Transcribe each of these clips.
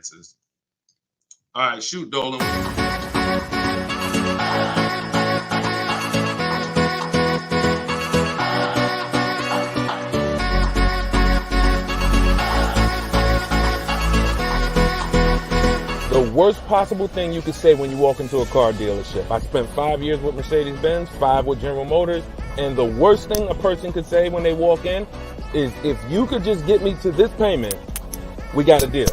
answers. All right, shoot, Dolan. The worst possible thing you could say when you walk into a car dealership. I spent 5 years with Mercedes-Benz, 5 with General Motors, and the worst thing a person could say when they walk in is, if you could just get me to this payment, we got a deal.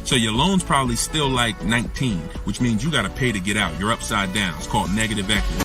So your loan's probably still like 19, which means you got to pay to get out. You're upside down. It's called negative equity.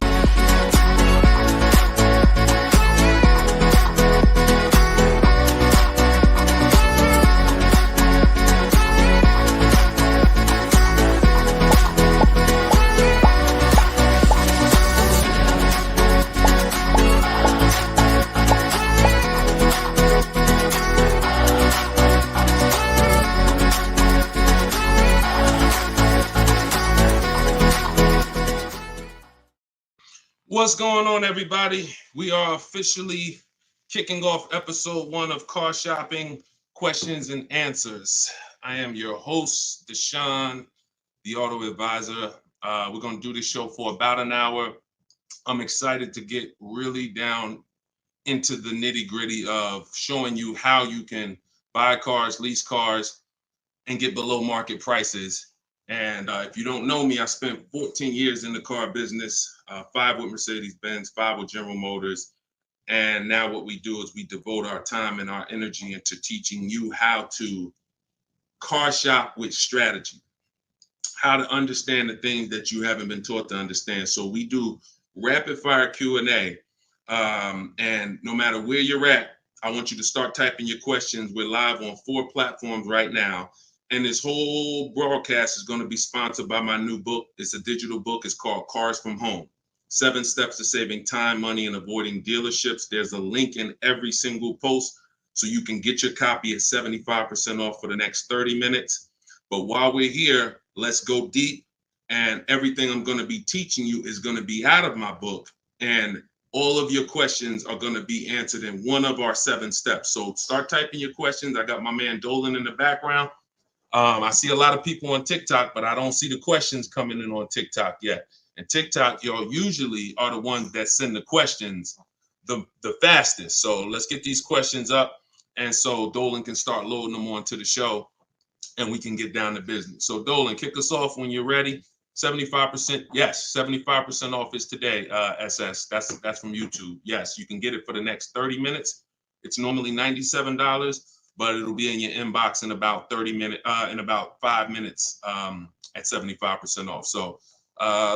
What's going on, everybody? We are officially kicking off episode 1 of Car Shopping Questions and Answers. I am your host, Deshone the Auto Advisor. We're going to do this show for about an hour. I'm excited to get really down into the nitty-gritty of showing you how you can buy cars, lease cars, and get below market prices. And if you don't know me, I spent 14 years in the car business, 5 with Mercedes-Benz, 5 with General Motors. And now what we do is we devote our time and our energy into teaching you how to car shop with strategy, how to understand the things that you haven't been taught to understand. So we do rapid fire Q&A. And no matter where you're at, I want you to start typing your questions. We're live on 4 platforms right now. And this whole broadcast is going to be sponsored by my new book. It's a digital book. It's called Cars from Home: 7 Steps to Saving Time, Money, and Avoiding Dealerships. There's a link in every single post so you can get your copy at 75% off for the next 30 minutes. But while we're here, let's go deep. And everything I'm going to be teaching you is going to be out of my book. And all of your questions are going to be answered in one of our 7 steps. So start typing your questions. I got my man Dolan in the background. I see a lot of people on TikTok, but I don't see the questions coming in on TikTok yet. And TikTok, y'all usually are the ones that send the questions the fastest. So let's get these questions up. And so Dolan can start loading them onto the show and we can get down to business. So Dolan, kick us off when you're ready. 75%. Yes, 75% off is today, SS. That's from YouTube. Yes, you can get it for the next 30 minutes. It's normally $97. But it'll be in your inbox in about 5 minutes at 75% off. So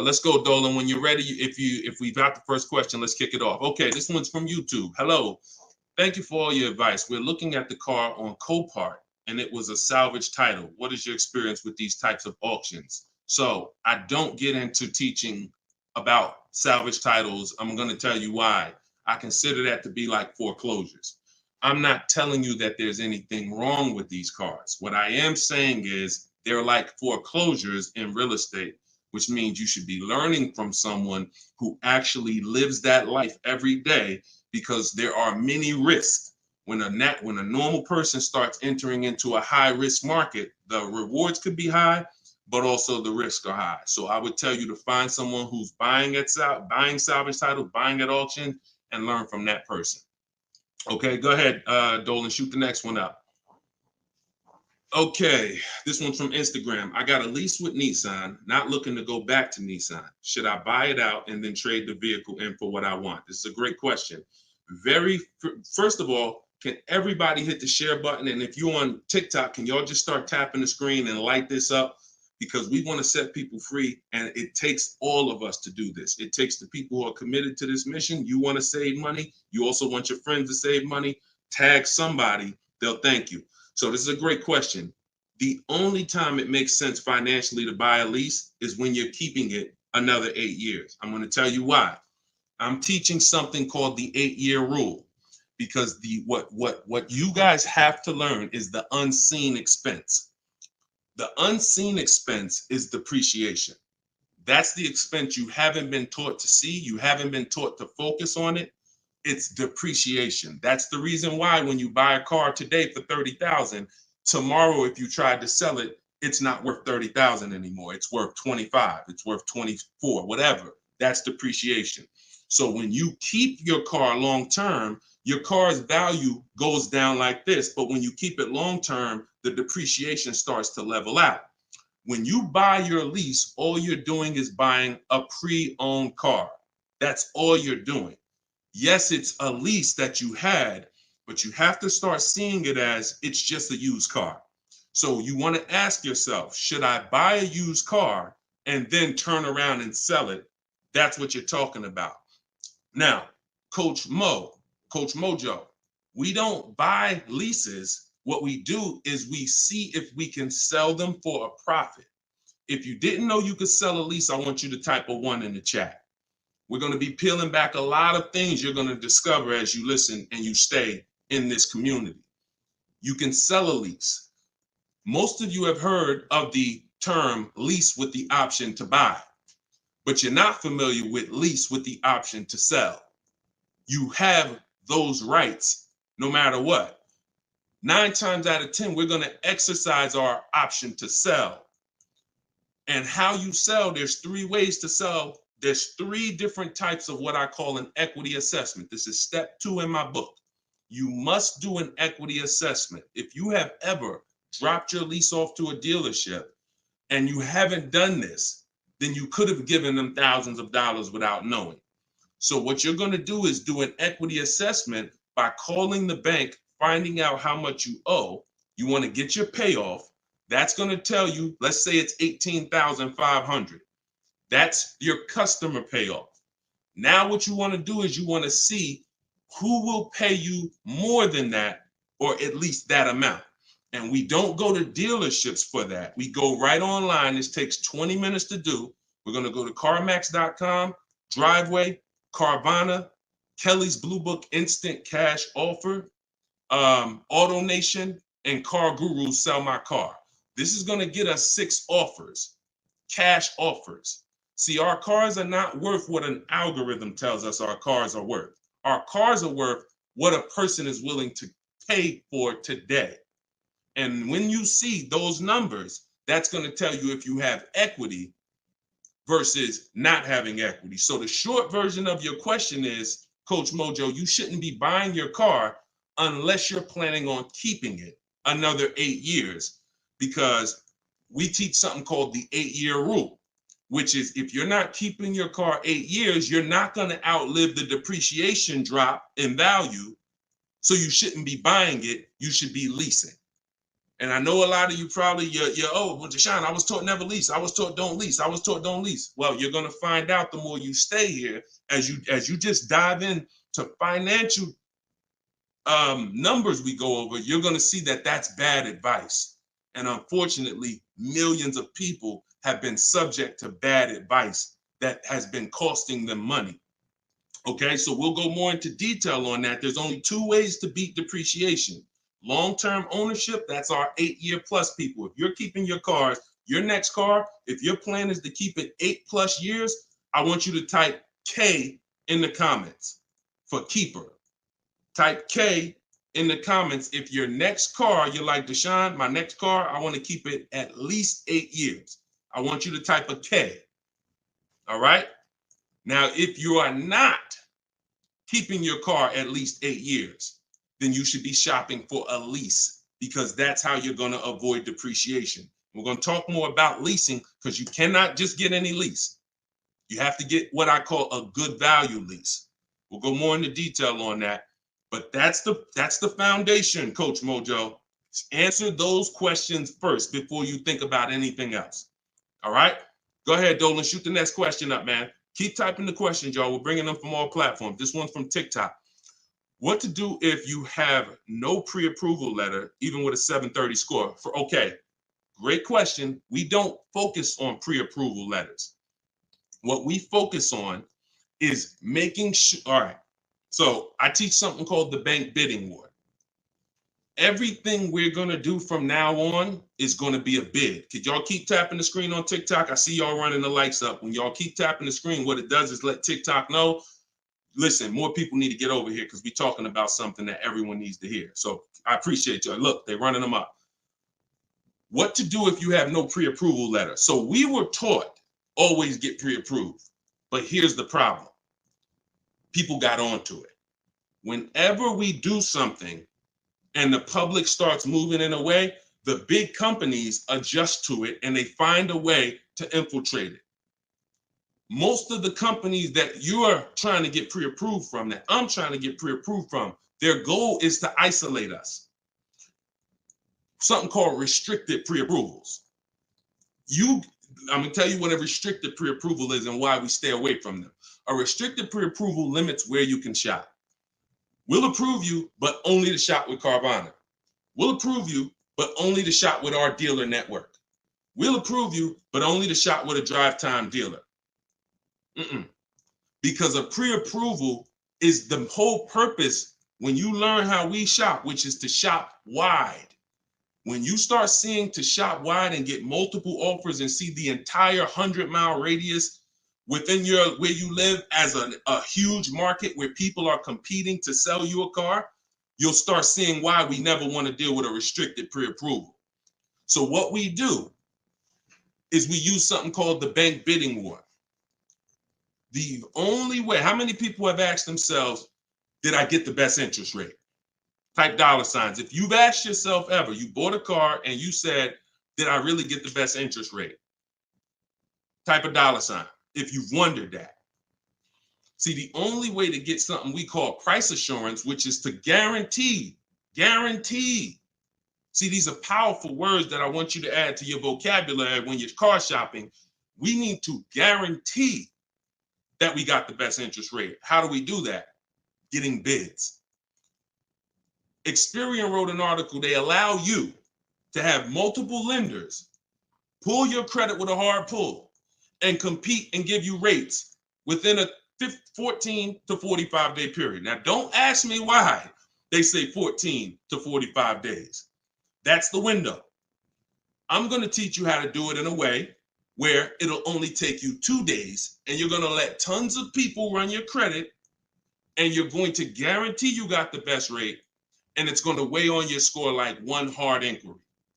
let's go, Dolan. When you're ready, if we've got the first question, let's kick it off. Okay, this one's from YouTube. Hello. Thank you for all your advice. We're looking at the car on Copart, and it was a salvage title. What is your experience with these types of auctions? So I don't get into teaching about salvage titles. I'm going to tell you why. I consider that to be like foreclosures. I'm not telling you that there's anything wrong with these cars. What I am saying is they're like foreclosures in real estate, which means you should be learning from someone who actually lives that life every day, because there are many risks. When a normal person starts entering into a high risk market, the rewards could be high, but also the risks are high. So I would tell you to find someone who's buying salvage titles, buying at auction, and learn from that person. Okay, go ahead, Dolan, shoot the next one up. Okay, this one's from Instagram. I got a lease with Nissan, not looking to go back to Nissan. Should I buy it out and then trade the vehicle in for what I want? This is a great question. First of all, can everybody hit the share button? And if you're on TikTok, can y'all just start tapping the screen and light this up? Because we want to set people free, and it takes all of us to do this. It takes the people who are committed to this mission. You want to save money. You also want your friends to save money. Tag somebody. They'll thank you. So this is a great question. The only time it makes sense financially to buy a lease is when you're keeping it another 8 years. I'm going to tell you why. I'm teaching something called the 8-year rule, because what you guys have to learn is the unseen expense. The unseen expense is depreciation. That's the expense you haven't been taught to see. You haven't been taught to focus on it. It's depreciation. That's the reason why when you buy a car today for $30,000, tomorrow, if you tried to sell it, it's not worth 30,000 anymore. It's worth 25. It's worth 24, whatever. That's depreciation. So when you keep your car long term, your car's value goes down like this. But when you keep it long term, the depreciation starts to level out. When you buy your lease, all you're doing is buying a pre-owned car. That's all you're doing. Yes, it's a lease that you had, but you have to start seeing it as it's just a used car. So you want to ask yourself, should I buy a used car and then turn around and sell it? That's what you're talking about. Now, Coach Mojo, we don't buy leases. What we do is we see if we can sell them for a profit. If you didn't know you could sell a lease, I want you to type a 1 in the chat. We're going to be peeling back a lot of things you're going to discover as you listen and you stay in this community. You can sell a lease. Most of you have heard of the term lease with the option to buy, but you're not familiar with lease with the option to sell. You have those rights no matter what. 9 times out of 10, we're going to exercise our option to sell. And how you sell, there's 3 ways to sell. There's 3 different types of what I call an equity assessment. This is step 2 in my book. You must do an equity assessment. If you have ever dropped your lease off to a dealership and you haven't done this, then you could have given them thousands of dollars without knowing. So what you're going to do is do an equity assessment by calling the bank, finding out how much you owe. You want to get your payoff. That's going to tell you, let's say it's $18,500. That's your customer payoff. Now what you want to do is you want to see who will pay you more than that, or at least that amount. And we don't go to dealerships for that. We go right online. This takes 20 minutes to do. We're going to go to CarMax.com, Driveway, Carvana, Kelly's Blue Book Instant Cash Offer, AutoNation, and Car Guru Sell My Car. This is going to get us 6 offers, cash offers. See, our cars are not worth what an algorithm tells us our cars are worth. Our cars are worth what a person is willing to pay for today. And when you see those numbers, that's going to tell you if you have equity versus not having equity. So the short version of your question is, Coach Mojo, you shouldn't be buying your car unless you're planning on keeping it another 8 years, because we teach something called the 8-year rule, which is if you're not keeping your car 8 years, you're not going to outlive the depreciation drop in value. So you shouldn't be buying it. You should be leasing. And I know a lot of you probably, you're well, Deshone, I was taught never lease. I was taught don't lease. I was taught don't lease. Well, you're going to find out the more you stay here, as you just dive in to financial numbers we go over, you're going to see that that's bad advice. And unfortunately, millions of people have been subject to bad advice that has been costing them money. Okay, so we'll go more into detail on that. There's only 2 ways to beat depreciation. Long-term ownership, that's our 8-year plus people. If you're keeping your cars, your next car, if your plan is to keep it 8+ years, I want you to type K in the comments for keeper. Type K in the comments if your next car, you're like, Deshone, my next car, I want to keep it at least 8 years. I want you to type a K. All right? Now, if you are not keeping your car at least 8 years, then you should be shopping for a lease, because that's how you're going to avoid depreciation. We're going to talk more about leasing, because you cannot just get any lease. You have to get what I call a good value lease. We'll go more into detail on that, but that's the foundation, Coach Mojo. Answer those questions first before you think about anything else. All right? Go ahead, Dolan. Shoot the next question up, man. Keep typing the questions, y'all. We're bringing them from all platforms. This one's from TikTok. What to do if you have no pre-approval letter, even with a 730 score? Okay, great question. We don't focus on pre-approval letters. What we focus on is making sure, all right, so I teach something called the bank bidding war. Everything we're going to do from now on is going to be a bid. Could y'all keep tapping the screen on TikTok? I see y'all running the lights up. When y'all keep tapping the screen, what it does is let TikTok know, listen, more people need to get over here, because we're talking about something that everyone needs to hear. So I appreciate y'all. Look, they're running them up. What to do if you have no pre-approval letter. So we were taught always get pre-approved. But here's the problem. People got onto it. Whenever we do something and the public starts moving in a way, the big companies adjust to it and they find a way to infiltrate it. Most of the companies that you're trying to get pre-approved from, that I'm trying to get pre-approved from, their goal is to isolate us. Something called restricted pre-approvals. I'm gonna tell you what a restricted pre-approval is and why we stay away from them. A restricted pre-approval limits where you can shop. We'll approve you, but only to shop with Carvana. We'll approve you, but only to shop with our dealer network. We'll approve you, but only to shop with a drive time dealer. Because a pre-approval is the whole purpose when you learn how we shop, which is to shop wide. When you start seeing to shop wide and get multiple offers and see the entire 100-mile radius within where you live as a huge market where people are competing to sell you a car, you'll start seeing why we never want to deal with a restricted pre-approval. So what we do is we use something called the bank bidding war. The only way, how many people have asked themselves, did I get the best interest rate? Type dollar signs. If you've asked yourself ever, you bought a car and you said, did I really get the best interest rate? Type a dollar sign if you've wondered that. See, the only way to get something we call price assurance, which is to guarantee. See, these are powerful words that I want you to add to your vocabulary when you're car shopping. We need to guarantee that we got the best interest rate. How do we do that? Getting bids. Experian wrote an article. They allow you to have multiple lenders pull your credit with a hard pull and compete and give you rates within a 14 to 45 day period. Now, don't ask me why they say 14 to 45 days. That's the window. I'm going to teach you how to do it in a way where it'll only take you 2 days and you're going to let tons of people run your credit and you're going to guarantee you got the best rate, and it's going to weigh on your score like one hard inquiry.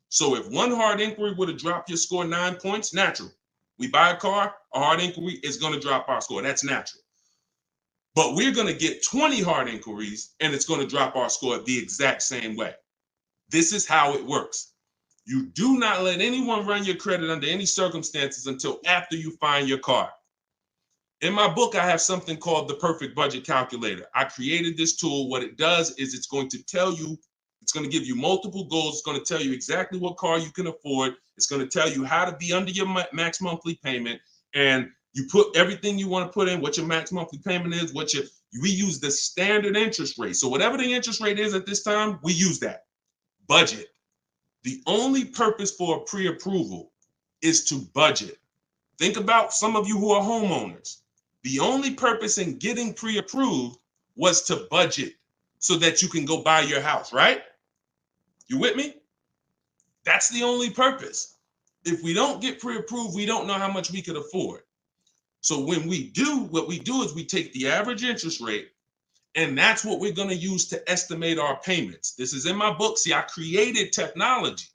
So if one hard inquiry would have dropped your score 9 points, natural. We buy a car, a hard inquiry is going to drop our score. That's natural. But we're going to get 20 hard inquiries and it's going to drop our score the exact same way. This is how it works. You do not let anyone run your credit under any circumstances until after you find your car. In my book, I have something called the Perfect Budget Calculator. I created this tool. What it does is it's going to tell you, it's going to give you multiple goals. It's going to tell you exactly what car you can afford. It's going to tell you how to be under your max monthly payment. And you put everything you want to put in, what your max monthly payment is, we use the standard interest rate. So whatever the interest rate is at this time, we use that. Budget. The only purpose for a pre-approval is to budget. Think about some of you who are homeowners. The only purpose in getting pre-approved was to budget so that you can go buy your house, right? You with me? That's the only purpose. If we don't get pre-approved, we don't know how much we could afford. So when we do, what we do is we take the average interest rate, and that's what we're going to use to estimate our payments. This is in my book. See, I created technology.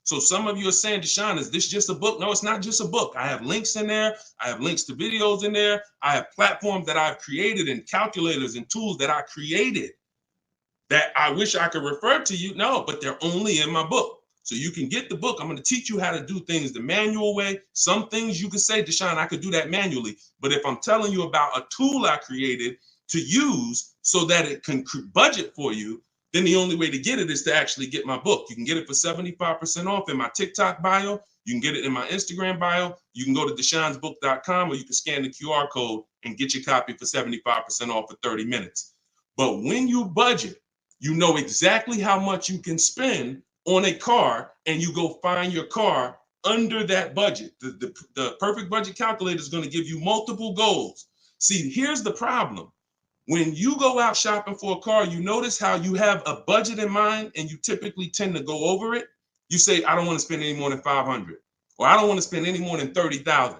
So some of you are saying, Deshone, is this just a book? No, it's not just a book. I have links in there. I have links to videos in there. I have platforms that I've created and calculators and tools that I created that I wish I could refer to you. No, but they're only in my book. So you can get the book. I'm going to teach you how to do things the manual way. Some things you can say, Deshone, I could do that manually. But if I'm telling you about a tool I created to use so that it can budget for you, then the only way to get it is to actually get my book. You can get it for 75% off in my TikTok bio. You can get it in my Instagram bio. You can go to deshonesbook.com, or you can scan the QR code and get your copy for 75% off for 30 minutes. But when you budget, you know exactly how much you can spend on a car, and you go find your car under that budget. The Perfect Budget Calculator is going to give you multiple goals. See, here's the problem. When you go out shopping for a car, you notice how you have a budget in mind and you typically tend to go over it. You say, I don't want to spend any more than $500, or I don't want to spend any more than $30,000.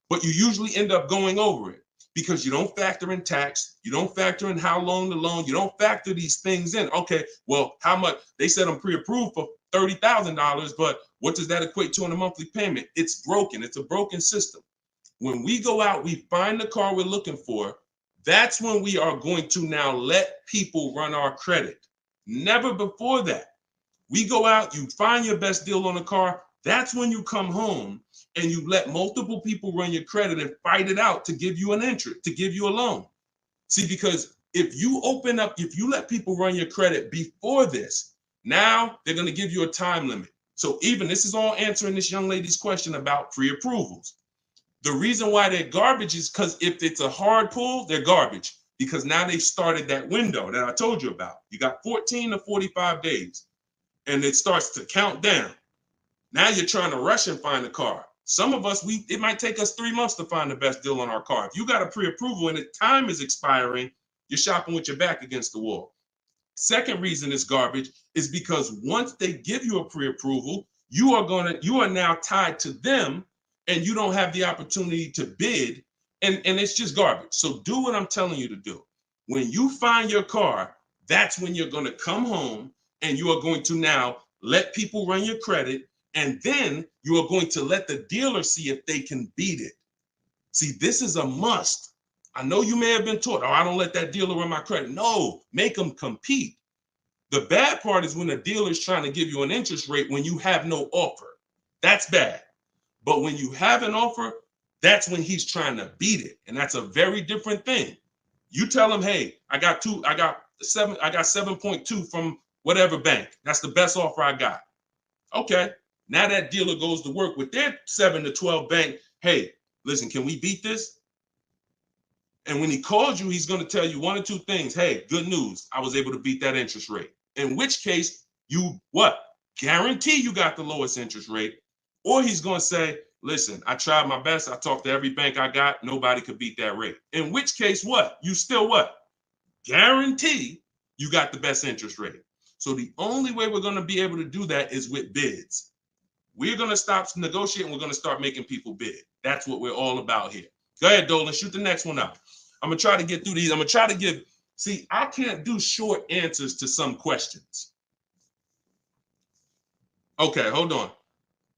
But you usually end up going over it because you don't factor in tax. You don't factor in how long the loan, you don't factor these things in. Okay, well, how much? They said I'm pre-approved for $30,000, but what does that equate to in a monthly payment? It's broken. It's a broken system. When we go out, we find the car we're looking for. That's when we are going to now let people run our credit. Never before that. We go out, you find your best deal on a car. That's when you come home and you let multiple people run your credit and fight it out to give you an interest, to give you a loan. See, because if you open up, if you let people run your credit before this, now they're going to give you a time limit. So even this is all answering this young lady's question about pre-approvals. The reason why they're garbage is because if it's a hard pull, they're garbage, because now they've started that window that I told you about. You got 14 to 45 days and it starts to count down. Now you're trying to rush and find a car. Some of us, it might take us 3 months to find the best deal on our car. If you got a pre-approval and the time is expiring, you're shopping with your back against the wall. Second reason it's garbage is because once they give you a pre-approval, you are now tied to them and you don't have the opportunity to bid, and it's just garbage. So do what I'm telling you to do. When you find your car, that's when you're going to come home and you are going to now let people run your credit, and then you are going to let the dealer see if they can beat it. See, this is a must. I know you may have been taught, oh, I don't let that dealer run my credit. No, make them compete. The bad part is when a dealer is trying to give you an interest rate when you have no offer. That's bad. But when you have an offer, that's when he's trying to beat it. And that's a very different thing. You tell him, hey, I got 7.2 from whatever bank. That's the best offer I got. Okay. Now that dealer goes to work with their 7 to 12 bank. Hey, listen, can we beat this? And when he calls you, he's going to tell you one or two things. Hey, good news. I was able to beat that interest rate. In which case, you what? Guarantee you got the lowest interest rate. Or he's going to say, listen, I tried my best. I talked to every bank I got. Nobody could beat that rate. In which case, what? You still what? Guarantee you got the best interest rate. So the only way we're going to be able to do that is with bids. We're going to stop negotiating. We're going to start making people bid. That's what we're all about here. Go ahead, Dolan. Shoot the next one up. I'm going to try to get through these. I'm going to try to give, see, I can't do short answers to some questions. Okay, hold on.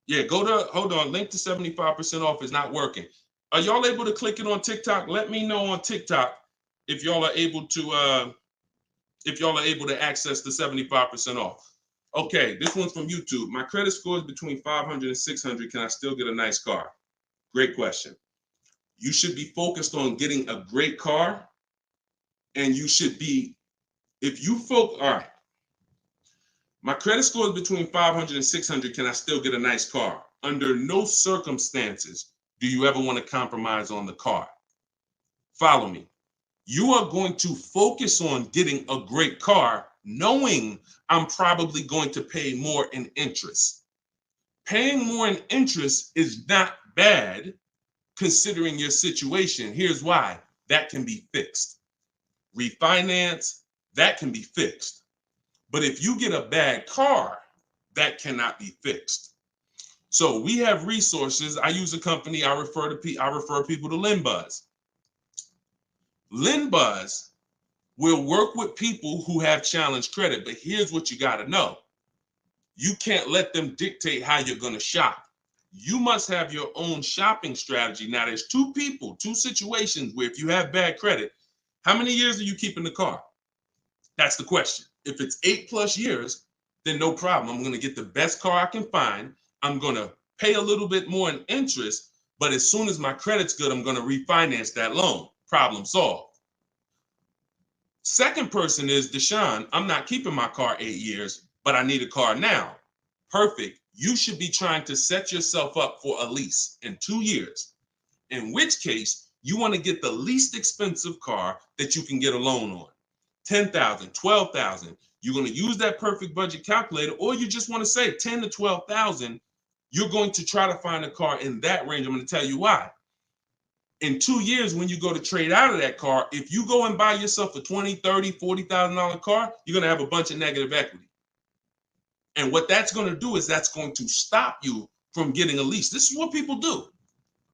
Yeah, hold on. Link to 75% off is not working. Are y'all able to click it on TikTok? Let me know on TikTok if y'all are able to access the 75% off. Okay, this one's from YouTube. My credit score is between 500 and 600. Can I still get a nice car? Great question. You should be focused on getting a great car, and you should be, all right. My credit score is between 500 and 600. Can I still get a nice car? Under no circumstances do you ever want to compromise on the car. Follow me. You are going to focus on getting a great car, knowing I'm probably going to pay more in interest. Paying more in interest is not bad considering your situation. Here's why. That can be fixed. Refinance, that can be fixed. But if you get a bad car, that cannot be fixed. So we have resources. I use a company. I refer people to LendBuzz. LendBuzz will work with people who have challenged credit. But here's what you got to know. You can't let them dictate how you're going to shop. You must have your own shopping strategy. Now, there's two situations where if you have bad credit, how many years are you keeping the car? That's the question. If it's 8+ years, then no problem. I'm going to get the best car I can find. I'm going to pay a little bit more in interest, but as soon as my credit's good, I'm going to refinance that loan. Problem solved. Second person is Deshone. I'm not keeping my car 8 years, but I need a car now. Perfect. You should be trying to set yourself up for a lease in 2 years, in which case you want to get the least expensive car that you can get a loan on. 10,000, 12,000. You're going to use that perfect budget calculator, or you just want to say 10 to 12,000. You're going to try to find a car in that range. I'm going to tell you why. In 2 years, when you go to trade out of that car, if you go and buy yourself a $20,000, $30,000, $40,000 car, you're going to have a bunch of negative equity. And what that's going to do is that's going to stop you from getting a lease. This is what people do.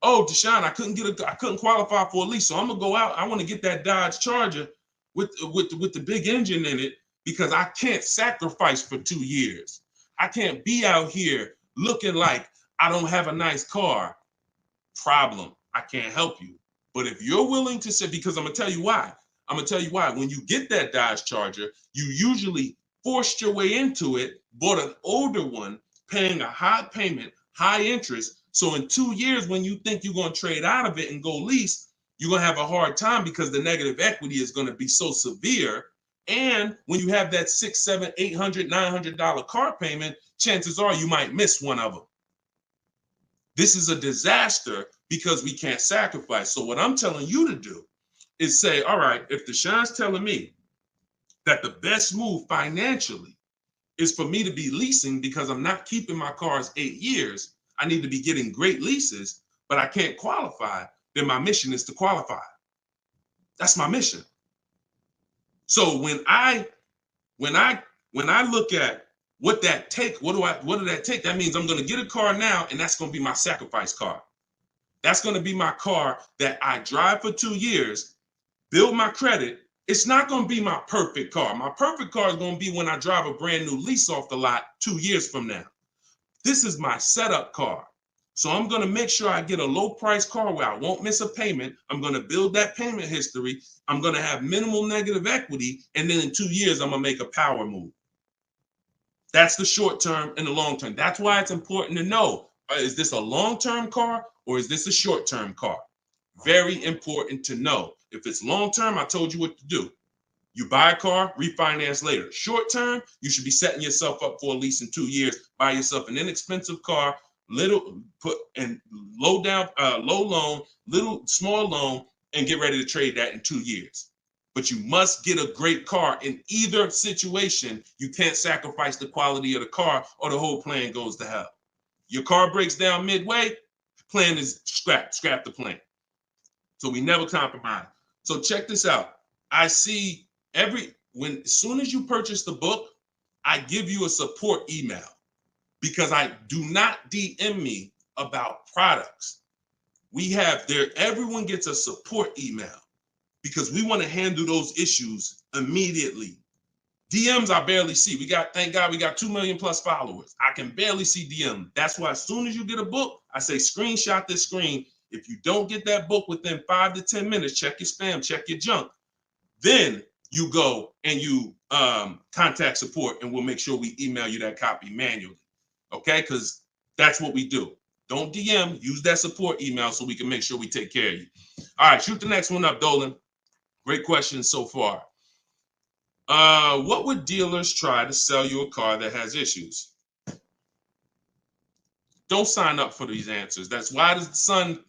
Oh, Deshone, I couldn't qualify for a lease, so I'm going to go out. I want to get that Dodge Charger with the big engine in it because I can't sacrifice for 2 years. I can't be out here looking like I don't have a nice car. Problem. I can't help you. But if you're willing to say, because I'm going to tell you why. I'm going to tell you why. When you get that Dodge Charger, you usually forced your way into it, bought an older one, paying a high payment, high interest. So in 2 years, when you think you're going to trade out of it and go lease, you're going to have a hard time because the negative equity is going to be so severe. And when you have that $600, $700, $800, $900 car payment, chances are you might miss one of them. This is a disaster because we can't sacrifice. So what I'm telling you to do is say, all right, if Deshaun's telling me that the best move financially is for me to be leasing because I'm not keeping my cars 8 years, I need to be getting great leases, but I can't qualify, then my mission is to qualify. That's my mission. So when I look at what that take, what did that take? That means I'm going to get a car now, and that's going to be my sacrifice car. That's going to be my car that I drive for 2 years, build my credit. It's not going to be my perfect car. My perfect car is going to be when I drive a brand new lease off the lot 2 years from now. This is my setup car. So I'm going to make sure I get a low price car where I won't miss a payment. I'm going to build that payment history. I'm going to have minimal negative equity. And then in 2 years, I'm going to make a power move. That's the short term and the long term. That's why it's important to know, is this a long-term car or is this a short-term car? Very important to know. If it's long-term, I told you what to do. You buy a car, refinance later. Short-term, you should be setting yourself up for a lease in 2 years. Buy yourself an inexpensive car, low loan, small loan, and get ready to trade that in 2 years. But you must get a great car in either situation. You can't sacrifice the quality of the car or the whole plan goes to hell. Your car breaks down midway, plan is scrap the plan. So we never compromise. So check this out. I see as soon as you purchase the book, I give you a support email because I do not DM me about products. Everyone gets a support email because we want to handle those issues immediately. DMs I barely see. Thank God we got 2 million plus followers. I can barely see DM. That's why as soon as you get a book, I say screenshot this screen. If you don't get that book within 5 to 10 minutes, check your spam, check your junk. Then you go and you contact support and we'll make sure we email you that copy manually. Okay, because that's what we do. Don't DM, use that support email so we can make sure we take care of you. All right, shoot the next one up, Dolan. Great questions so far. What would dealers try to sell you a car that has issues? Don't sign up for these answers. That's why does the sun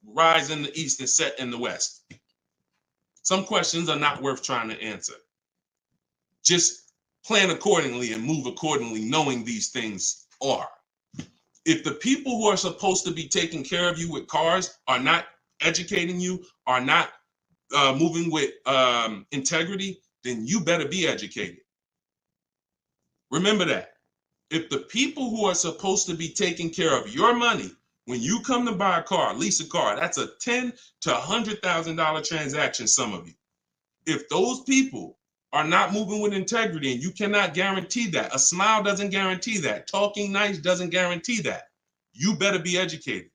rise in the east and set in the west? Some questions are not worth trying to answer. Just plan accordingly and move accordingly, knowing these things are. If the people who are supposed to be taking care of you with cars are not educating you, are not moving with integrity, then you better be educated. Remember that. If the people who are supposed to be taking care of your money, when you come to buy a car, lease a car, that's a $10,000 to $100,000 transaction, some of you. If those people are not moving with integrity, and you cannot guarantee that, a smile doesn't guarantee that, talking nice doesn't guarantee that, you better be educated.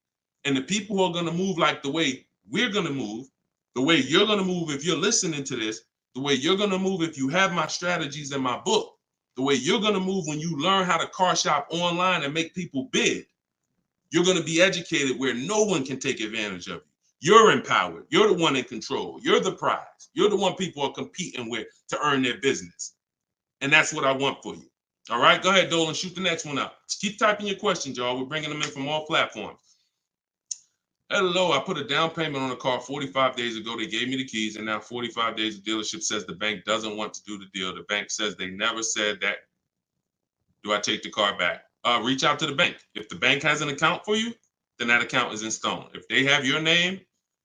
And the people who are going to move like the way we're going to move, the way you're going to move if you're listening to this, the way you're going to move if you have my strategies in my book, the way you're going to move when you learn how to car shop online and make people bid, you're going to be educated where no one can take advantage of you. You're empowered. You're the one in control. You're the prize. You're the one people are competing with to earn their business. And that's what I want for you. All right, go ahead, Dolan, shoot the next one up. Just keep typing your questions, y'all. We're bringing them in from all platforms. Hello, I put a down payment on a car 45 days ago. They gave me the keys, and now 45 days, the dealership says the bank doesn't want to do the deal. The bank says they never said that. Do I take the car back? Reach out to the bank. If the bank has an account for you, then that account is in stone. If they have your name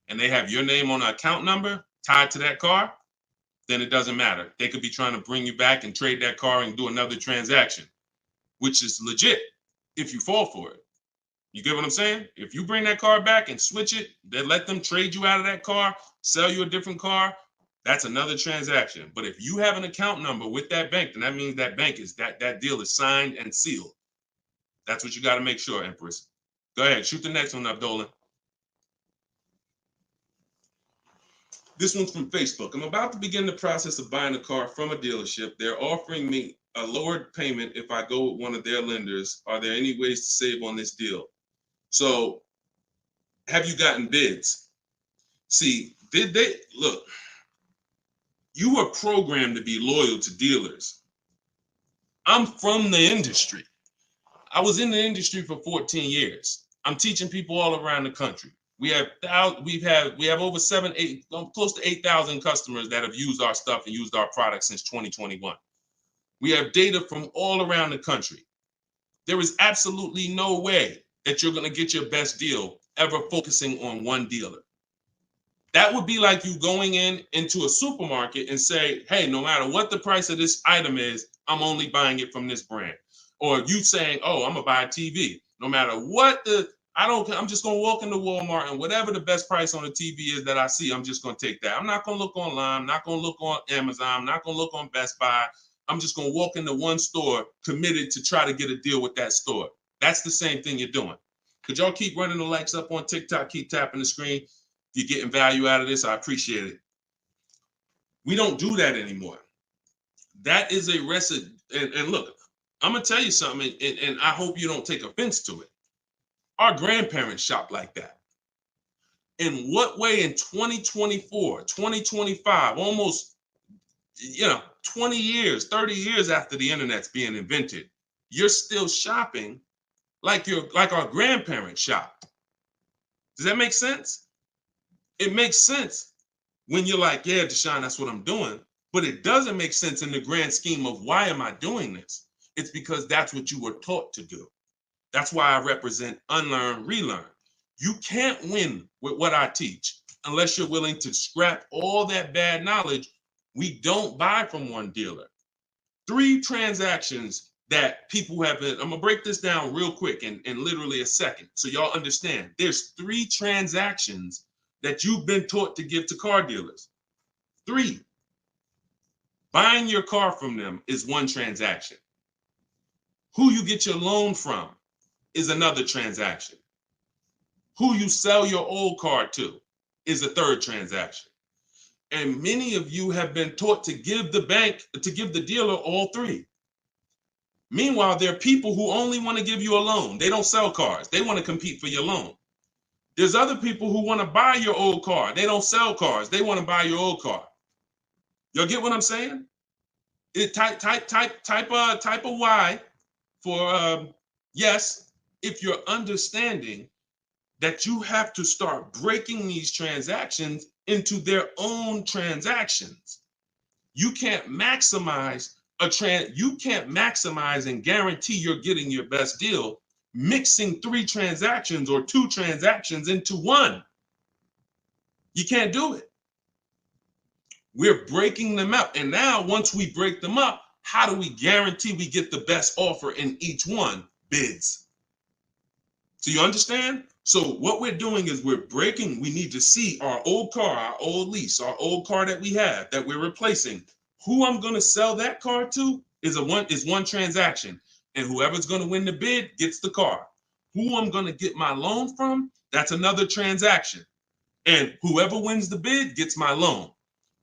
and they have your name on an account number tied to that car, then it doesn't matter. They could be trying to bring you back and trade that car and do another transaction, which is legit if you fall for it. You get what I'm saying? If you bring that car back and switch it, then let them trade you out of that car, sell you a different car, That's another transaction. But if you have an account number with that bank, then that means that bank is that deal is signed and sealed. That's what you got to make sure, Empress. Go ahead, shoot the next one up, Dolan. This one's from Facebook. I'm about to begin the process of buying a car from a dealership. They're offering me a lowered payment if I go with one of their lenders. Are there any ways to save on this deal? So, have you gotten bids? See, did they look? You were programmed to be loyal to dealers. I'm from the industry. I was in the industry for 14 years. I'm teaching people all around the country. We have over 8, close to 8,000 customers that have used our stuff and used our products since 2021. We have data from all around the country. There is absolutely no way that you're going to get your best deal ever focusing on one dealer. That would be like you going into a supermarket and say, hey, no matter what the price of this item is, I'm only buying it from this brand. Or you saying, oh, I'm gonna buy a TV. No matter what I'm just gonna walk into Walmart and whatever the best price on the TV is that I see, I'm just gonna take that. I'm not gonna look online, I'm not gonna look on Amazon, I'm not gonna look on Best Buy. I'm just gonna walk into one store committed to try to get a deal with that store. That's the same thing you're doing. Could y'all keep running the likes up on TikTok, keep tapping the screen? If you're getting value out of this, I appreciate it. We don't do that anymore. That is a recipe. And look, I'm gonna tell you something, and I hope you don't take offense to it. Our grandparents shopped like that. In what way in 2024, 2025, almost 20 years, 30 years after the internet's being invented, you're still shopping like our grandparents shopped? Does that make sense? It makes sense when you're like, yeah, Deshone, that's what I'm doing. But it doesn't make sense in the grand scheme of why am I doing this? It's because that's what you were taught to do. That's why I represent unlearn, relearn. You can't win with what I teach unless you're willing to scrap all that bad knowledge. We don't buy from one dealer. 3 transactions that people have been, I'm gonna break this down real quick in literally a second so y'all understand. There's 3 transactions that you've been taught to give to car dealers. 3. Buying your car from them is one transaction. Who you get your loan from is another transaction. Who you sell your old car to is a third transaction. And many of you have been taught to give the dealer all 3. Meanwhile, there are people who only want to give you a loan. They don't sell cars. They want to compete for your loan. There's other people who want to buy your old car. They don't sell cars. They want to buy your old car. Y'all get what I'm saying? Type a Y for yes, if you're understanding that you have to start breaking these transactions into their own transactions. You can't maximize and guarantee you're getting your best deal mixing 3 transactions or 2 transactions into one. You can't do it. We're breaking them up. And now once we break them up, how do we guarantee we get the best offer in each one? Bids. So you understand? So what we're doing is we need to see our old car, our old lease, our old car that we have that we're replacing. Who I'm going to sell that car to is one transaction. And whoever's going to win the bid gets the car. Who I'm going to get my loan from, that's another transaction. And whoever wins the bid gets my loan.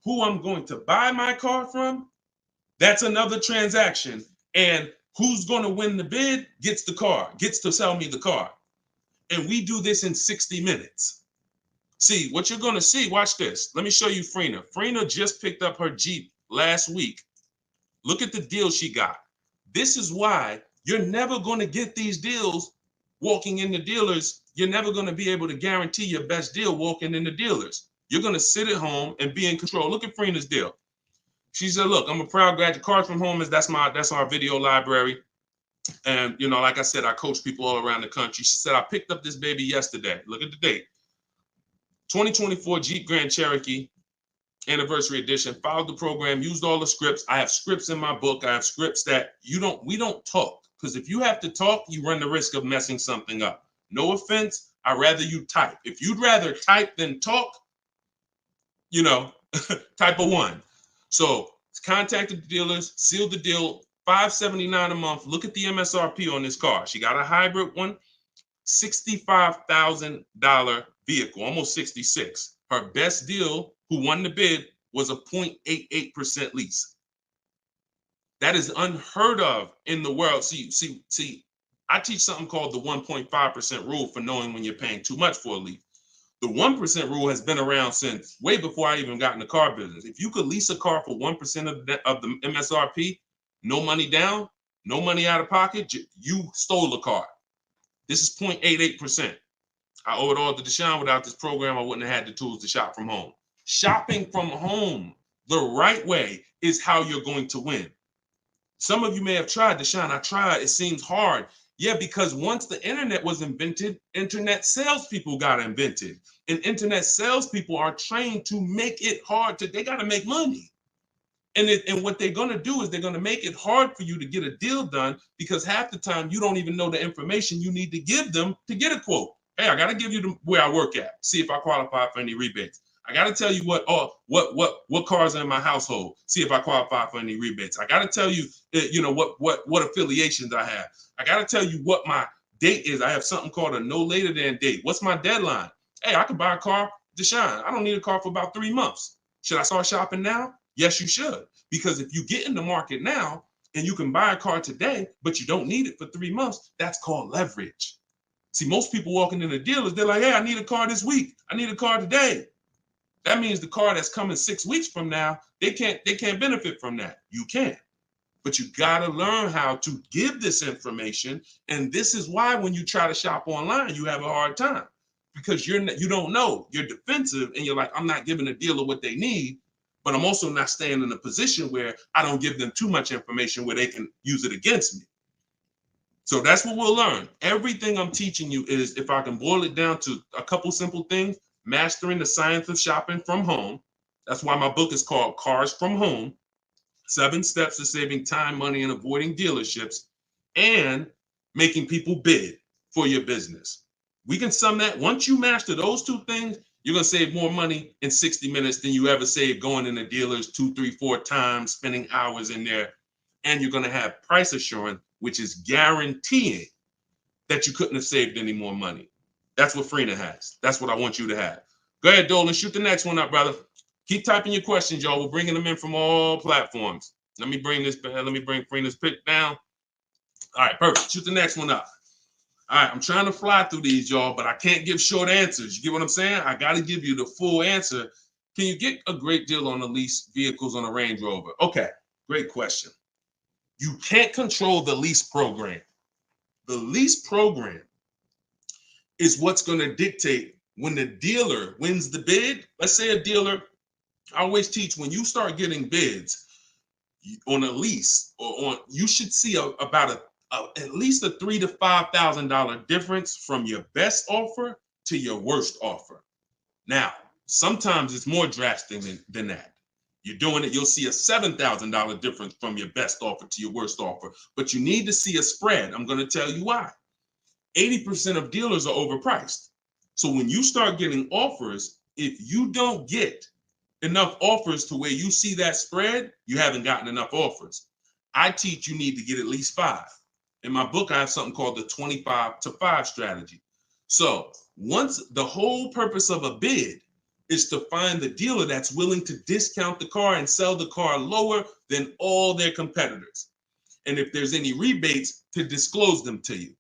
Who I'm going to buy my car from, that's another transaction. And who's going to win the bid gets the car, gets to sell me the car. And we do this in 60 minutes. See, what you're going to see, watch this. Let me show you Frina. Frina just picked up her Jeep last week. Look at the deal she got. This is why you're never going to get these deals walking in the dealers. You're never going to be able to guarantee your best deal walking in the dealers. You're going to sit at home and be in control. Look at Frina's deal. She said, look, I'm a proud graduate. Cars from Home that's our video library. And, like I said, I coach people all around the country. She said, I picked up this baby yesterday. Look at the date. 2024 Jeep Grand Cherokee Anniversary Edition. Followed the program, used all the scripts. I have scripts in my book. I have scripts that we don't talk. Because if you have to talk, you run the risk of messing something up. No offense. I'd rather you type. If you'd rather type than talk, Type of 1. So contact the dealers, seal the deal, $579 a month. Look at the MSRP on this car. She got a hybrid one, $65,000 vehicle, almost 66. Her best deal, who won the bid, was a 0.88% lease. That is unheard of in the world. See, I teach something called the 1.5% rule for knowing when you're paying too much for a lease. The 1% rule has been around since way before I even got in the car business. If you could lease a car for 1% of the MSRP, no money down, no money out of pocket, you stole a car. This is 0.88%. I owe it all to Deshone. Without this program, I wouldn't have had the tools to shop from home. Shopping from home the right way is how you're going to win. Some of you may have tried, Deshone. I tried. It seems hard. Yeah, because once the internet was invented, internet salespeople got invented. And internet salespeople are trained to make it hard. They got to make money. And what they're going to do is they're going to make it hard for you to get a deal done, because half the time you don't even know the information you need to give them to get a quote. Hey, I got to give you where I work at. See if I qualify for any rebates. I got to tell you what cars are in my household. See if I qualify for any rebates. I got to tell you, what affiliations I have. I got to tell you what my date is. I have something called a no later than date. What's my deadline? Hey, I could buy a car, Deshone. I don't need a car for about 3 months. Should I start shopping now? Yes, you should. Because if you get in the market now and you can buy a car today, but you don't need it for 3 months, that's called leverage. See, most people walking in the dealers, they're like, hey, I need a car this week. I need a car today. That means the car that's coming 6 weeks from now, they can't benefit from that. You can. But you got to learn how to give this information. And this is why when you try to shop online, you have a hard time, because you don't know. You're defensive and you're like, I'm not giving a dealer what they need, but I'm also not staying in a position where I don't give them too much information where they can use it against me. So that's what we'll learn. Everything I'm teaching you is, if I can boil it down to a couple simple things, mastering the science of shopping from home. That's why my book is called Cars from Home, 7 Steps to Saving Time, Money, and Avoiding Dealerships, and making people bid for your business. We can sum that. Once you master those 2 things, you're going to save more money in 60 minutes than you ever saved going in the dealers 2, 3, 4 times, spending hours in there. And you're going to have price assurance, which is guaranteeing that you couldn't have saved any more money. That's what Freenah has. That's what I want you to have. Go ahead, Dolan. Shoot the next one up, brother. Keep typing your questions, y'all. We're bringing them in from all platforms. Let me bring Freenah's pick down. All right, perfect. Shoot the next one up. All right, I'm trying to fly through these, y'all, but I can't give short answers. You get what I'm saying? I got to give you the full answer. Can you get a great deal on the lease vehicles on a Range Rover? Okay, great question. You can't control the lease program. The lease program is what's going to dictate when the dealer wins the bid. Let's say a dealer, I always teach, when you start getting bids on a lease or on, you should see about at least a $3,000 to $5,000 difference from your best offer to your worst offer. Now, sometimes it's more drastic than that. You're doing it, you'll see a $7,000 difference from your best offer to your worst offer, but you need to see a spread. I'm going to tell you why. 80% of dealers are overpriced. So when you start getting offers, if you don't get enough offers to where you see that spread, you haven't gotten enough offers. I teach you need to get at least 5. In my book, I have something called the 25 to 5 strategy. So once the whole purpose of a bid is to find the dealer that's willing to discount the car and sell the car lower than all their competitors. And if there's any rebates, to disclose them to you.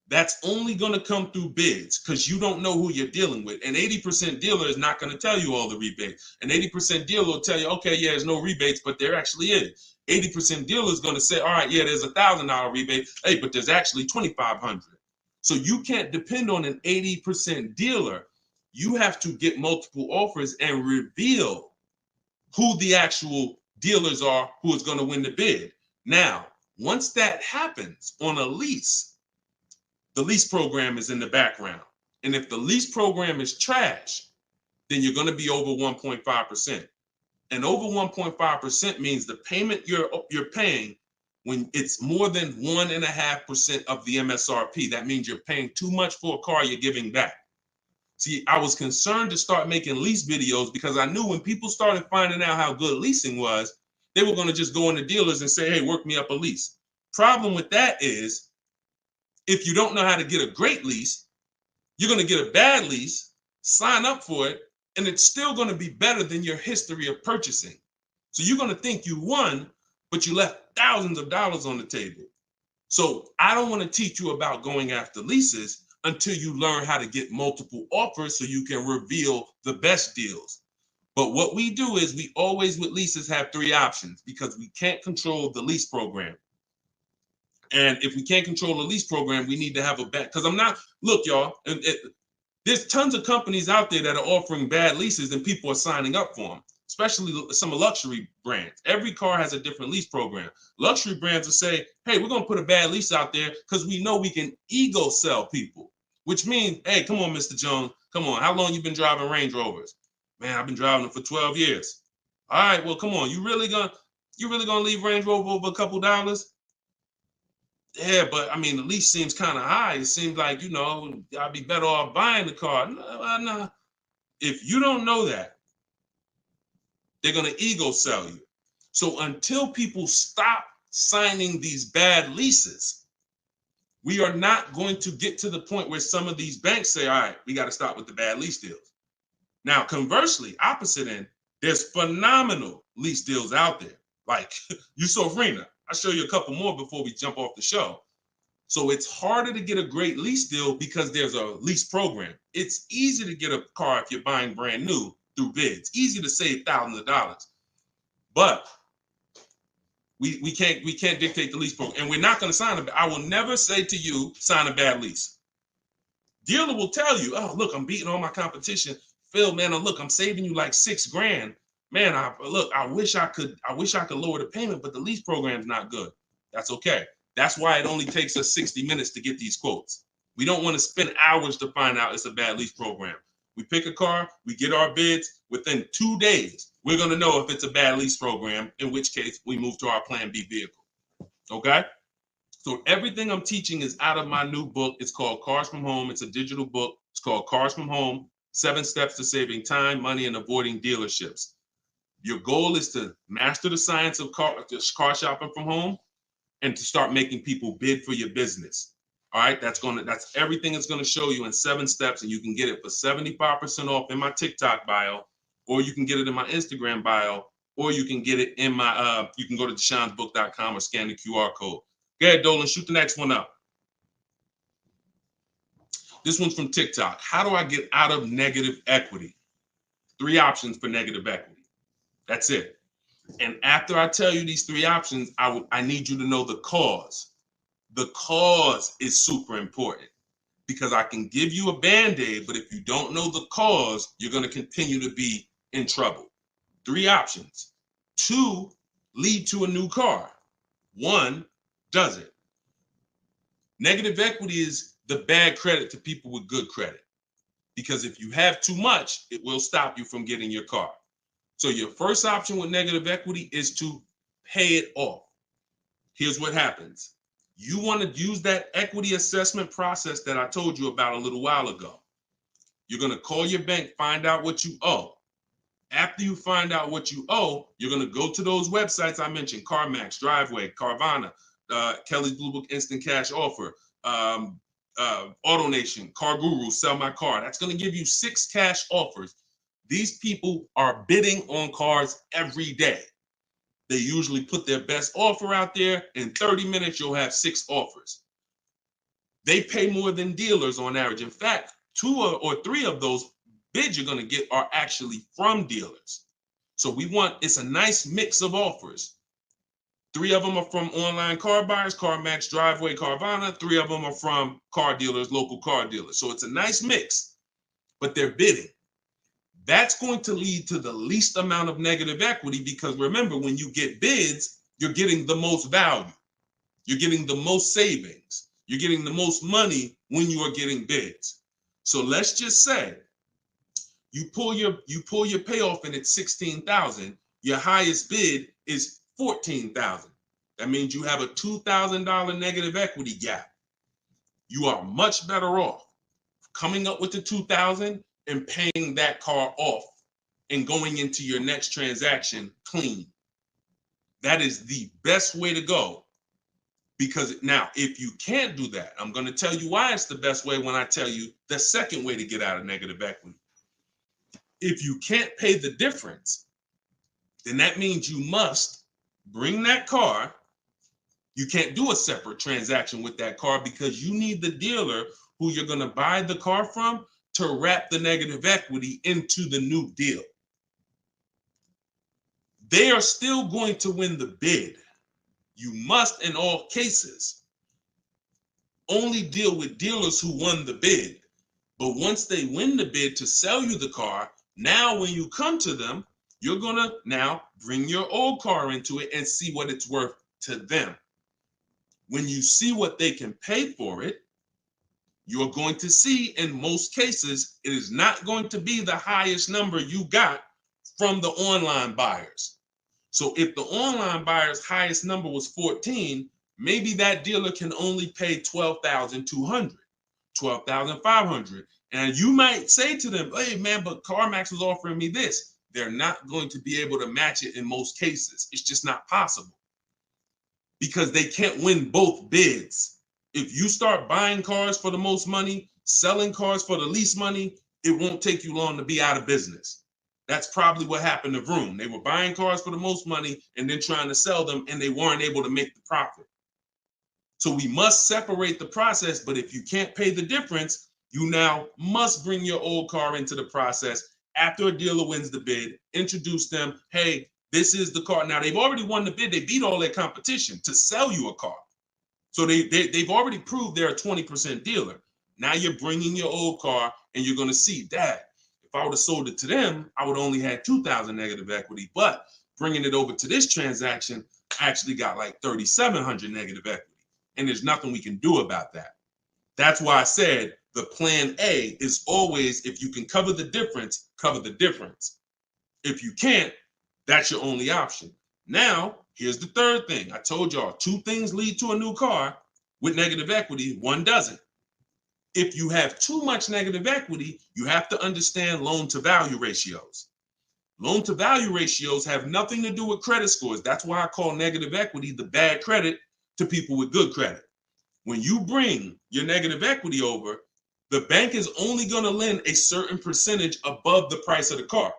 That's only going to come through bids, because you don't know who you're dealing with. An 80% dealer is not going to tell you all the rebates. An 80% dealer will tell you, okay, yeah, there's no rebates, but there actually is. 80% dealer is going to say, all right, yeah, there's $1,000 rebate. Hey, but there's actually $2,500. So you can't depend on an 80% dealer. You have to get multiple offers and reveal who the actual dealers are who is going to win the bid. Now, once that happens on a lease, the lease program is in the background. And if the lease program is trash, then you're going to be over 1.5%. And over 1.5% means the payment you're paying, when it's more than 1.5% of the MSRP, that means you're paying too much for a car you're giving back. See, I was concerned to start making lease videos because I knew when people started finding out how good leasing was, they were going to just go into dealers and say, hey, work me up a lease. Problem with that is, if you don't know how to get a great lease, you're going to get a bad lease, sign up for it, and it's still going to be better than your history of purchasing. So you're going to think you won, but you left thousands of dollars on the table. So I don't want to teach you about going after leases until you learn how to get multiple offers so you can reveal the best deals. But what we do is we always with leases have 3 options because we can't control the lease program. And if we can't control the lease program, we need to have a bet. Because look, y'all, there's tons of companies out there that are offering bad leases and people are signing up for them, especially some luxury brands. Every car has a different lease program. Luxury brands will say, hey, we're going to put a bad lease out there because we know we can ego sell people, which means, hey, come on, Mr. Jones, come on. How long you been driving Range Rovers? Man, I've been driving them for 12 years. All right, well, come on. You really gonna leave Range Rover over a couple dollars? Yeah, but I mean, the lease seems kind of high. It seems like, I'd be better off buying the car. No. If you don't know that, they're going to ego sell you. So until people stop signing these bad leases, we are not going to get to the point where some of these banks say, all right, we got to stop with the bad lease deals. Now, conversely, opposite end, there's phenomenal lease deals out there. Like Yusufrina. I'll show you a couple more before we jump off the show. So it's harder to get a great lease deal because there's a lease program. It's easy to get a car if you're buying brand new through bids. Easy to save thousands of dollars. But we can't dictate the lease program. And we're not going to sign I will never say to you, sign a bad lease. Dealer will tell you, oh, look, I'm beating all my competition. Phil, man, look, I'm saving you like $6,000. Man, I wish I could lower the payment, but the lease program's not good. That's okay. That's why it only takes us 60 minutes to get these quotes. We don't want to spend hours to find out it's a bad lease program. We pick a car, we get our bids. Within 2 days, we're going to know if it's a bad lease program, in which case we move to our Plan B vehicle. Okay? So everything I'm teaching is out of my new book. It's called Cars from Home. It's a digital book. It's called Cars from Home, 7 Steps to Saving Time, Money, and Avoiding Dealerships. Your goal is to master the science of car shopping from home and to start making people bid for your business. All right, that's everything it's going to show you in 7 steps, and you can get it for 75% off in my TikTok bio, or you can get it in my Instagram bio, or you can get it in my you can go to deshonsbook.com or scan the QR code. Go ahead, Dolan, shoot the next one up. This one's from TikTok. How do I get out of negative equity? 3 options for negative equity. That's it. And after I tell you these 3 options, I need you to know the cause. The cause is super important because I can give you a Band-Aid, but if you don't know the cause, you're going to continue to be in trouble. 3 options. 2 lead to a new car. 1 doesn't. Negative equity is the bad credit to people with good credit because if you have too much, it will stop you from getting your car. So your first option with negative equity is to pay it off. Here's what happens. You want to use that equity assessment process that I told you about a little while ago. You're going to call your bank, find out what you owe. After you find out what you owe, you're going to go to those websites I mentioned, CarMax, Driveway, Carvana, Kelly's Blue Book Instant Cash Offer, AutoNation, Car Guru, Sell My Car. That's going to give you 6 cash offers. These people are bidding on cars every day. They usually put their best offer out there. In 30 minutes, you'll have 6 offers. They pay more than dealers on average. In fact, 2 or 3 of those bids you're going to get are actually from dealers. So it's a nice mix of offers. 3 of them are from online car buyers, CarMax, Driveway, Carvana. 3 of them are from car dealers, local car dealers. So it's a nice mix, but they're bidding. That's going to lead to the least amount of negative equity because remember, when you get bids, you're getting the most value. You're getting the most savings. You're getting the most money when you are getting bids. So let's just say you pull your payoff in at $16,000. Your highest bid is $14,000. That means you have a $2,000 negative equity gap. You are much better off coming up with the $2,000 and paying that car off and going into your next transaction clean. That is the best way to go. Because now, if you can't do that, I'm going to tell you why it's the best way when I tell you the second way to get out of negative equity. If you can't pay the difference, then that means you must bring that car. You can't do a separate transaction with that car because you need the dealer who you're going to buy the car from to wrap the negative equity into the new deal. They are still going to win the bid. You must, in all cases, only deal with dealers who won the bid. But once they win the bid to sell you the car, now when you come to them, you're going to now bring your old car into it and see what it's worth to them. When you see what they can pay for it, you're going to see in most cases, it is not going to be the highest number you got from the online buyers. So if the online buyer's highest number was 14, maybe that dealer can only pay 12,200, 12,500. And you might say to them, hey man, but CarMax was offering me this. They're not going to be able to match it in most cases. It's just not possible because they can't win both bids. If you start buying cars for the most money, selling cars for the least money, it won't take you long to be out of business. That's probably what happened to Vroom. They were buying cars for the most money and then trying to sell them, and they weren't able to make the profit. So we must separate the process, but if you can't pay the difference, you now must bring your old car into the process after a dealer wins the bid, introduce them, hey, this is the car. Now, they've already won the bid. They beat all their competition to sell you a car. So they've already proved they're a 20% dealer. Now you're bringing your old car, and you're going to see, Dad, if I would have sold it to them, I would only had 2,000 negative equity. But bringing it over to this transaction, I actually got like 3,700 negative equity. And there's nothing we can do about that. That's why I said the plan A is always, if you can cover the difference, cover the difference. If you can't, that's your only option. Now, here's the third thing. I told y'all 2 things lead to a new car with negative equity, 1 doesn't. If you have too much negative equity, you have to understand loan to value ratios. Loan to value ratios have nothing to do with credit scores. That's why I call negative equity the bad credit to people with good credit. When you bring your negative equity over, the bank is only going to lend a certain percentage above the price of the car.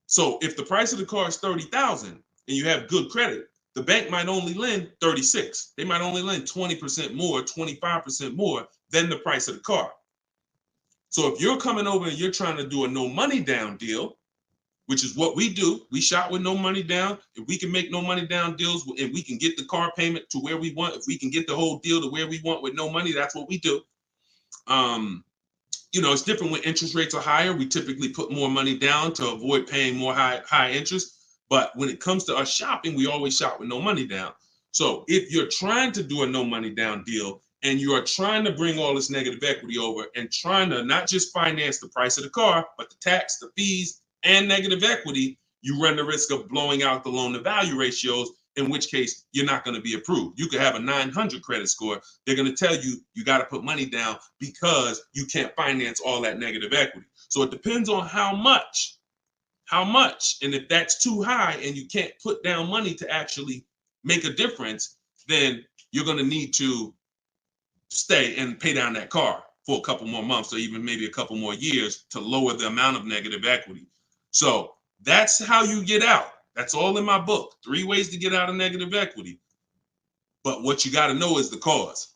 So if the price of the car is 30,000 and you have good credit, the bank might only lend 36. They might only lend 20% more, 25% more than the price of the car. So if you're coming over and you're trying to do a no money down deal, which is what we do, we shop with no money down. If we can make no money down deals and we can get the car payment to where we want, if we can get the whole deal to where we want with no money, that's what we do. You know, it's different when interest rates are higher. We typically put more money down to avoid paying more high interest. But when it comes to us shopping, we always shop with no money down. So if you're trying to do a no money down deal and you are trying to bring all this negative equity over and trying to not just finance the price of the car, but the tax, the fees, and negative equity, you run the risk of blowing out the loan to value ratios, in which case you're not going to be approved. You could have a 900 credit score. They're going to tell you you got to put money down because you can't finance all that negative equity. So it depends on how much. And if that's too high and you can't put down money to actually make a difference, then you're going to need to stay and pay down that car for a couple more months or even maybe a couple more years to lower the amount of negative equity. So that's how you get out. That's all in my book. 3 ways to get out of negative equity. But what you got to know is the cause.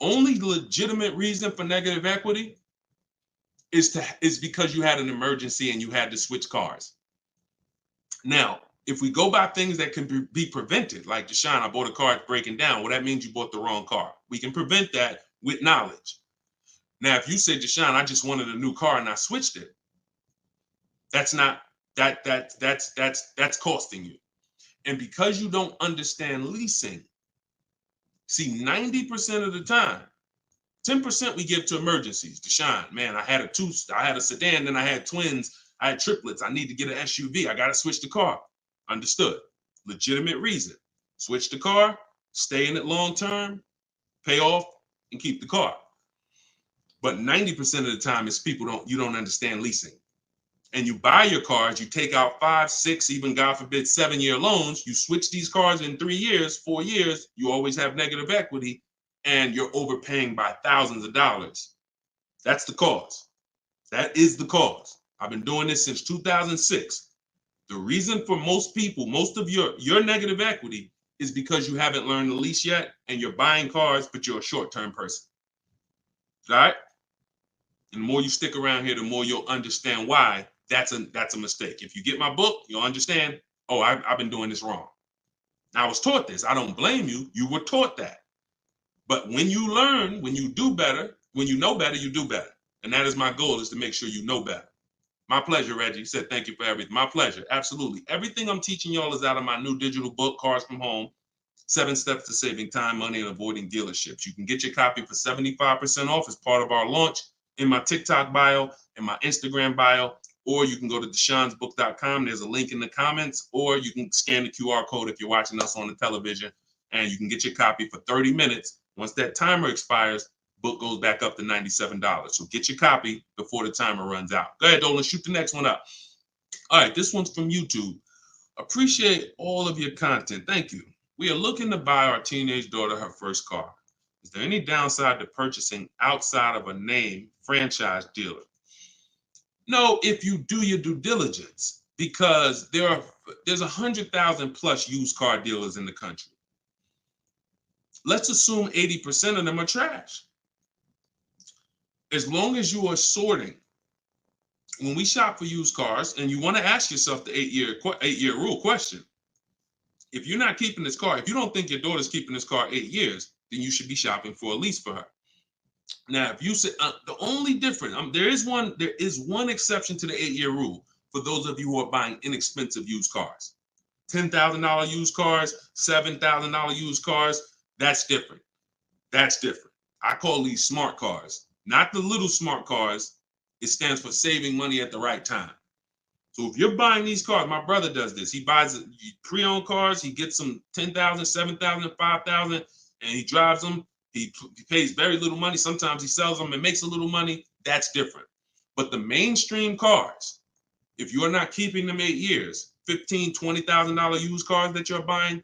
Only legitimate reason for negative equity is because you had an emergency and you had to switch cars. Now, if we go by things that can be prevented, like Deshone, I bought a car, it's breaking down. Well, that means you bought the wrong car. We can prevent that with knowledge. Now, if you say, Deshone, I just wanted a new car and I switched it, that's costing you. And because you don't understand leasing, see, 90% of the time, 10% we give to emergencies. Deshone, man, I had a sedan, then I had twins, I had triplets. I need to get an SUV. I got to switch the car. Understood. Legitimate reason. Switch the car, stay in it long term, pay off, and keep the car. But 90% of the time is you don't understand leasing. And you buy your cars, you take out 5, 6, even God forbid 7-year loans, you switch these cars in 3 years, 4 years, you always have negative equity and you're overpaying by thousands of dollars. That's the cause. That is the cause. I've been doing this since 2006. The reason for most people, most of your negative equity is because you haven't learned the lease yet and you're buying cars, but you're a short-term person. All right? And the more you stick around here, the more you'll understand why that's a mistake. If you get my book, you'll understand, oh, I've been doing this wrong. I was taught this. I don't blame you. You were taught that. But when you learn, when you do better, when you know better, you do better. And that is my goal, is to make sure you know better. My pleasure, Reggie. You said thank you for everything. My pleasure. Absolutely. Everything I'm teaching y'all is out of my new digital book, Cars from Home, 7 Steps to Saving Time, Money, and Avoiding Dealerships. You can get your copy for 75% off as part of our launch in my TikTok bio, in my Instagram bio, or you can go to deshonsbook.com. There's a link in the comments, or you can scan the QR code if you're watching us on the television, and you can get your copy for 30 minutes. Once that timer expires, book goes back up to $97. So get your copy before the timer runs out. Go ahead, Dolan, shoot the next one up. All right, this one's from YouTube. Appreciate all of your content. Thank you. We are looking to buy our teenage daughter her first car. Is there any downside to purchasing outside of a name franchise dealer? No, if you do your due diligence, because there's 100,000 plus used car dealers in the country. Let's assume 80% of them are trash. As long as you are sorting, when we shop for used cars, and you want to ask yourself the 8-year rule question. If you're not keeping this car, if you don't think your daughter's keeping this car 8 years, then you should be shopping for a lease for her. Now, if you say the only difference, there is one exception to the 8-year rule for those of you who are buying inexpensive used cars. $10,000 used cars, $7,000 used cars, that's different. That's different. I call these smart cars, not the little smart cars. It stands for saving money at the right time. So if you're buying these cars, my brother does this. He buys pre-owned cars. He gets them $10,000, $7,000, $5,000, and he drives them. He pays very little money. Sometimes he sells them and makes a little money. That's different. But the mainstream cars, if you're not keeping them 8 years, $15,000, $20,000 used cars that you're buying,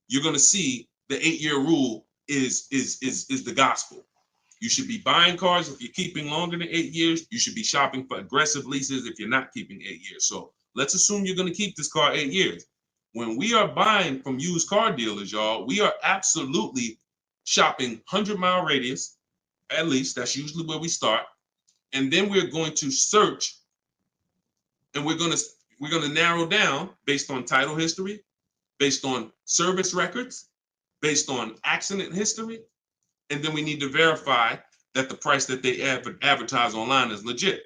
you're going to see the 8-year rule is the gospel. You should be buying cars if you're keeping longer than 8 years. You should be shopping for aggressive leases if you're not keeping 8 years. So let's assume you're going to keep this car 8 years. When we are buying from used car dealers, y'all, we are absolutely shopping 100-mile radius, at least. That's usually where we start. And then we're going to search, and we're going to narrow down based on title history, based on service records, based on accident history. And then we need to verify that the price that they advertise online is legit,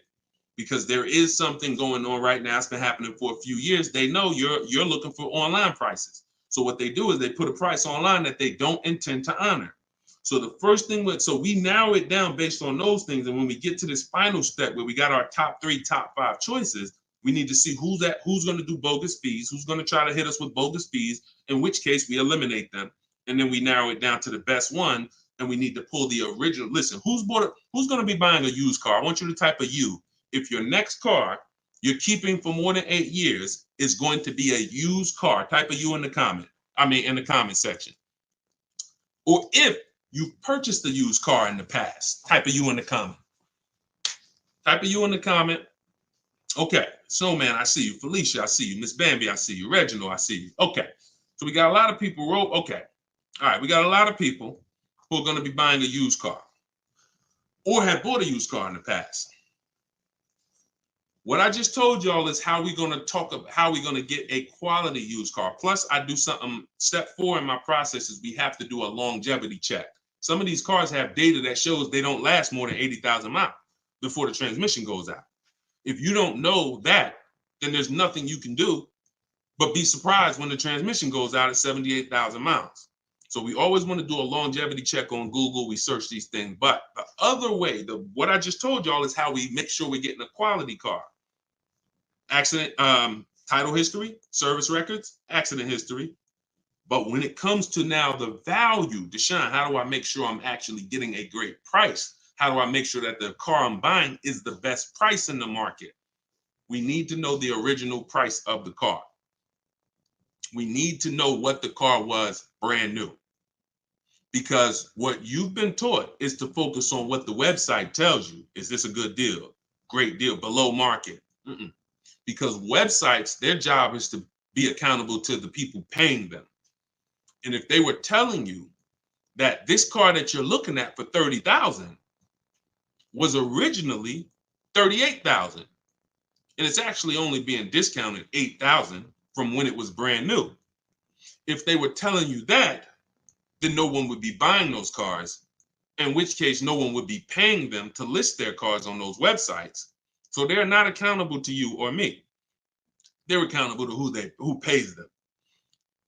because there is something going on right now. It's been happening for a few years. They know you're looking for online prices. So what they do is they put a price online that they don't intend to honor. So the first thing, so we narrow it down based on those things. And when we get to this final step where we got our top 3, top 5 choices, we need to see who's going to do bogus fees, who's going to try to hit us with bogus fees, in which case we eliminate them. And then we narrow it down to the best one. And we need to pull the original. Listen, who's going to be buying a used car? I want you to type a U. If your next car you're keeping for more than 8 years is going to be a used car, type a U in the comment. In the comment section. Or if you've purchased a used car in the past, type a U in the comment. Type a U in the comment. Okay, Snowman, I see you. Felicia, I see you. Miss Bambi, I see you. Reginald, I see you. Okay, so we got a lot of people. Okay, all right, we got a lot of people who are going to be buying a used car or have bought a used car in the past. What I just told y'all is how we're going to talk about how we're going to get a quality used car. Plus, I do something, step 4 in my process is we have to do a longevity check. Some of these cars have data that shows they don't last more than 80,000 miles before the transmission goes out. If you don't know that, then there's nothing you can do but be surprised when the transmission goes out at 78,000 miles. So we always want to do a longevity check on Google. We search these things. But the other way, what I just told y'all is how we make sure we're getting a quality car. Accident, title history, service records, accident history. But when it comes to now the value, Deshone, how do I make sure I'm actually getting a great price? How do I make sure that the car I'm buying is the best price in the market? We need to know the original price of the car. We need to know what the car was brand new. Because what you've been taught is to focus on what the website tells you. Is this a good deal? Great deal, below market. Because websites, their job is to be accountable to the people paying them. And if they were telling you that this car that you're looking at for $30,000 was originally $38,000, and it's actually only being discounted $8,000 from when it was brand new. If they were telling you that, then no one would be buying those cars, in which case no one would be paying them to list their cars on those websites. So they're not accountable to you or me. They're accountable to who pays them.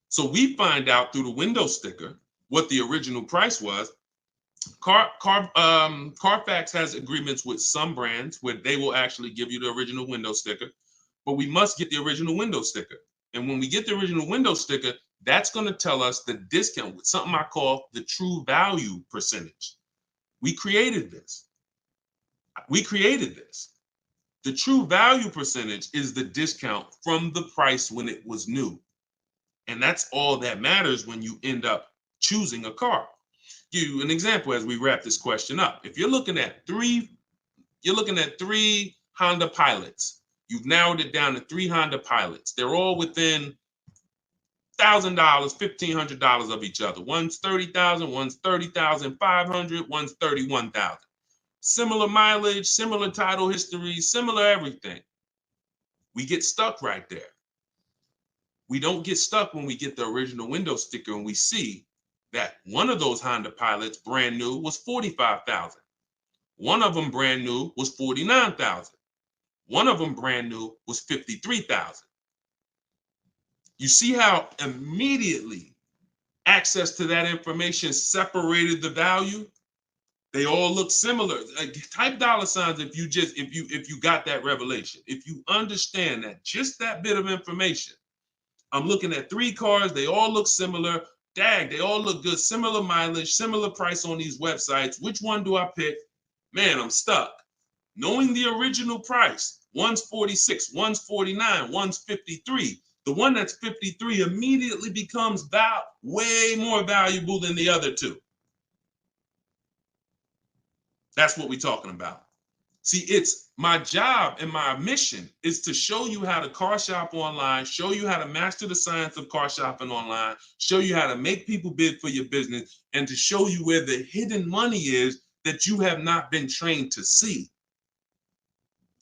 So we find out through the window sticker what the original price was. Carfax has agreements with some brands where they will actually give you the original window sticker, but we must get the original window sticker. And when we get the original window sticker, that's going to tell us the discount with something I call the true value percentage. We created this. The true value percentage is the discount from the price when it was new. And that's all that matters when you end up choosing a car. Give you an example as we wrap this question up. If you're looking at three Honda Pilots. You've narrowed it down to 3 Honda Pilots. They're all within $1,000, $1,500 of each other. One's $30,000, one's $30,500, one's $31,000. Similar mileage, similar title history, similar everything. We get stuck right there. We don't get stuck when we get the original window sticker and we see that one of those Honda Pilots brand new was $45,000. One of them brand new was $49,000. One of them brand new was $53,000. You see how immediately access to that information separated the value? They all look similar. Type $signs if you got that revelation. If you understand that just that bit of information, I'm looking at 3 cars, they all look similar. Dag, they all look good, similar mileage, similar price on these websites. Which one do I pick? Man, I'm stuck. Knowing the original price, one's 46, one's 49, one's 53. The one that's 53 immediately becomes way more valuable than the other 2. That's what we're talking about. See, it's my job and my mission is to show you how to car shop online, show you how to master the science of car shopping online, show you how to make people bid for your business, and to show you where the hidden money is that you have not been trained to see.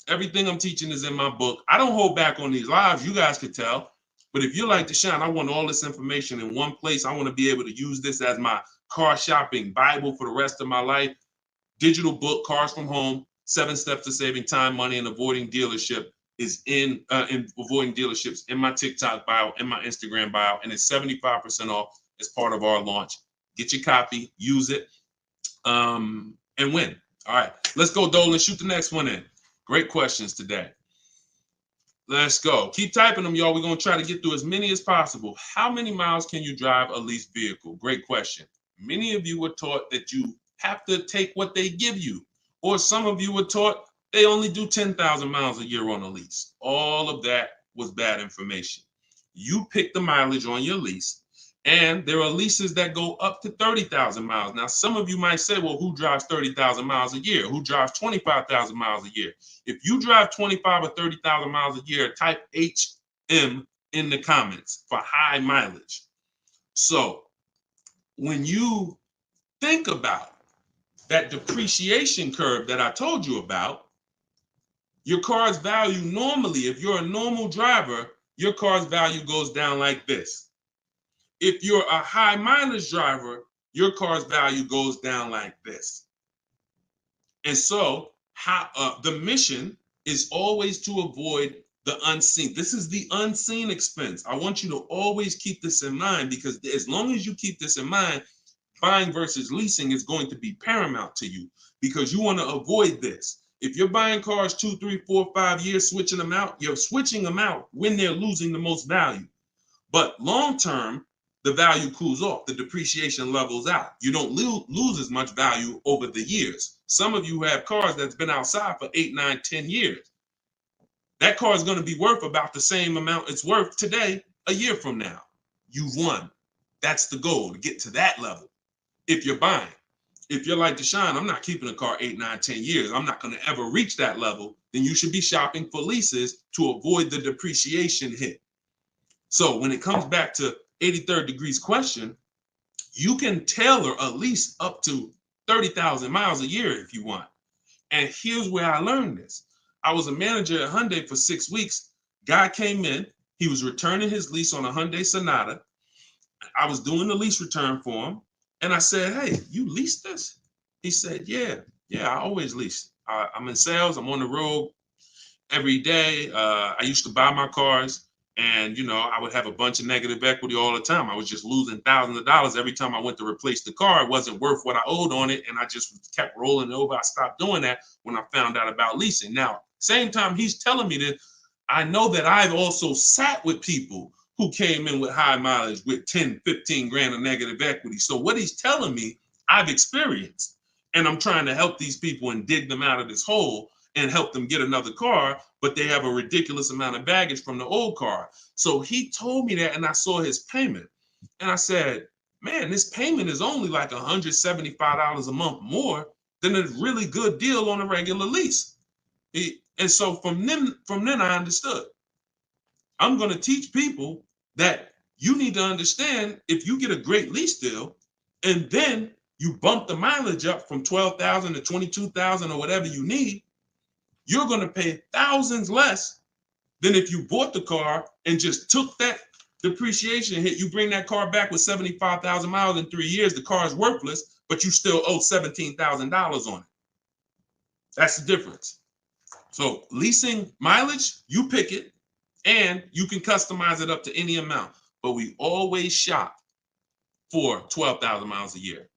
Everything I'm teaching is in my book. I don't hold back on these lives. You guys could tell. But if you're like Deshone, I want all this information in one place. I want to be able to use this as my car shopping Bible for the rest of my life. Digital book, Cars from Home, 7 Steps to Saving Time, Money, and Avoiding Dealership is in avoiding dealerships in my TikTok bio, in my Instagram bio, and it's 75% off as part of our launch. Get your copy, use it, and win. All right, let's go, Dolan. Shoot the next one in. Great questions today. Let's go. Keep typing them, y'all. We're going to try to get through as many as possible. How many miles can you drive a leased vehicle? Great question. Many of you were taught that you have to take what they give you. Or some of you were taught they only do 10,000 miles a year on a lease. All of that was bad information. You pick the mileage on your lease, and there are leases that go up to 30,000 miles. Now, some of you might say, well, who drives 30,000 miles a year? Who drives 25,000 miles a year? If you drive 25 or 30,000 miles a year, type HM in the comments for high mileage. So when you think about that depreciation curve that I told you about, your car's value normally, if you're a normal driver, your car's value goes down like this. If you're a high mileage driver, your car's value goes down like this. And so the mission is always to avoid the unseen. This is the unseen expense. I want you to always keep this in mind, because as long as you keep this in mind, buying versus leasing is going to be paramount to you, because you want to avoid this. If you're buying cars 2, 3, 4, 5 years, switching them out, you're switching them out when they're losing the most value. But long term, the value cools off, the depreciation levels out. You don't lose as much value over the years. Some of you have cars that's been outside for 8, 9, 10 years. That car is going to be worth about the same amount it's worth today, a year from now. You've won. That's the goal, to get to that level. If you're buying, if you're like Deshone, I'm not keeping a car 8, 9, 10 years. I'm not going to ever reach that level. Then you should be shopping for leases to avoid the depreciation hit. So when it comes back to 83rd degrees question, you can tailor a lease up to 30,000 miles a year if you want. And here's where I learned this. I was a manager at Hyundai for 6 weeks. Guy came in. He was returning his lease on a Hyundai Sonata. I was doing the lease return for him. And I said, hey, you leased this? He said, yeah, I always lease. I'm in sales. I'm on the road every day. I used to buy my cars. And, you know, I would have a bunch of negative equity all the time. I was just losing thousands of dollars every time I went to replace the car. It wasn't worth what I owed on it. And I just kept rolling over. I stopped doing that when I found out about leasing. Now, same time he's telling me this, I know that I've also sat with people who came in with high mileage with 10, 15 grand of negative equity. So what he's telling me, I've experienced. And I'm trying to help these people and dig them out of this hole and help them get another car, but they have a ridiculous amount of baggage from the old car. So he told me that, and I saw his payment. And I said, man, this payment is only like $175 a month more than a really good deal on a regular lease. And so from then I understood. I'm going to teach people that you need to understand, if you get a great lease deal and then you bump the mileage up from 12,000 to 22,000 or whatever you need, you're going to pay thousands less than if you bought the car and just took that depreciation hit. You bring that car back with 75,000 miles in 3 years, the car is worthless, but you still owe $17,000 on it. That's the difference. So leasing mileage, you pick it, and you can customize it up to any amount. But we always shop for 12,000 miles a year.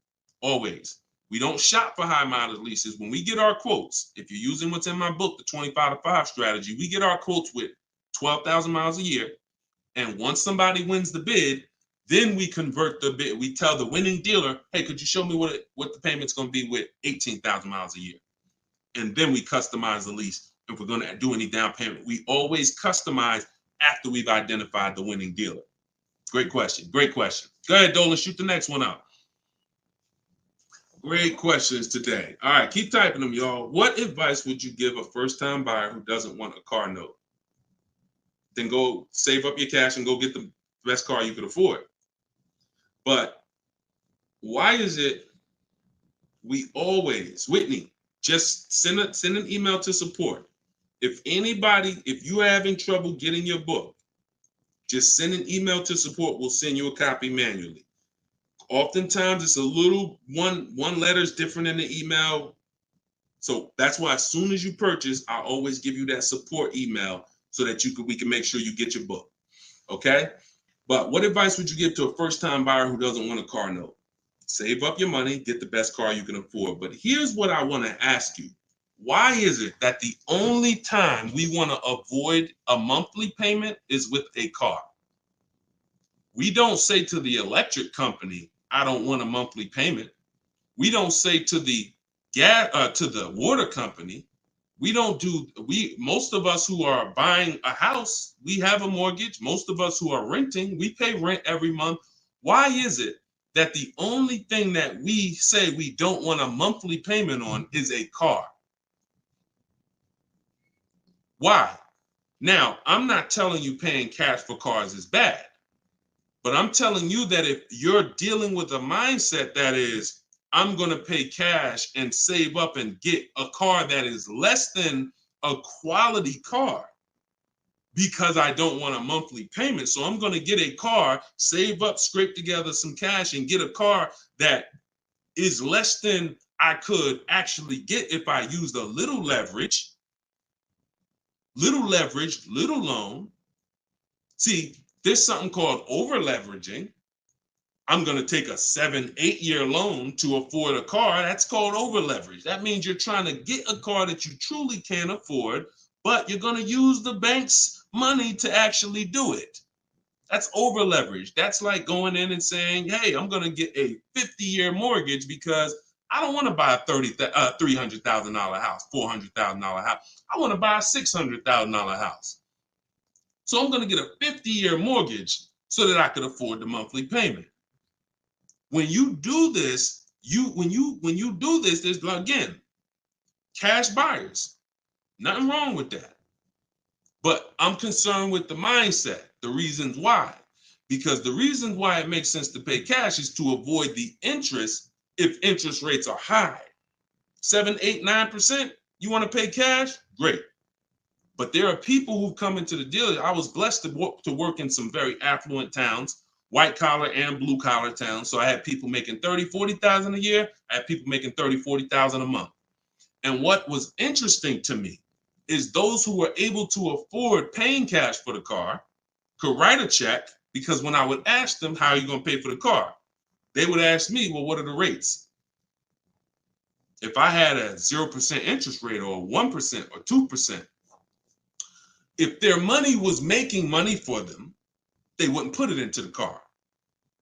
Always. We don't shop for high mileage leases. When we get our quotes, if you're using what's in my book, the 25-to-5 strategy, we get our quotes with 12,000 miles a year. And once somebody wins the bid, then we convert the bid. We tell the winning dealer, hey, could you show me what the payment's going to be with 18,000 miles a year? And then we customize the lease. If we're going to do any down payment, we always customize after we've identified the winning dealer. Great question. Great question. Go ahead, Dolan, shoot the next one out. Great questions today. All right, keep typing them, y'all. What advice would you give a first-time buyer who doesn't want a car note? Then go save up your cash and go get the best car you could afford. But why is it we always, Whitney, just send an email to support. If you're having trouble getting your book, just send an email to support. We'll send you a copy manually. Oftentimes it's a little one letter is different in the email. So that's why as soon as you purchase, I always give you that support email so that we can make sure you get your book. Okay? But what advice would you give to a first-time buyer who doesn't want a car note? Save up your money, get the best car you can afford. But here's what I want to ask you. Why is it that the only time we want to avoid a monthly payment is with a car? We don't say to the electric company, I don't want a monthly payment. We don't say to the water company, most of us who are buying a house, we have a mortgage. Most of us who are renting, we pay rent every month. Why is it that the only thing that we say we don't want a monthly payment on is a car? Why? Now, I'm not telling you paying cash for cars is bad, but I'm telling you that if you're dealing with a mindset that is, I'm going to pay cash and save up and get a car that is less than a quality car because I don't want a monthly payment. So I'm going to get a car, save up, scrape together some cash and get a car that is less than I could actually get if I used a little leverage, little loan. See, there's something called over leveraging. I'm going to take a 7-8 year loan to afford a car. That's called over leverage. That means you're trying to get a car that you truly can't afford, but you're going to use the bank's money to actually do it. That's over leverage. That's like going in and saying, hey, I'm going to get a 50-year mortgage because I don't want to buy a $300,000 house, $400,000 house. I want to buy a $600,000 house. So I'm going to get a 50-year mortgage so that I could afford the monthly payment. When you do this, when you do this, there's, again, cash buyers. Nothing wrong with that. But I'm concerned with the mindset, the reasons why. Because the reasons why it makes sense to pay cash is to avoid the interest if interest rates are high. 7, 8, 9%, you want to pay cash? Great. But there are people who come into the dealer. I was blessed to work in some very affluent towns, white collar and blue collar towns. So I had people making 30, 40,000 a year. I had people making 30, 40,000 a month. And what was interesting to me is those who were able to afford paying cash for the car could write a check, because when I would ask them, how are you going to pay for the car? They would ask me, well, what are the rates? If I had a 0% interest rate or 1% or 2%, if their money was making money for them, they wouldn't put it into the car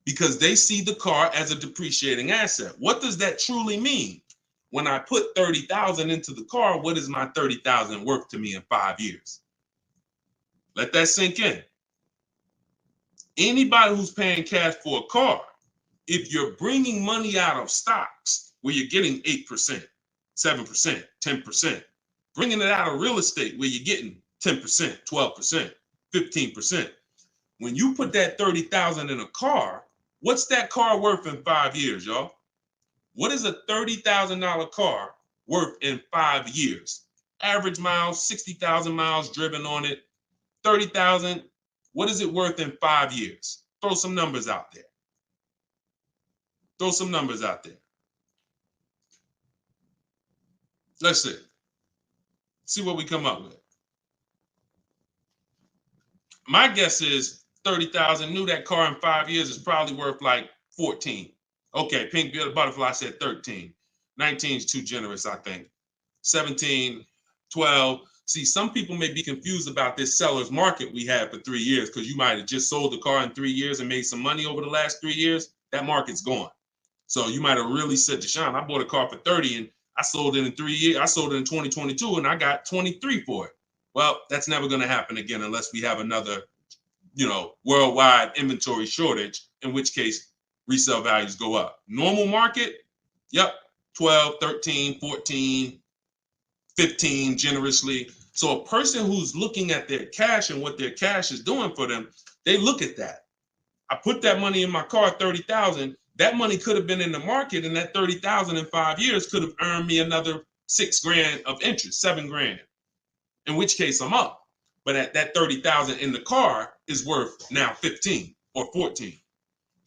because they see the car as a depreciating asset. What does that truly mean? When I put 30,000 into the car, what is my 30,000 worth to me in 5 years? Let that sink in. Anybody who's paying cash for a car, if you're bringing money out of stocks where you're getting 8%, 7%, 10%, bringing it out of real estate where you're getting 10%, 12%, 15%. When you put that 30,000 in a car, what's that car worth in 5 years, y'all? What is a $30,000 car worth in 5 years? Average miles, 60,000 miles driven on it, 30,000. What is it worth in 5 years? Throw some numbers out there. Throw some numbers out there. Let's see. See what we come up with. My guess is 30,000. Knew that car in 5 years is probably worth like 14. Okay, Pink Butterfly said 13. 19 is too generous, I think. 17, 12. See, some people may be confused about this seller's market we had for 3 years because you might have just sold the car in 3 years and made some money over the last 3 years. That market's gone. So you might have really said, Deshone, I bought a car for 30 and I sold it in 3 years. I sold it in 2022 and I got 23 for it. Well, that's never going to happen again unless we have another, worldwide inventory shortage, in which case resale values go up. Normal market, yep, 12, 13, 14, 15 generously. So a person who's looking at their cash and what their cash is doing for them, they look at that. I put that money in my car, 30,000. That money could have been in the market, and that 30,000 in 5 years could have earned me another $6,000 of interest, $7,000. In which case I'm up. But at that 30,000 in the car is worth now 15 or 14.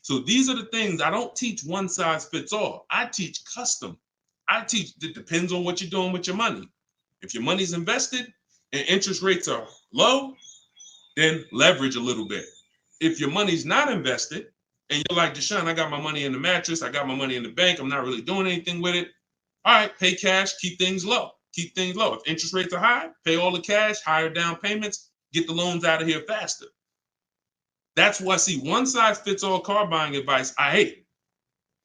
So these are the things. I don't teach one size fits all. I teach custom. I teach it depends on what you're doing with your money. If your money's invested and interest rates are low, then leverage a little bit. If your money's not invested and you're like, Deshone, I got my money in the mattress, I got my money in the bank, I'm not really doing anything with it. All right, pay cash, keep things low. Keep things low. If interest rates are high, pay all the cash, higher down payments, get the loans out of here faster. That's why, see, one size fits all car buying advice, I hate.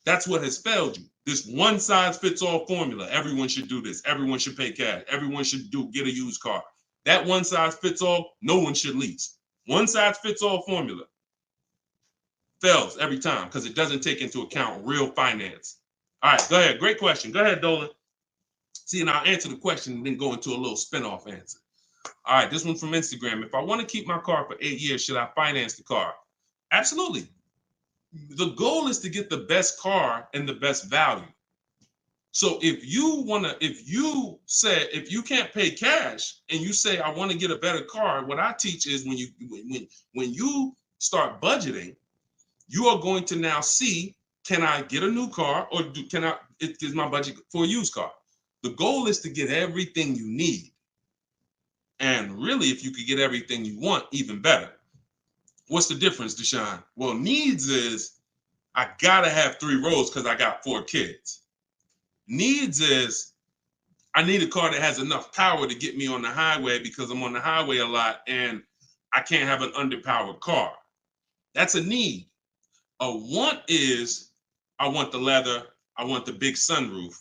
That's what has failed you. This one size fits all formula. Everyone should do this. Everyone should pay cash. Everyone should get a used car. That one size fits all, no one should lease. One size fits all formula fails every time because it doesn't take into account real finance. All right, go ahead. Great question. Go ahead, Dolan. See, and I'll answer the question and then go into a little spin-off answer. All right, this one's from Instagram. If I want to keep my car for 8 years, should I finance the car? Absolutely. The goal is to get the best car and the best value. So if you can't pay cash and you say, I want to get a better car, what I teach is when you start budgeting, you are going to now see, can I get a new car or is my budget for a used car? The goal is to get everything you need. And really, if you could get everything you want, even better. What's the difference, Deshone? Well, needs is I gotta have 3 rows because I got 4 kids. Needs is I need a car that has enough power to get me on the highway because I'm on the highway a lot and I can't have an underpowered car. That's a need. A want is, I want the leather, I want the big sunroof.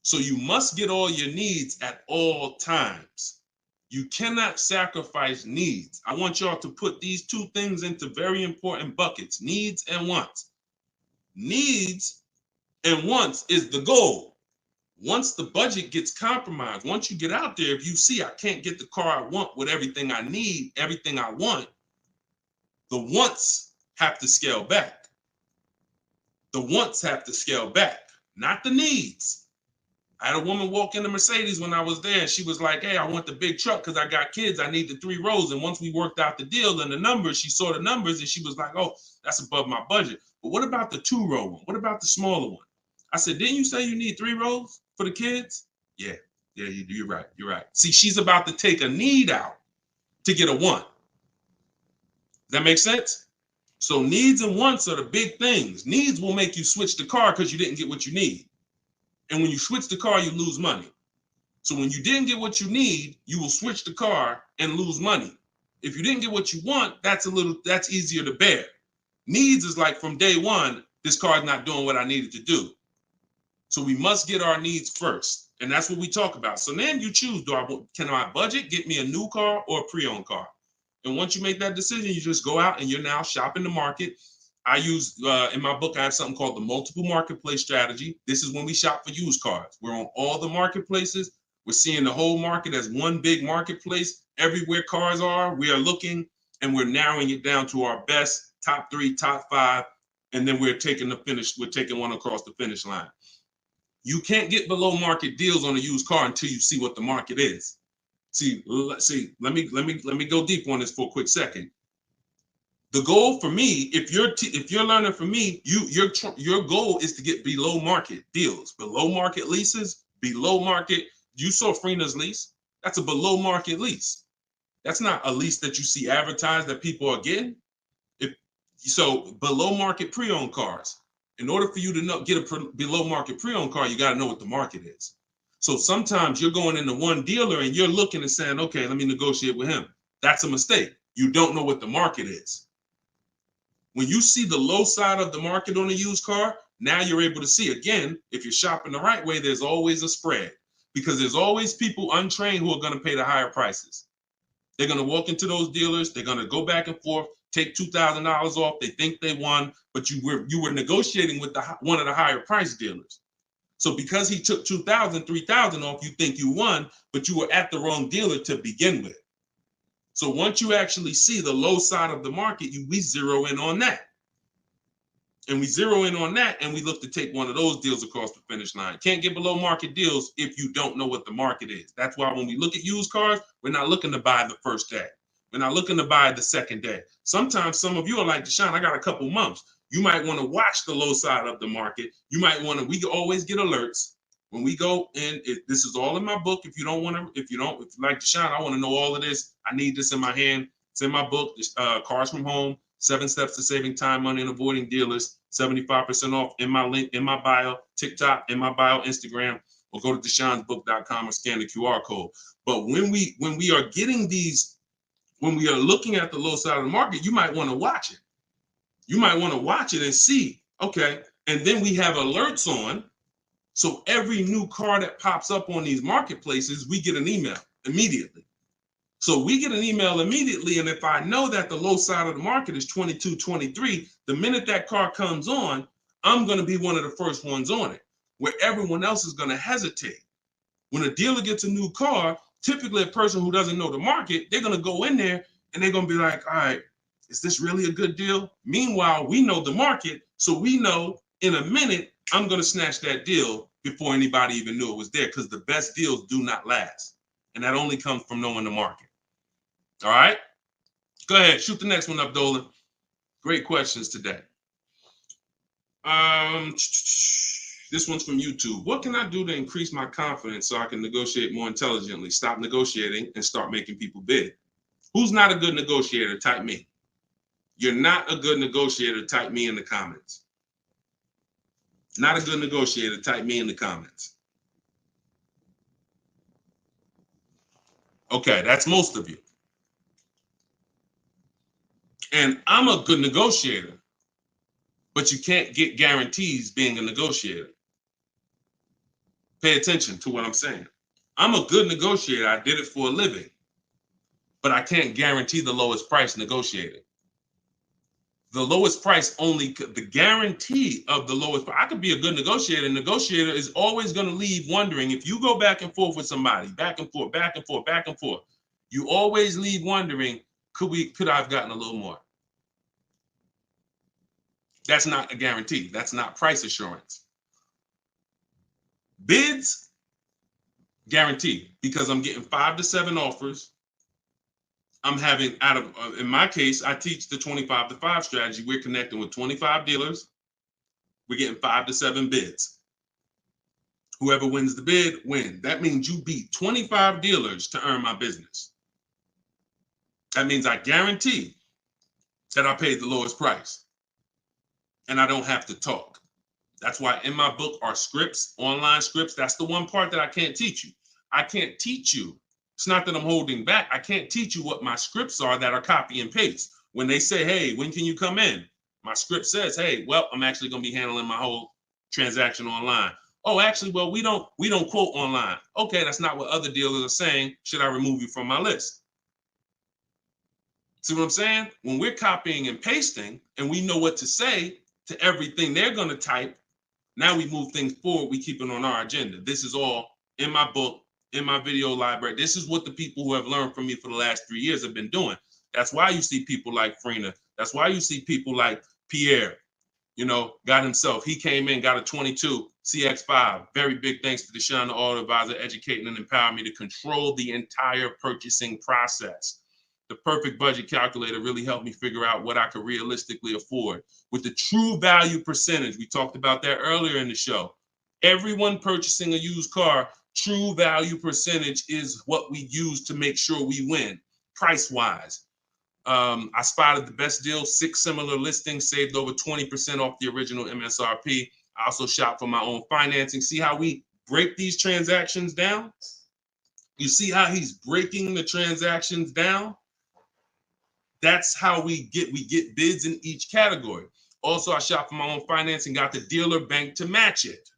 So you must get all your needs at all times. You cannot sacrifice needs. I want y'all to put these two things into very important buckets, needs and wants. Needs and wants is the goal. Once the budget gets compromised, once you get out there, if you see I can't get the car I want with everything I need, everything I want, the wants have to scale back. The wants have to scale back, not the needs. I had a woman walk in the Mercedes when I was there, and she was like, hey, I want the big truck because I got kids. I need the 3 rows. And once we worked out the deal and the numbers, she saw the numbers and she was like, oh, that's above my budget. But what about the 2-row one? What about the smaller one? I said, didn't you say you need 3 rows for the kids? Yeah, you're right. You're right. See, she's about to take a need out to get a want. Does that make sense? So needs and wants are the big things. Needs will make you switch the car because you didn't get what you need. And when you switch the car, you lose money. So when you didn't get what you need, you will switch the car and lose money. If you didn't get what you want, that's easier to bear. Needs is like from day one, this car is not doing what I needed to do. So we must get our needs first. And that's what we talk about. So then you choose, can my budget get me a new car or a pre-owned car? And once you make that decision, you just go out and you're now shopping the market. I use, in my book, I have something called the multiple marketplace strategy. This is when we shop for used cars. We're on all the marketplaces. We're seeing the whole market as one big marketplace. Everywhere cars are, we are looking and we're narrowing it down to our best, top 3, top 5. And then we're taking one across the finish line. You can't get below market deals on a used car until you see what the market is. See, let me go deep on this for a quick second. The goal for me, if you're learning from me, your goal is to get below market deals, below market leases, below market. You saw Freena's lease. That's a below market lease. That's not a lease that you see advertised that people are getting. So below market pre-owned cars. In order for you to get a below market pre-owned car, you got to know what the market is. So sometimes you're going into one dealer and you're looking and saying, okay, let me negotiate with him. That's a mistake. You don't know what the market is. When you see the low side of the market on a used car, now you're able to see, again, if you're shopping the right way, there's always a spread because there's always people untrained who are going to pay the higher prices. They're going to walk into those dealers. They're going to go back and forth, take $2,000 off. They think they won, but you were negotiating with one of the higher price dealers. So because he took $2,000, $3,000 off, you think you won, but you were at the wrong dealer to begin with. So once you actually see the low side of the market, we zero in on that. And we zero in on that, and we look to take one of those deals across the finish line. Can't get below market deals if you don't know what the market is. That's why when we look at used cars, we're not looking to buy the first day. We're not looking to buy the second day. Sometimes some of you are like, Deshone, I got a couple months. You might want to watch the low side of the market. You might want to, we always get alerts when we go in. This is all in my book. If you like Deshone, I want to know all of this. I need this in my hand. It's in my book, Cars from Home, 7 Steps to Saving Time, Money, and Avoiding Dealers. 75% off in my link, in my bio, TikTok, in my bio, Instagram, or go to deshonsbook.com or scan the QR code. But when we are getting these, when we are looking at the low side of the market, you might want to watch it. You might want to watch it and see, okay. And then we have alerts on. So every new car that pops up on these marketplaces, we get an email immediately. So we get an email immediately. And if I know that the low side of the market is 22, 23, the minute that car comes on, I'm going to be one of the first ones on it, where everyone else is going to hesitate. When a dealer gets a new car, typically a person who doesn't know the market, they're going to go in there and they're going to be like, all right, is this really a good deal? Meanwhile, we know the market. So we know in a minute, I'm going to snatch that deal before anybody even knew it was there, because the best deals do not last. And that only comes from knowing the market. All right, go ahead, shoot the next one up, Dolan. Great questions today. This one's from YouTube. What can I do to increase my confidence so I can negotiate more intelligently? Stop negotiating and start making people bid. Who's not a good negotiator? Type me. You're not a good negotiator. Type me in the comments. Not a good negotiator. Type me in the comments. Okay, that's most of you. And I'm a good negotiator, but you can't get guarantees being a negotiator. Pay attention to what I'm saying. I'm a good negotiator. I did it for a living, but I can't guarantee the lowest price negotiated. The lowest price only, the guarantee of the lowest price. I could be a good negotiator. Negotiator is always going to leave wondering, if you go back and forth with somebody, back and forth, back and forth, back and forth, you always leave wondering, could I have gotten a little more? That's not a guarantee. That's not price assurance. Bids, guaranteed, because I'm getting 5 to 7 offers. I'm having, in my case, I teach the 25 to 5 strategy. We're connecting with 25 dealers. We're getting 5 to 7 bids. Whoever wins the bid, win. That means you beat 25 dealers to earn my business. That means I guarantee that I paid the lowest price and I don't have to talk. That's why in my book are scripts, online scripts. That's the one part that I can't teach you. I can't teach you. It's not that I'm holding back. I can't teach you what my scripts are that are copy and paste. When they say, hey, when can you come in? My script says, hey, well, I'm actually going to be handling my whole transaction online. Oh, actually, well, we don't quote online. Okay, that's not what other dealers are saying. Should I remove you from my list? See what I'm saying? When we're copying and pasting and we know what to say to everything they're going to type, now we move things forward. We keep it on our agenda. This is all in my book, in my video library. This is what the people who have learned from me for the last 3 years have been doing. That's why you see people like Frina. That's why you see people like Pierre, got himself. He came in, got a 22 CX5. Very big thanks to Deshone the Auto Advisor, educating and empowering me to control the entire purchasing process. The perfect budget calculator really helped me figure out what I could realistically afford. With the true value percentage, we talked about that earlier in the show. Everyone purchasing a used car, true value percentage is what we use to make sure we win, price-wise. I spotted the best deal, 6 similar listings, saved over 20% off the original MSRP. I also shop for my own financing. See how we break these transactions down? You see how he's breaking the transactions down? That's how we get bids in each category. Also, I shop for my own financing, got the dealer bank to match it.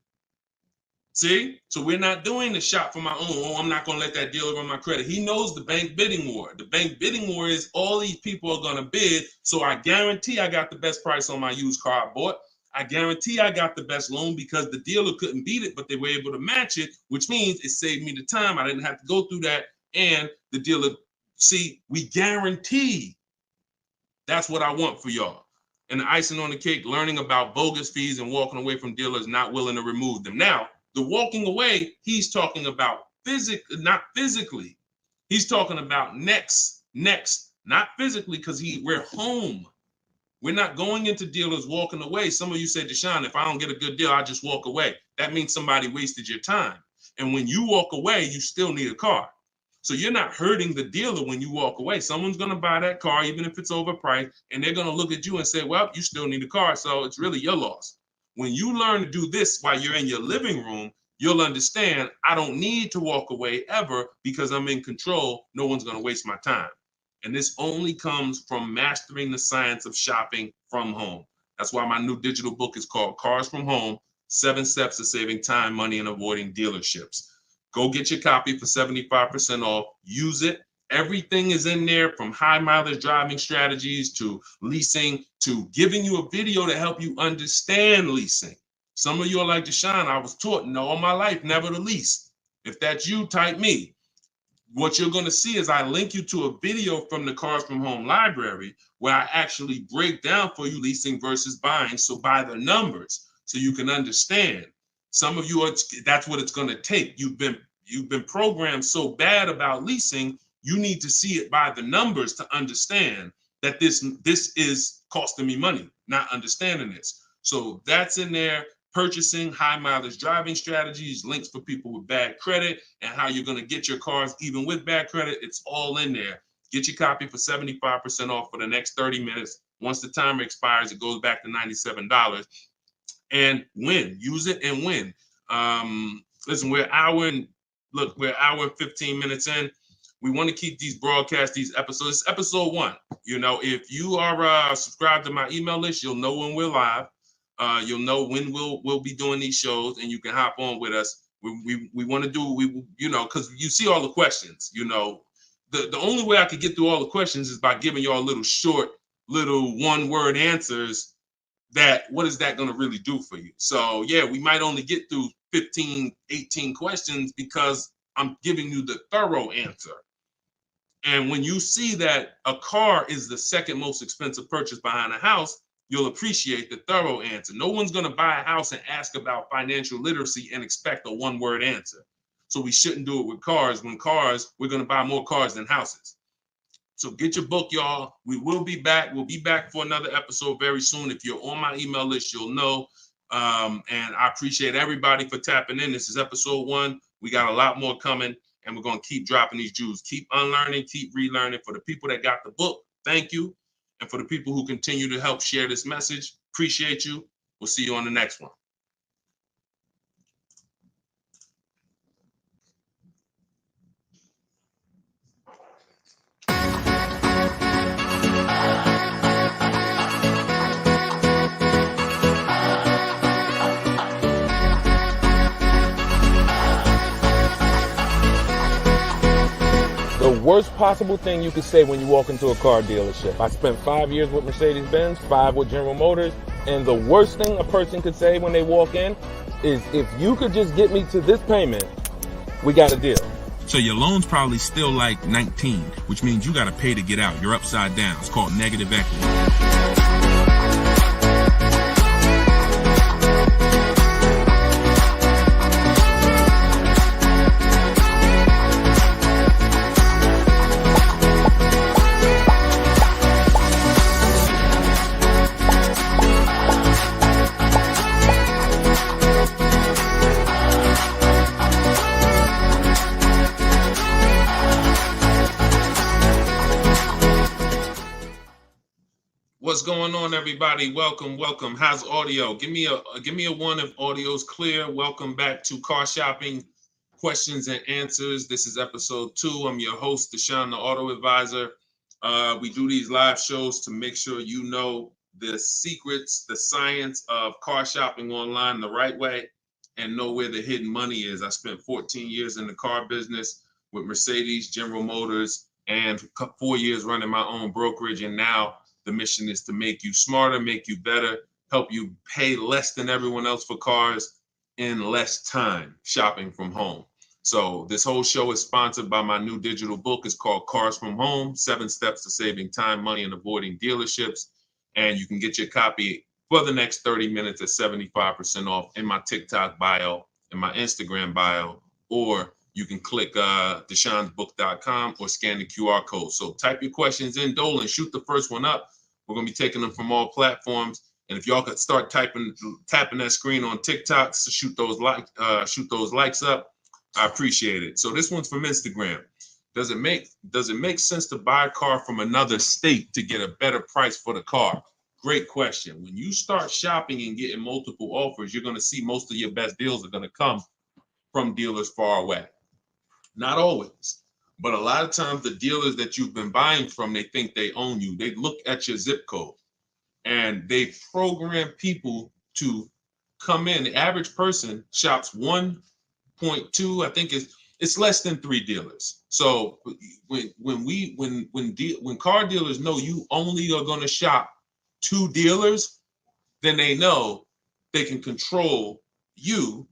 See? So we're not doing the shop for my own. Oh, I'm not going to let that dealer run my credit. He knows the bank bidding war. The bank bidding war is all these people are going to bid. So I guarantee I got the best price on my used car I bought. I guarantee I got the best loan because the dealer couldn't beat it, but they were able to match it, which means it saved me the time. I didn't have to go through that. And the dealer, see, we guarantee. That's what I want for y'all. And the icing on the cake, learning about bogus fees and walking away from dealers not willing to remove them. Now, the walking away, he's talking about not physically. He's talking about next, not physically, because we're home. We're not going into dealers walking away. Some of you said, Deshone, if I don't get a good deal, I just walk away. That means somebody wasted your time. And when you walk away, you still need a car. So you're not hurting the dealer when you walk away. Someone's going to buy that car, even if it's overpriced, and they're going to look at you and say, well, you still need a car, so it's really your loss. When you learn to do this while you're in your living room, you'll understand I don't need to walk away ever because I'm in control. No one's going to waste my time. And this only comes from mastering the science of shopping from home. That's why my new digital book is called Cars from Home, 7 Steps to Saving Time, Money, and Avoiding Dealerships. Go get your copy for 75% off. Use it. Everything is in there, from high mileage driving strategies to leasing to giving you a video to help you understand leasing. Some of you are like, Deshone, I was taught all my life never to lease. If that's you, type me. What you're going to see is I link you to a video from the Cars from Home library where I actually break down for you leasing versus buying. So by the numbers, so you can understand. Some of you that's what it's going to take. You've been programmed so bad about leasing, you need to see it by the numbers to understand that this is costing me money, not understanding this. So that's in there. Purchasing, high mileage driving strategies, links for people with bad credit, and how you're going to get your cars even with bad credit. It's all in there. Get your copy for 75% off for the next 30 minutes. Once the timer expires, it goes back to $97. And win. Use it and win. Listen, we're an hour and 15 minutes in. We want to keep these broadcasts, these episodes. It's episode 1. You know, if you are subscribed to my email list, you'll know when we're live. You'll know when we'll be doing these shows, and you can hop on with us. We want to do, you know, because you see all the questions. You know, the only way I could get through all the questions is by giving y'all little short, little one-word answers. That what is that going to really do for you? So yeah, we might only get through 15, 18 questions because I'm giving you the thorough answer. And when you see that a car is the second most expensive purchase behind a house, you'll appreciate the thorough answer. No one's going to buy a house and ask about financial literacy and expect a one-word answer. So we shouldn't do it with cars. When cars, we're going to buy more cars than houses. So get your book, y'all. We will be back. We'll be back for another episode very soon. If you're on my email list, you'll know. And I appreciate everybody for tapping in. This is episode 1. We got a lot more coming, and we're going to keep dropping these jewels. Keep unlearning, keep relearning. For the people that got the book, thank you. And for the people who continue to help share this message, appreciate you. We'll see you on the next one. The worst possible thing you could say when you walk into a car dealership. I spent 5 years with Mercedes-Benz, 5 with General Motors, and the worst thing a person could say when they walk in is, if you could just get me to this payment, we got a deal. So your loan's probably still like 19, which means you got to pay to get out. You're upside down. It's called negative equity. What's going on, everybody? Welcome. How's audio? Give me a 1 if audio's clear. Welcome back to Car Shopping Questions and Answers. This is episode 2. I'm your host, Deshone the Auto Advisor. We do these live shows to make sure you know the secrets, the science of car shopping online the right way, and know where the hidden money is. I spent 14 years in the car business with Mercedes, General Motors, and 4 years running my own brokerage, and now the mission is to make you smarter, make you better, help you pay less than everyone else for cars in less time shopping from home. So this whole show is sponsored by my new digital book. It's called Cars from Home, 7 Steps to Saving Time, Money, and Avoiding Dealerships. And you can get your copy for the next 30 minutes at 75% off in my TikTok bio, in my Instagram bio, or you can click deshonsbook.com or scan the QR code. So type your questions in, Dolan, shoot the first one up. We're going to be taking them from all platforms. And if y'all could start tapping that screen on TikTok, so shoot those likes up. I appreciate it. So this one's from Instagram. Does it make sense to buy a car from another state to get a better price for the car? Great question. When you start shopping and getting multiple offers, you're going to see most of your best deals are going to come from dealers far away. Not always, but a lot of times the dealers that you've been buying from, they think they own you. They look at your zip code and they program people to come in. The average person shops 1.2, I think it's less than 3 dealers. So when car dealers know you only are going to shop 2 dealers, then they know they can control you,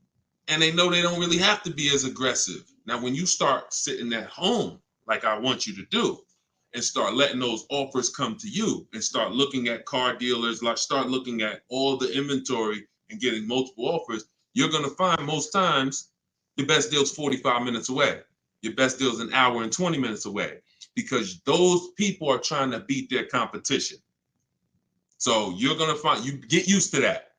and they know they don't really have to be as aggressive. Now, when you start sitting at home, like I want you to do, and start letting those offers come to you and start looking at car dealers, like start looking at all the inventory and getting multiple offers, you're going to find most times your best deal's 45 minutes away. Your best deal's an hour and 20 minutes away, because those people are trying to beat their competition. So you're going to find, you get used to that.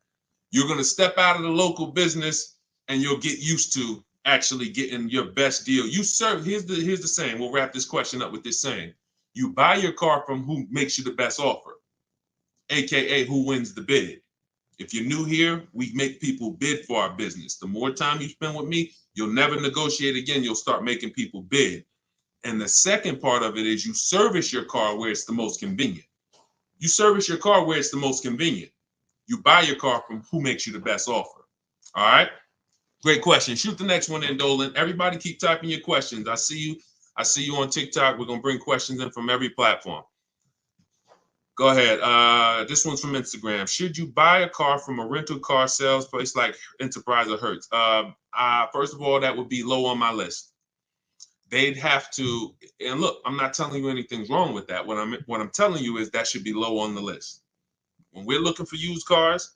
You're going to step out of the local business and you'll get used to actually getting your best deal. Here's the saying. We'll wrap this question up with this saying. You buy your car from who makes you the best offer, AKA who wins the bid. If you're new here, we make people bid for our business. The more time you spend with me, you'll never negotiate again. You'll start making people bid. And the second part of it is you service your car where it's the most convenient. You service your car where it's the most convenient. You buy your car from who makes you the best offer. All right. Great question. Shoot the next one in, Dolan. Everybody keep typing your questions. I see you. I see you on TikTok. We're going to bring questions in from every platform. Go ahead. This one's from Instagram. Should you buy a car from a rental car sales place like Enterprise or Hertz? First of all, that would be low on my list. They'd have to, and look, I'm not telling you anything's wrong with that. What I'm telling you is that should be low on the list. When we're looking for used cars,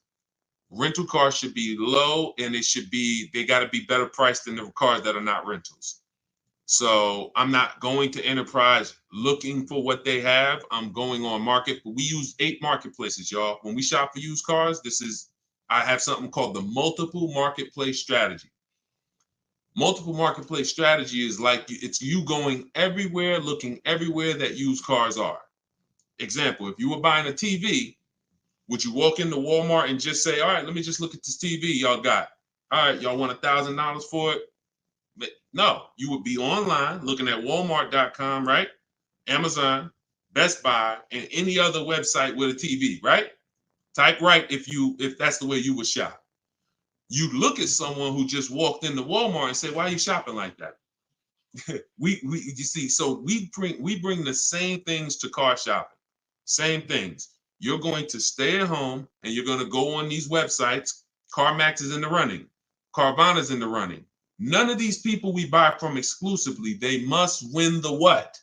rental cars should be low, and they got to be better priced than the cars that are not rentals. So I'm not going to Enterprise looking for what they have. I'm going on market. We use 8 marketplaces, y'all. When we shop for used cars, I have something called the multiple marketplace strategy. Multiple marketplace strategy is like it's you going everywhere, looking everywhere that used cars are. Example, if you were buying a TV, would you walk into Walmart and just say, all right, let me just look at this TV y'all got. All right, y'all want $1,000 for it? But no, you would be online looking at Walmart.com, right? Amazon, Best Buy, and any other website with a TV, right? Type right if that's the way you would shop. You look at someone who just walked into Walmart and say, why are you shopping like that? You see, so we bring the same things to car shopping. Same things. You're going to stay at home and you're going to go on these websites. CarMax is in the running. Carvana's in the running. None of these people we buy from exclusively, they must win the what?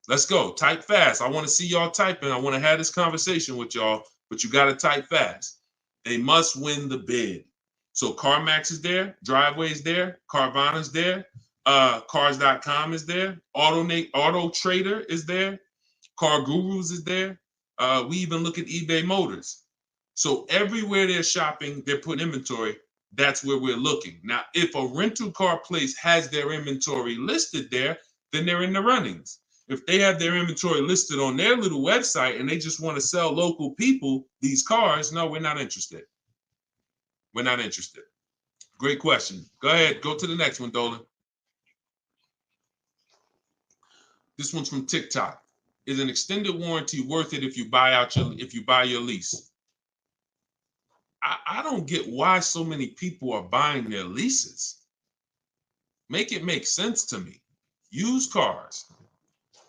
Let's go. Type fast. I want to see y'all typing. I want to have this conversation with y'all, but you got to type fast. They must win the bid. So CarMax is there, Driveway is there, Carvana's there, Cars.com is there, Auto Trader is there, Car Gurus is there. We even look at eBay Motors. So everywhere they're shopping, they're putting inventory. That's where we're looking. Now, if a rental car place has their inventory listed there, then they're in the runnings. If they have their inventory listed on their little website and they just want to sell local people these cars, no, we're not interested. We're not interested. Great question. Go ahead. Go to the next one, Dolan. This one's from TikTok. Is an extended warranty worth it if you buy your lease? I don't get why so many people are buying their leases. Make it make sense to me. Used cars.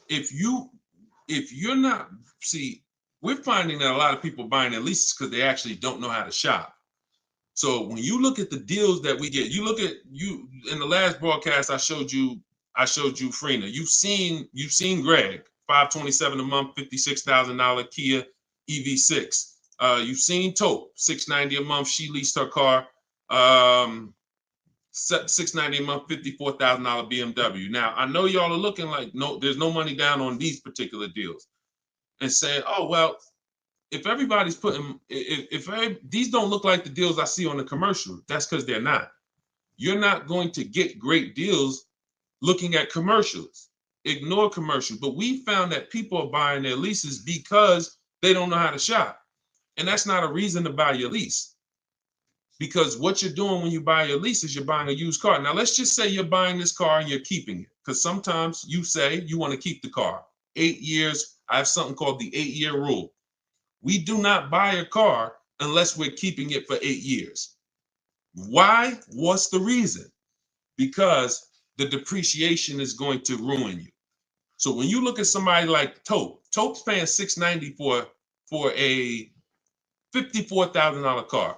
If you're not, see, we're finding that a lot of people buying their leases because they actually don't know how to shop. So when you look at the deals that we get, you in the last broadcast I showed you Freena. You've seen Greg, $527 a month, $56,000 Kia EV6. You've seen Taupe, $690 a month. She leased her car, $690 a month, $54,000 BMW. Now I know y'all are looking like there's no money down on these particular deals, and saying, oh well. If everybody's these don't look like the deals I see on the commercial, that's because they're not. You're not going to get great deals looking at commercials. Ignore commercials. But we found that people are buying their leases because they don't know how to shop. And that's not a reason to buy your lease. Because what you're doing when you buy your lease is you're buying a used car. Now, let's just say you're buying this car and you're keeping it. Because sometimes you say you want to keep the car. 8 years, I have something called the 8-year rule. We do not buy a car unless we're keeping it for 8 years. Why? What's the reason? Because the depreciation is going to ruin you. So when you look at somebody like Taupe's paying $690 for a $54,000 car.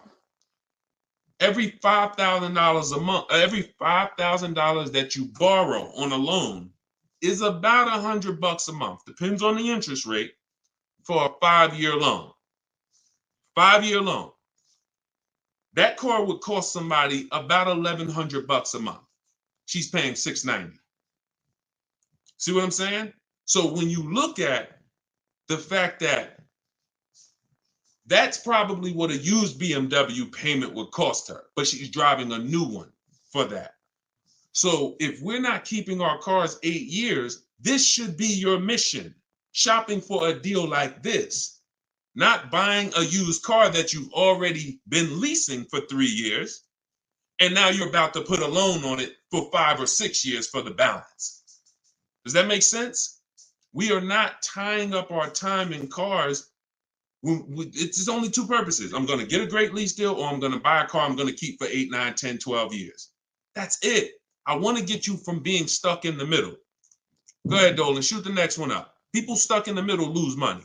Every $5,000 a month, every $5,000 that you borrow on a loan is about $100 a month. Depends on the interest rate. For a 5-year loan. 5-year loan. That car would cost somebody about $1,100 a month. She's paying $690. See what I'm saying? So when you look at the fact that that's probably what a used BMW payment would cost her, but she's driving a new one for that. So if we're not keeping our cars 8 years, this should be your mission. Shopping for a deal like this, not buying a used car that you've already been leasing for 3 years, and now you're about to put a loan on it for 5 or 6 years for the balance. Does that make sense? We are not tying up our time in cars. It's only two purposes. I'm going to get a great lease deal, or I'm going to buy a car I'm going to keep for 8, 9, 10, 12 years. That's it. I want to get you from being stuck in the middle. Go ahead, Dolan. Shoot the next one up. People stuck in the middle lose money.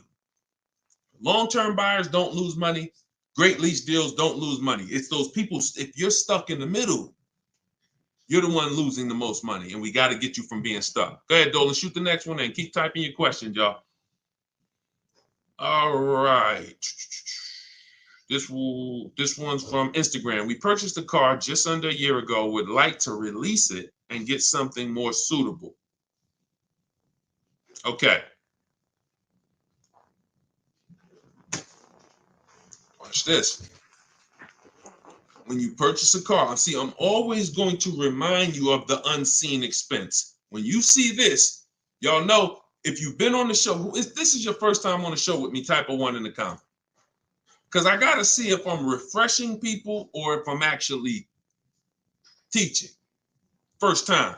Long-term buyers don't lose money. Great lease deals don't lose money. It's those people, if you're stuck in the middle, you're the one losing the most money, and we got to get you from being stuck. Go ahead, Dolan. Shoot the next one and keep typing your questions, y'all. All right. This one's from Instagram. We purchased a car just under a year ago. Would like to release it and get something more suitable. Okay. Watch this. When you purchase a car, see, I'm always going to remind you of the unseen expense. When you see this, y'all know, if you've been on the show, if this is your first time on the show with me, type a 1 in the comment. Because I got to see if I'm refreshing people or if I'm actually teaching. First time.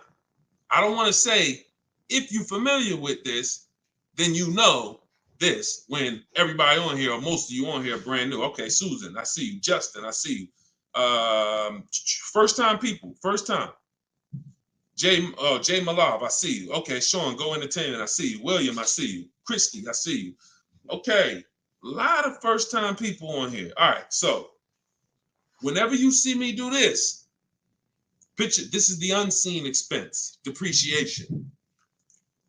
I don't want to say, if you're familiar with this, then you know this, when everybody on here, or most of you on here, are brand new. Okay, Susan, I see you. Justin, I see you. First time people, first time. Jay Malav, I see you. Okay, Sean, Go Entertainment, I see you. William, I see you. Christy, I see you. Okay, a lot of first time people on here. All right, so whenever you see me do this, picture, this is the unseen expense, depreciation.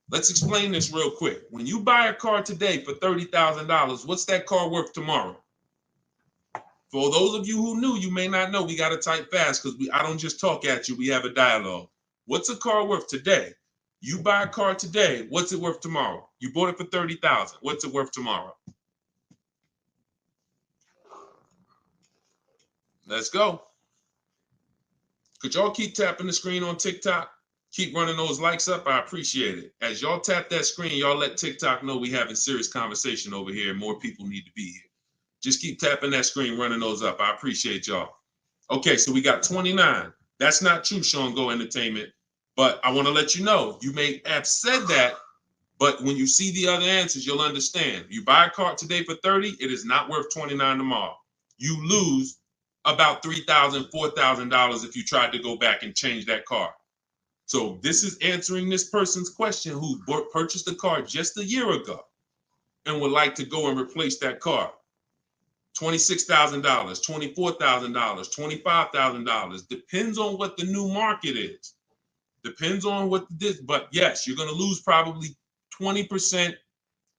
Let's explain this real quick. When you buy a car today for $30,000, what's that car worth tomorrow? For those of you who knew, you may not know, we got to type fast because I don't just talk at you, we have a dialogue. What's a car worth today? You buy a car today, what's it worth tomorrow? You bought it for $30,000. What's it worth tomorrow? Let's go. Could y'all keep tapping the screen on TikTok? Keep running those likes up. I appreciate it. As y'all tap that screen, y'all let TikTok know we having serious conversation over here. More people need to be here. Just keep tapping that screen, running those up. I appreciate y'all. Okay, so we got 29. That's not true, Sean Go Entertainment. But I want to let you know, you may have said that, but when you see the other answers, you'll understand. You buy a car today for 30, it is not worth 29 tomorrow. You lose about $3,000, $4,000 if you tried to go back and change that car. So this is answering this person's question who purchased a car just a year ago and would like to go and replace that car. $26,000, $24,000, $25,000. Depends on what the new market is. Depends on what this, but yes, you're going to lose probably 20%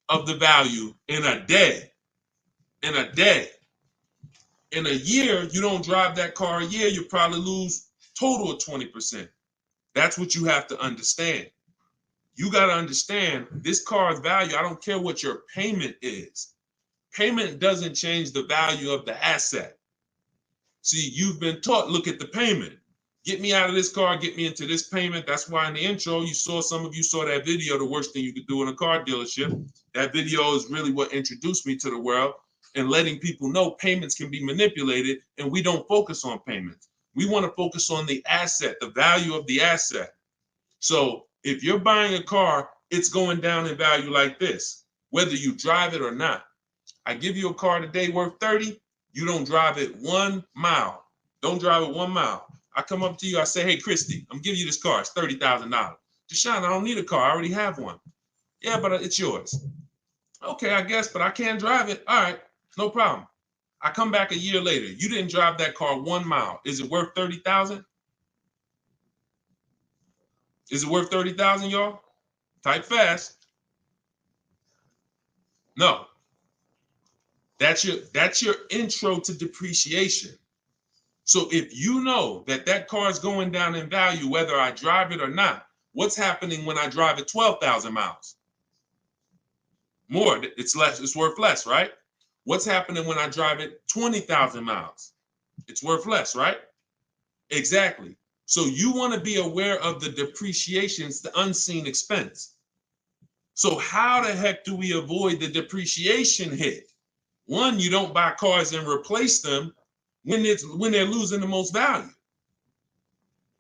of the value in a day. In a day. In a year, you don't drive that car a year, you probably lose total of 20%. That's what you have to understand. You got to understand this car's value. I don't care what your payment is. Payment doesn't change the value of the asset. See, you've been taught, look at the payment. Get me out of this car, get me into this payment. That's why in the intro, some of you saw that video, the worst thing you could do in a car dealership. That video is really what introduced me to the world and letting people know payments can be manipulated, and we don't focus on payments. We want to focus on the asset, the value of the asset. So if you're buying a car, it's going down in value like this, whether you drive it or not. I give you a car today worth 30, you don't drive it 1 mile. Don't drive it 1 mile. I come up to you, I say, hey, Christy, I'm giving you this car. It's $30,000. Deshone, I don't need a car. I already have one. Yeah, but it's yours. Okay, I guess, but I can't drive it. All right, no problem. I come back a year later. You didn't drive that car 1 mile. Is it worth $30,000? Is it worth $30,000, y'all? Type fast. No. That's your intro to depreciation. So if you know that car is going down in value, whether I drive it or not, what's happening when I drive it 12,000 miles? More, it's less, it's worth less, right? What's happening when I drive it 20,000 miles? It's worth less, right? Exactly. So you want to be aware of the depreciations, the unseen expense. So how the heck do we avoid the depreciation hit? One, you don't buy cars and replace them when they're losing the most value.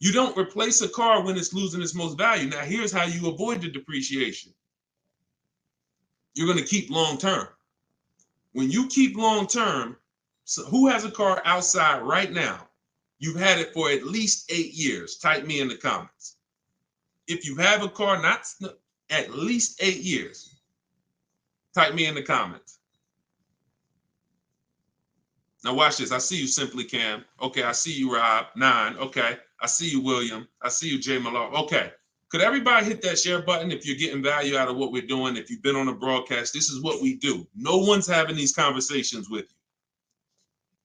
You don't replace a car when it's losing its most value. Now, here's how you avoid the depreciation. You're going to keep long term. When you keep long term, so who has a car outside right now? You've had it for at least 8 years. Type me in the comments. If you have a car not at least 8 years, type me in the comments. Now watch this. I see you, Simply Cam. Okay, I see you, Rob. 9. Okay, I see you, William. I see you, Jay Malone. Okay, could everybody hit that share button if you're getting value out of what we're doing? If you've been on a broadcast, this is what we do. No one's having these conversations with you.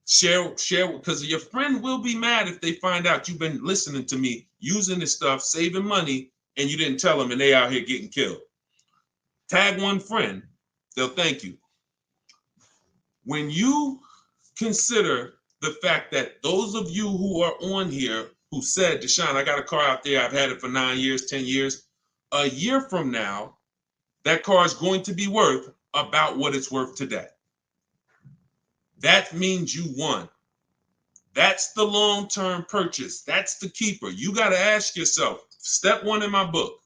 Share, because your friend will be mad if they find out you've been listening to me, using this stuff, saving money, and you didn't tell them, and they out here getting killed. Tag one friend, they'll thank you. When you consider the fact that those of you who are on here who said, Deshone, I got a car out there, I've had it for 9 years, 10 years, a year from now, that car is going to be worth about what it's worth today. That means you won. That's the long-term purchase. That's the keeper. You got to ask yourself, step one in my book.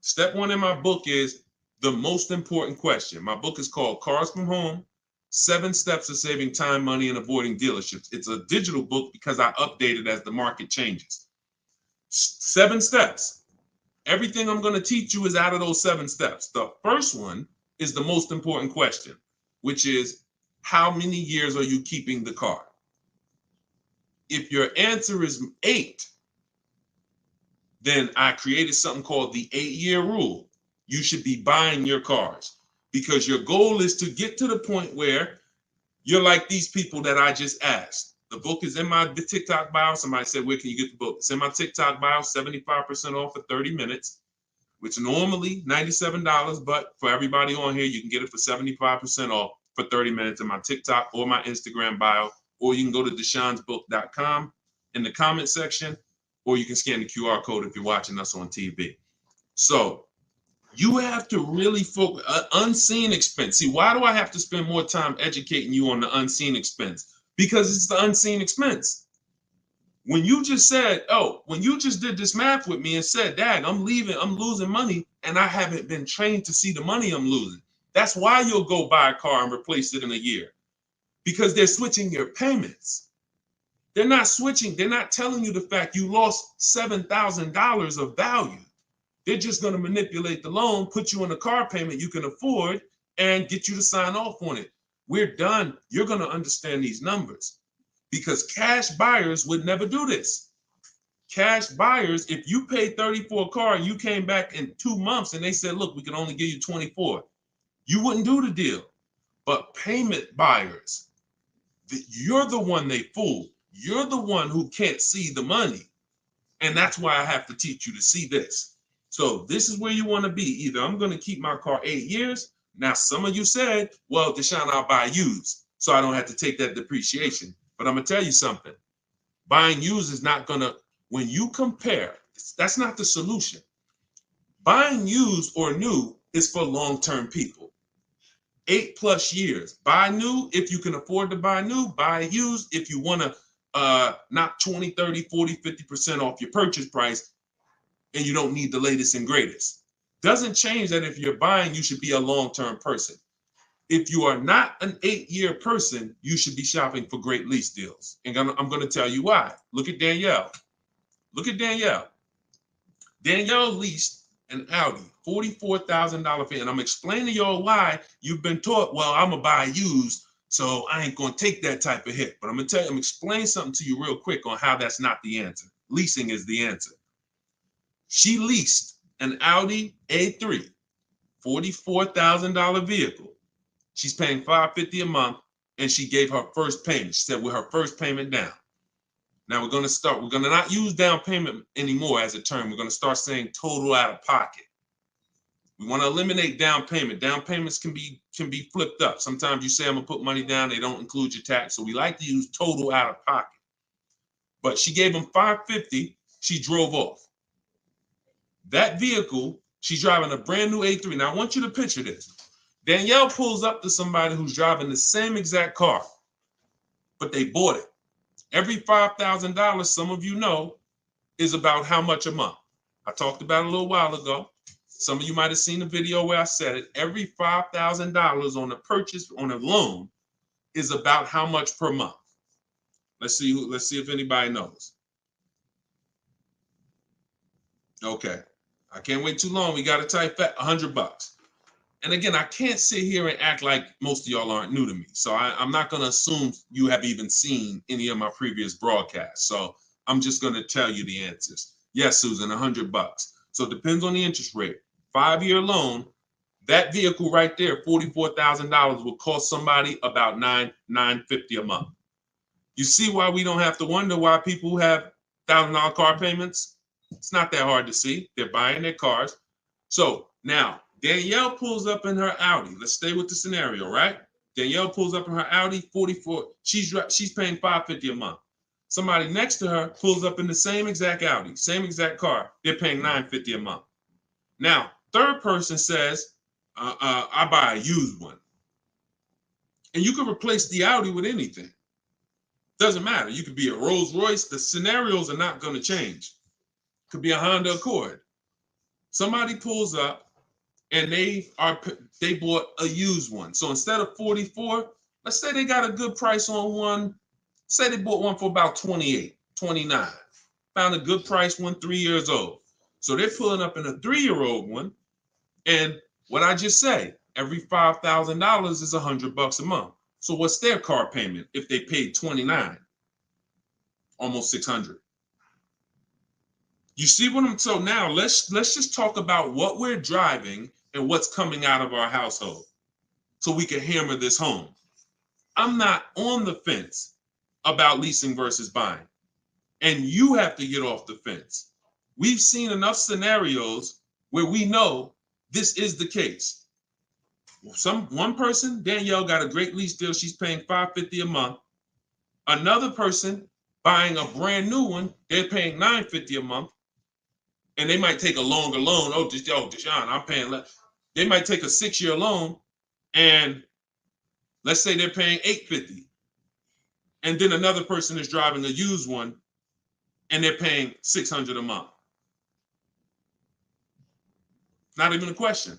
Step one in my book is the most important question. My book is called Cars from Home, 7 Steps of Saving Time, Money, and Avoiding Dealerships. It's a digital book because I update it as the market changes. 7 steps. Everything I'm going to teach you is out of those 7 steps. The first one is the most important question, which is, how many years are you keeping the car? If your answer is 8, then I created something called the 8-year rule. You should be buying your cars because your goal is to get to the point where you're like these people that I just asked. The book is in my TikTok bio. Somebody said, where can you get the book? It's in my TikTok bio, 75% off for 30 minutes, which normally $97, but for everybody on here, you can get it for 75% off for 30 minutes in my TikTok or my Instagram bio, or you can go to deshonesbook.com in the comment section, or you can scan the QR code if you're watching us on TV. So you have to really focus, unseen expense. See, why do I have to spend more time educating you on the unseen expense? Because it's the unseen expense. When you just said, when you just did this math with me and said, Dad, I'm losing money, and I haven't been trained to see the money I'm losing. That's why you'll go buy a car and replace it in a year. Because they're switching your payments. They're not switching. They're not telling you the fact you lost $7,000 of value. They're just going to manipulate the loan, put you on a car payment you can afford, and get you to sign off on it. We're done. You're going to understand these numbers because cash buyers would never do this. Cash buyers, if you paid 30 for a car and you came back in 2 months and they said, look, we can only give you 24, you wouldn't do the deal. But payment buyers, you're the one they fool. You're the one who can't see the money. And that's why I have to teach you to see this. So this is where you want to be. Either I'm going to keep my car 8 years. Now, some of you said, well, Deshone, I'll buy used, so I don't have to take that depreciation. But I'm going to tell you something. Buying used is not going to, when you compare, that's not the solution. Buying used or new is for long-term people. 8+ years. Buy new if you can afford to buy new. Buy used if you want to knock 20, 30, 40, 50% off your purchase price and you don't need the latest and greatest. Doesn't change that if you're buying, you should be a long-term person. If you are not an 8-year person, you should be shopping for great lease deals. And I'm going to tell you why. Look at Danielle. Look at Danielle. Danielle leased an Audi, $44,000 fee. And I'm explaining to y'all why you've been taught, well, I'm going to buy used, so I ain't going to take that type of hit. But I'm going to tell you, I'm explaining something to you real quick on how that's not the answer. Leasing is the answer. She leased an Audi A3, $44,000 vehicle. She's paying $550 a month, and she gave her first payment. She said with her first payment down. Now we're going to not use down payment anymore as a term. We're going to start saying total out of pocket. We want to eliminate down payment. Down payments can be flipped up. Sometimes you say I'm going to put money down, they don't include your tax. So we like to use total out of pocket. But she gave him $550, she drove off. That vehicle, she's driving a brand new A3. Now I want you to picture this. Danielle pulls up to somebody who's driving the same exact car, but they bought it. Every $5,000, some of you know, is about how much a month. I talked about it a little while ago. Some of you might have seen the video where I said it. Every $5,000 on a purchase on a loan is about how much per month. Let's see if anybody knows. Okay. I can't wait too long. We got to type that $100. And again, I can't sit here and act like most of y'all aren't new to me. So I'm not going to assume you have even seen any of my previous broadcasts. So I'm just going to tell you the answers. Yes, Susan, $100. So it depends on the interest rate. 5-year loan, that vehicle right there, $44,000 will cost somebody about $950 a month. You see why we don't have to wonder why people have $1,000 car payments? It's not that hard to see. They're buying their cars. So now Danielle pulls up in her Audi. Let's stay with the scenario, right? Danielle pulls up in her Audi, 44. She's paying $550 a month. Somebody next to her pulls up in the same exact Audi, same exact car. They're paying $950 a month. Now, third person says, I buy a used one. And you can replace the Audi with anything. Doesn't matter. You could be a Rolls Royce. The scenarios are not going to change. Could be a Honda Accord. Somebody pulls up and they bought a used one. So instead of 44, let's say they got a good price on one. Say they bought one for about 28, 29. Found a good price one 3 years old. So they're pulling up in a 3-year-old one. And what I just say, every $5,000 is $100 a month. So what's their car payment if they paid 29? Almost 600. You see what I'm, so now let's just talk about what we're driving and what's coming out of our household so we can hammer this home. I'm not on the fence about leasing versus buying. And you have to get off the fence. We've seen enough scenarios where we know this is the case. One person, Danielle, got a great lease deal. She's paying $550 a month. Another person buying a brand new one, they're paying $950 a month. And they might take a longer loan. Oh, Deshone, I'm paying less. They might take a 6-year loan, and let's say they're paying $850. And then another person is driving a used one, and they're paying $600 a month. Not even a question.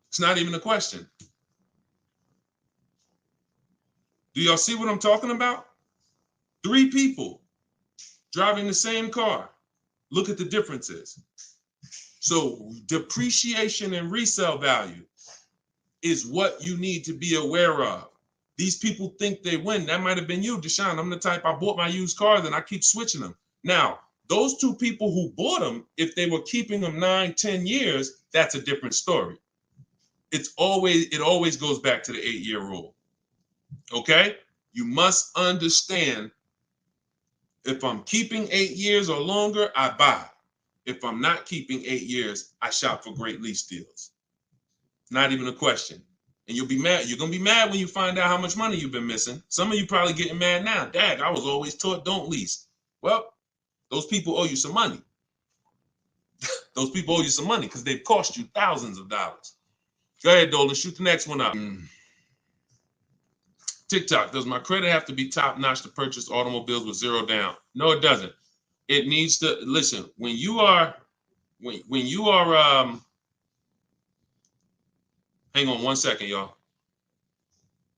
It's not even a question. Do y'all see what I'm talking about? 3 people driving the same car. Look at the differences. So depreciation and resale value is what you need to be aware of. These people think they win. That might have been you, Deshone. I'm the type, I bought my used cars and I keep switching them. Now, those 2 people who bought them, if they were keeping them 9, 10 years, that's a different story. It always goes back to the 8-year rule. Okay? You must understand, if I'm keeping 8 years or longer, I buy. If I'm not keeping 8 years, I shop for great lease deals. Not even a question. And you'll be mad. You're going to be mad when you find out how much money you've been missing. Some of you probably getting mad now. Dad, I was always taught don't lease. Well, those people owe you some money. Those people owe you some money because they've cost you thousands of dollars. Go ahead, Dolan. Shoot the next one up. TikTok, does my credit have to be top notch to purchase automobiles with 0 down? No, it doesn't. It needs to, listen, when you are, hang on 1 second, y'all.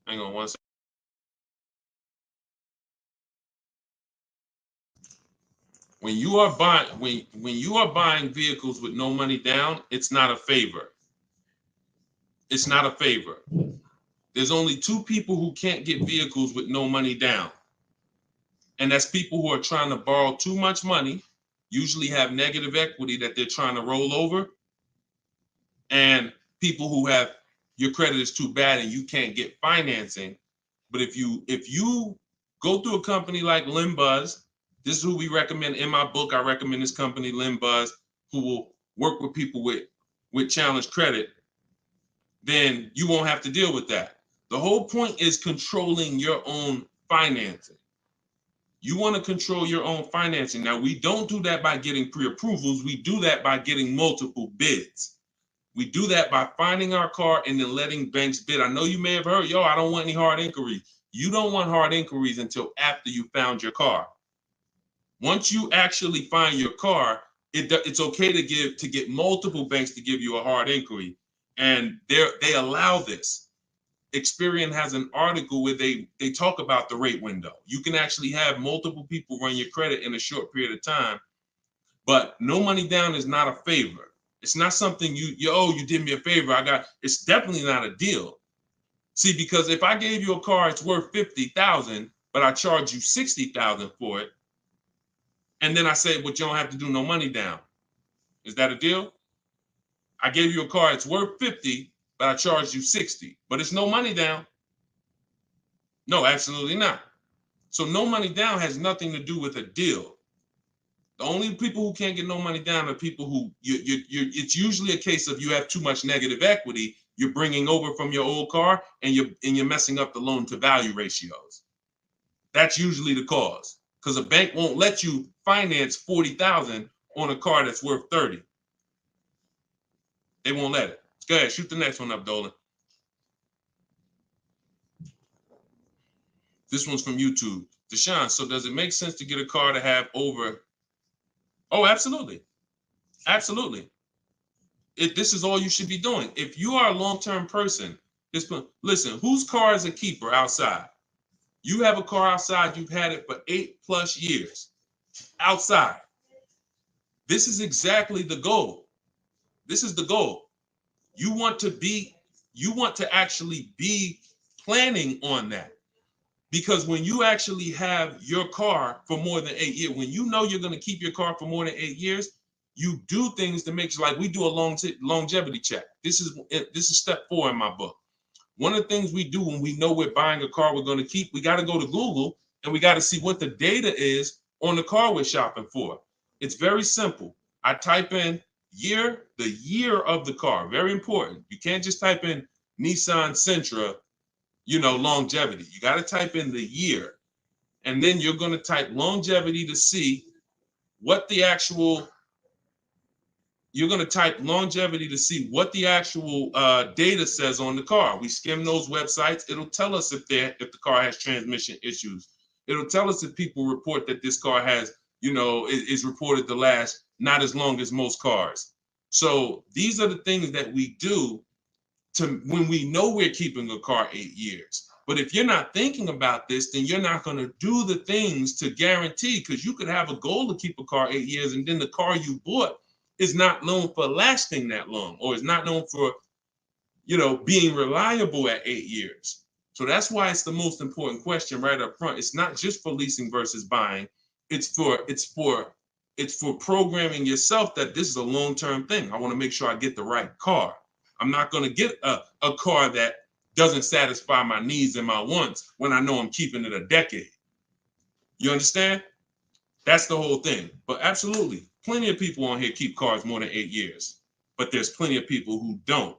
Hang on 1 second. When you are buying vehicles with no money down, it's not a favor. It's not a favor. There's only 2 people who can't get vehicles with no money down. And that's people who are trying to borrow too much money, usually have negative equity that they're trying to roll over, and people who have, your credit is too bad and you can't get financing. But if you go through a company like Limbuzz, this is who we recommend in my book. I recommend this company, Limbuzz, who will work with people with challenged credit, then you won't have to deal with that. The whole point is controlling your own financing. You want to control your own financing. Now, we don't do that by getting pre-approvals. We do that by getting multiple bids. We do that by finding our car and then letting banks bid. I know you may have heard, I don't want any hard inquiries. You don't want hard inquiries until after you found your car. Once you actually find your car, it's okay to get multiple banks to give you a hard inquiry, and they allow this. Experian has an article where they talk about the rate window. You can actually have multiple people run your credit in a short period of time, but no money down is not a favor. It's not something you did me a favor. It's definitely not a deal. See, because if I gave you a car, it's worth 50,000, but I charge you 60,000 for it, and then I say, but you don't have to do no money down. Is that a deal? I gave you a car, it's worth 50, but I charged you 60, but it's no money down. No, absolutely not. So no money down has nothing to do with a deal. The only people who can't get no money down are people who it's usually a case of you have too much negative equity you're bringing over from your old car, and you're messing up the loan to value ratios. That's usually the cause, because a bank won't let you finance 40,000 on a car that's worth 30. They won't let it. Go ahead, shoot the next one up, Dolan. This one's from YouTube. Deshone, so does it make sense to get a car to have over? Oh, absolutely. Absolutely. This is all you should be doing. If you are a long-term person, listen, whose car is a keeper outside? You have a car outside, you've had it for 8+ years. Outside. This is exactly the goal. This is the goal. You want to actually be planning on that. Because when you actually have your car for more than 8 years, when you know you're going to keep your car for more than 8 years, you do things to make sure, like we do a longevity check. This is step 4 in my book. One of the things we do when we know we're buying a car we're going to keep, we got to go to Google and we got to see what the data is on the car we're shopping for. It's very simple. I type in the year of the car. Very important. You can't just type in Nissan Sentra, longevity. You got to type in the year. And then you're going to type longevity to see what the actual data says on the car. We skim those websites. It'll tell us if the car has transmission issues. It'll tell us if people report that this car has, is reported to last not as long as most cars. So these are the things that we do when we know we're keeping a car 8 years. But if you're not thinking about this, then you're not going to do the things to guarantee, because you could have a goal to keep a car 8 years, and then the car you bought is not known for lasting that long, or is not known for, being reliable at 8 years. So that's why it's the most important question right up front. It's not just for leasing versus buying. It's for programming yourself that this is a long-term thing. I want to make sure I get the right car. I'm not going to get a car that doesn't satisfy my needs and my wants when I know I'm keeping it a decade. You understand? That's the whole thing. But absolutely, plenty of people on here keep cars more than 8 years. But there's plenty of people who don't.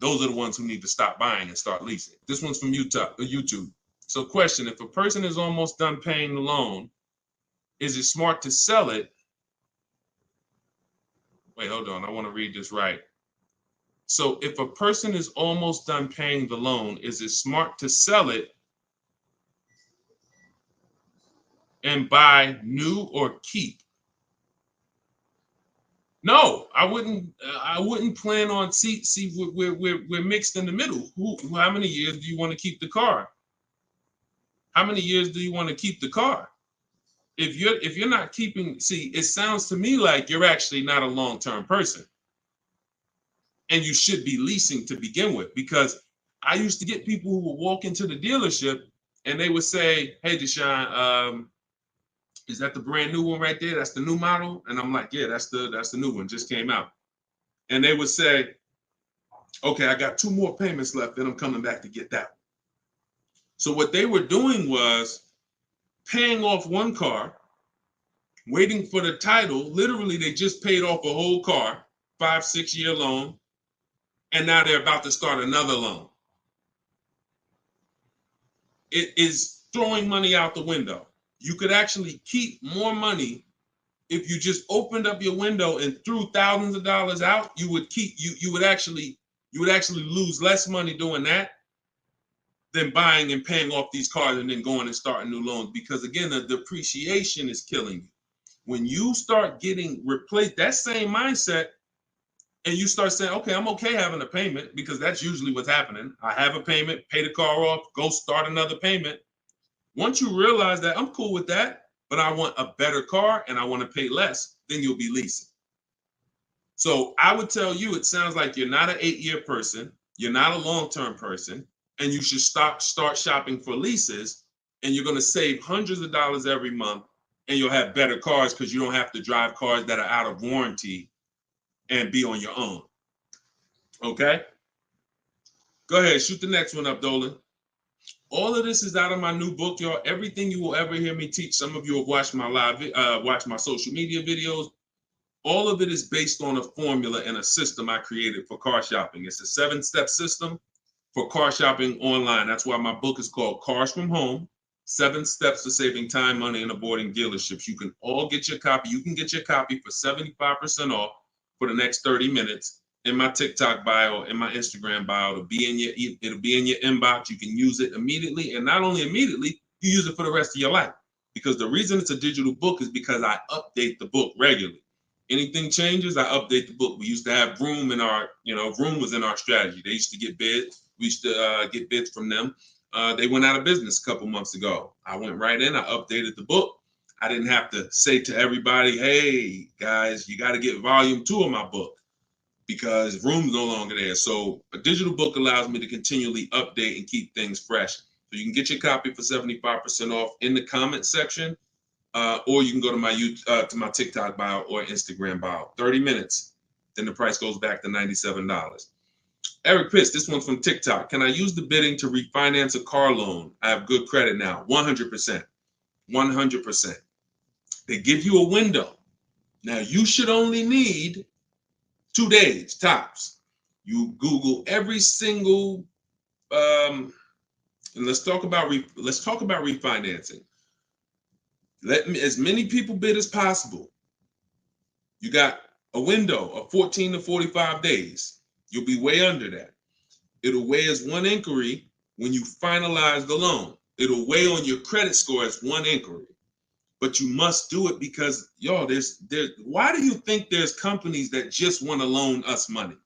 Those are the ones who need to stop buying and start leasing. This one's from YouTube. So question, if a person is almost done paying the loan, is it smart to sell it? Wait, hold on. I want to read this right. So if a person is almost done paying the loan, is it smart to sell it and buy new or keep? No, I wouldn't plan on we're mixed in the middle. How many years do you want to keep the car? How many years do you want to keep the car? If you're not keeping, it sounds to me like you're actually not a long-term person. And you should be leasing to begin with, because I used to get people who would walk into the dealership and they would say, "Hey, Deshone, is that the brand new one right there? That's the new model?" And I'm like, "Yeah, that's the new one, just came out." And they would say, "Okay, I got 2 more payments left, then I'm coming back to get that one." So what they were doing was paying off one car, waiting for the title. Literally, they just paid off a whole car, 5-6 year loan. And now they're about to start another loan. It is throwing money out the window. You could actually keep more money if you just opened up your window and threw thousands of dollars out. You would actually lose less money doing that than buying and paying off these cars and then going and starting new loans. Because again, the depreciation is killing you. When you start getting replaced, that same mindset, and you start saying, okay, I'm okay having a payment, because that's usually what's happening. I have a payment, pay the car off, go start another payment. Once you realize that I'm cool with that, but I want a better car and I want to pay less, then you'll be leasing. So I would tell you, it sounds like you're not an 8-year person, you're not a long-term person, and you should start shopping for leases, and you're going to save hundreds of dollars every month, and you'll have better cars because you don't have to drive cars that are out of warranty and be on your own. Okay? Go ahead, shoot the next one up, Dolan. All of this is out of my new book, y'all. Everything you will ever hear me teach. Some of you have watched my watched my social media videos. All of it is based on a formula and a system I created for car shopping. It's a 7-step system for car shopping online. That's why my book is called Cars from Home, 7 Steps to Saving Time, Money, and Avoiding Dealerships. You can all get your copy. You can get your copy for 75% off for the next 30 minutes. In my TikTok bio, in my Instagram bio, it'll be in your inbox. You can use it immediately, and not only immediately, you use it for the rest of your life. Because the reason it's a digital book is because I update the book regularly. Anything changes, I update the book. We used to have Vroom in our, Vroom was in our strategy. They used to get bids. We used to get bids from them. They went out of business a couple months ago. I went right in, I updated the book. I didn't have to say to everybody, hey, guys, you got to get volume 2 of my book, because Vroom's no longer there. So a digital book allows me to continually update and keep things fresh. So you can get your copy for 75% off in the comment section, or you can go to my TikTok bio or Instagram bio. 30 minutes, then the price goes back to $97. Eric Pitts, this one's from TikTok. Can I use the bidding to refinance a car loan? I have good credit now. 100%. 100%. They give you a window. Now, you should only need 2 days tops. You Google every single, and let's talk about refinancing. As many people bid as possible. You got a window of 14 to 45 days. You'll be way under that. It'll weigh as 1 inquiry when you finalize the loan. It'll weigh on your credit score as 1 inquiry. But you must do it because, y'all, why do you think there's companies that just want to loan us money?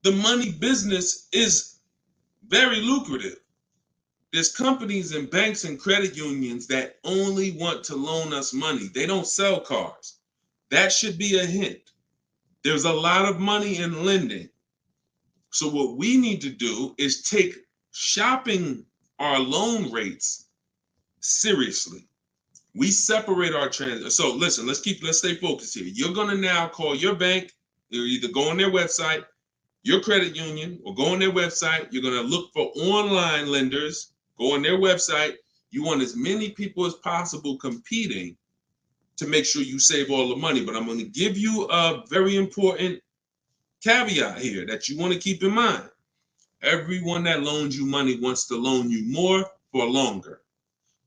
The money business is very lucrative. There's companies and banks and credit unions that only want to loan us money. They don't sell cars. That should be a hint. There's a lot of money in lending. So what we need to do is take shopping our loan rates seriously. We separate our transactions. So listen, let's stay focused here. You're gonna now call your bank. You're either go on their website, your credit union, or go on their website. You're gonna look for online lenders. Go on their website. You want as many people as possible competing to make sure you save all the money. But I'm going to give you a very important caveat here that you want to keep in mind. Everyone that loans you money wants to loan you more for longer.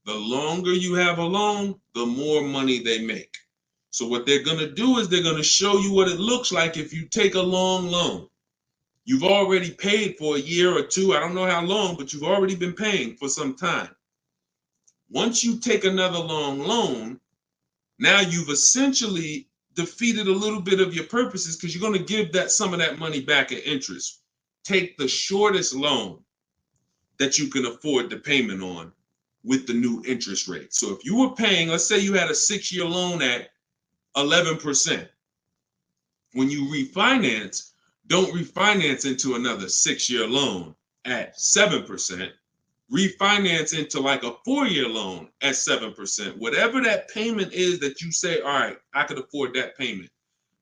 The longer you have a loan, the more money they make. So what they're going to do is they're going to show you what it looks like if you take a long loan. You've already paid for a year or 2. I don't know how long, but you've already been paying for some time. Once you take another long loan, now you've essentially defeated a little bit of your purposes, because you're going to give some of that money back in interest. Take the shortest loan that you can afford the payment on with the new interest rate. So if you were paying, let's say you had a 6-year loan at 11%. When you refinance, don't refinance into another 6-year loan at 7%. Refinance into like a 4-year loan at 7%. Whatever that payment is that you say, all right, I could afford that payment.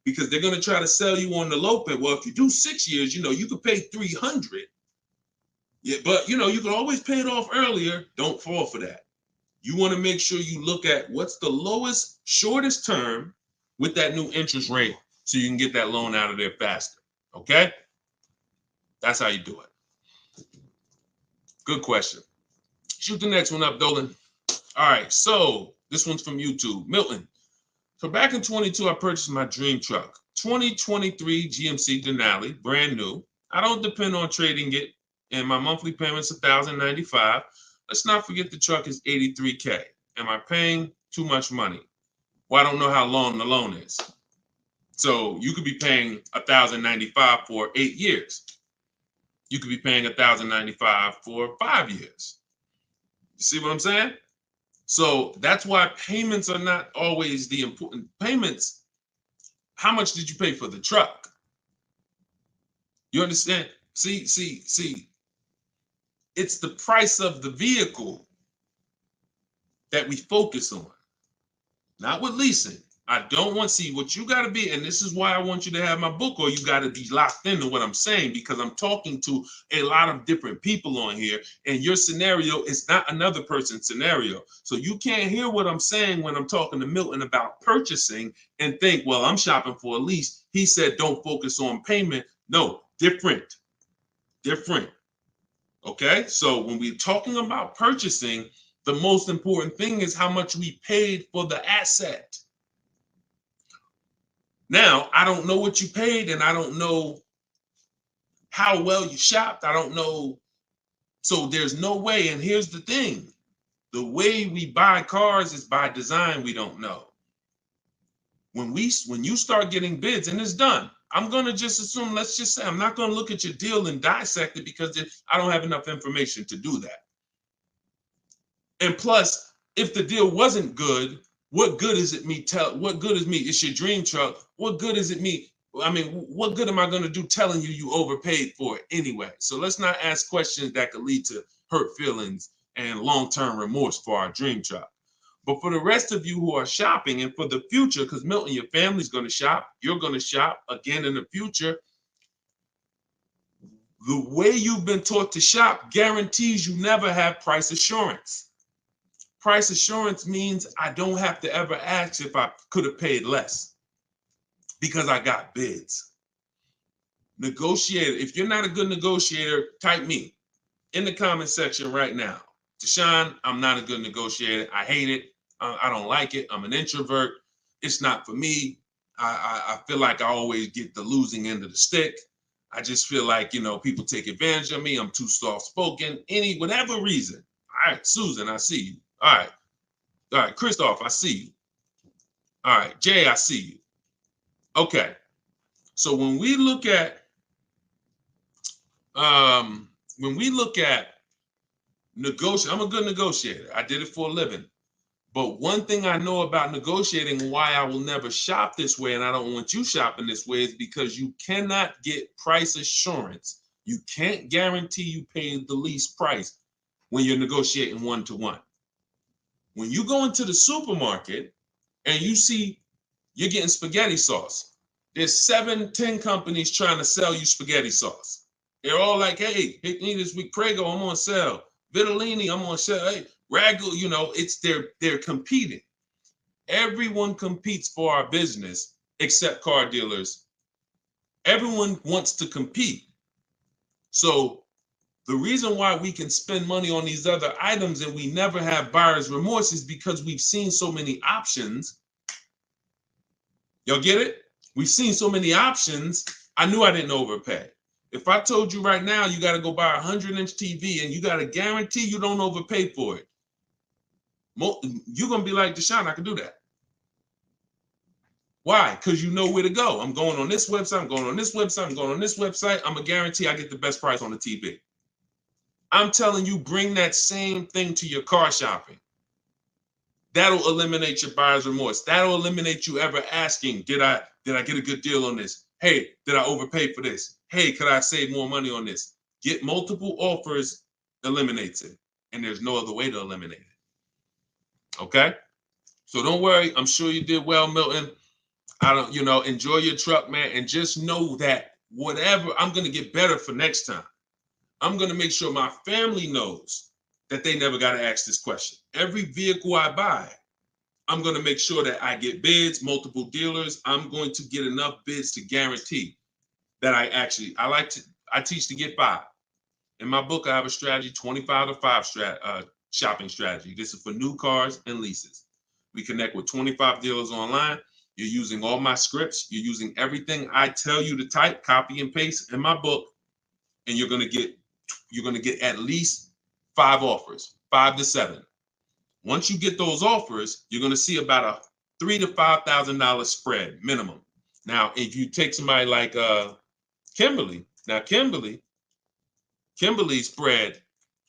Because they're going to try to sell you on the low payment. Well, if you do 6 years, you could pay $300. Yeah, but you can always pay it off earlier. Don't fall for that. You want to make sure you look at what's the lowest, shortest term with that new interest rate, so you can get that loan out of there faster. Okay? That's how you do it. Good question. Shoot the next one up, Dolan. All right, so this one's from YouTube. Milton. So back in 22, I purchased my dream truck. 2023 GMC Denali, brand new. I don't depend on trading it and my monthly payment's $1,095. Let's not forget the truck is $83K. Am I paying too much money? Well, I don't know how long the loan is. So you could be paying $1,095 for 8 years. You could be paying $1,095 for 5 years. You see what I'm saying? So that's why payments are not always the important payments. How much did you pay for the truck? You understand? See. It's the price of the vehicle that we focus on, not with leasing. I don't want to see what you got to be. And this is why I want you to have my book, or you got to be locked into what I'm saying, because I'm talking to a lot of different people on here, and your scenario is not another person's scenario. So you can't hear what I'm saying when I'm talking to Milton about purchasing and think, well, I'm shopping for a lease. He said, don't focus on payment. No, different. Okay. So when we're talking about purchasing, the most important thing is how much we paid for the asset. Now, I don't know what you paid, and I don't know how well you shopped. I don't know. So there's no way. And here's the thing. The way we buy cars is by design. We don't know. When you start getting bids, and it's done, I'm going to just assume, let's just say, I'm not going to look at your deal and dissect it, because I don't have enough information to do that. And plus, if the deal wasn't good, what good is it me what good is me? It's your dream truck. What good is it me? I mean, what good am I going to do telling you overpaid for it anyway? So let's not ask questions that could lead to hurt feelings and long-term remorse for our dream truck. But for the rest of you who are shopping, and for the future, because Milton, your family's going to shop, you're going to shop again in the future. The way you've been taught to shop guarantees you never have price assurance. Price assurance means I don't have to ever ask if I could have paid less, because I got bids. Negotiator. If you're not a good negotiator, type me in the comment section right now. Deshone, I'm not a good negotiator. I hate it. I don't like it. I'm an introvert. It's not for me. I feel like I always get the losing end of the stick. I just feel like, people take advantage of me. I'm too soft-spoken. Whatever reason. All right, Susan, I see you. All right, Christoph, I see you. All right, Jay, I see you. Okay, so when we look at negotiating, I'm a good negotiator. I did it for a living. But one thing I know about negotiating, why I will never shop this way, and I don't want you shopping this way, is because you cannot get price assurance. You can't guarantee you pay the least price when you're negotiating one-to-one. When you go into the supermarket and you see you're getting spaghetti sauce, there's 7-10 companies trying to sell you spaghetti sauce. They're all like, hey, hit me this week, Prego, I'm on sale. Vitellini, I'm on sale. Hey, Ragu, they're competing. Everyone competes for our business except car dealers. Everyone wants to compete. So the reason why we can spend money on these other items and we never have buyer's remorse is because we've seen so many options. Y'all get it? We've seen so many options. I knew I didn't overpay. If I told you right now you got to go buy a 100-inch TV and you got to guarantee you don't overpay for it, you're going to be like, Deshone, I can do that. Why? Because you know where to go. I'm going on this website. I'm going on this website. I'm going on this website. I'm going to guarantee I get the best price on the TV. I'm telling you, bring that same thing to your car shopping. That'll eliminate your buyer's remorse. That'll eliminate you ever asking, did I get a good deal on this? Hey, did I overpay for this? Hey, could I save more money on this? Get multiple offers eliminates it. And there's no other way to eliminate it. Okay? So don't worry. I'm sure you did well, Milton. Enjoy your truck, man. And just know that whatever, I'm going to get better for next time. I'm going to make sure my family knows that they never got to ask this question. Every vehicle I buy, I'm going to make sure that I get bids, multiple dealers. I'm going to get enough bids to guarantee that I teach to get 5. In my book, I have a strategy, 25 to 5 shopping strategy. This is for new cars and leases. We connect with 25 dealers online. You're using all my scripts. You're using everything I tell you to type, copy and paste in my book. And you're going to get you're going to get at least 5 offers, 5 to 7. Once you get those offers, you're going to see about a $3,000 to $5,000 spread minimum. Now, if you take somebody like Kimberly, now Kimberly's spread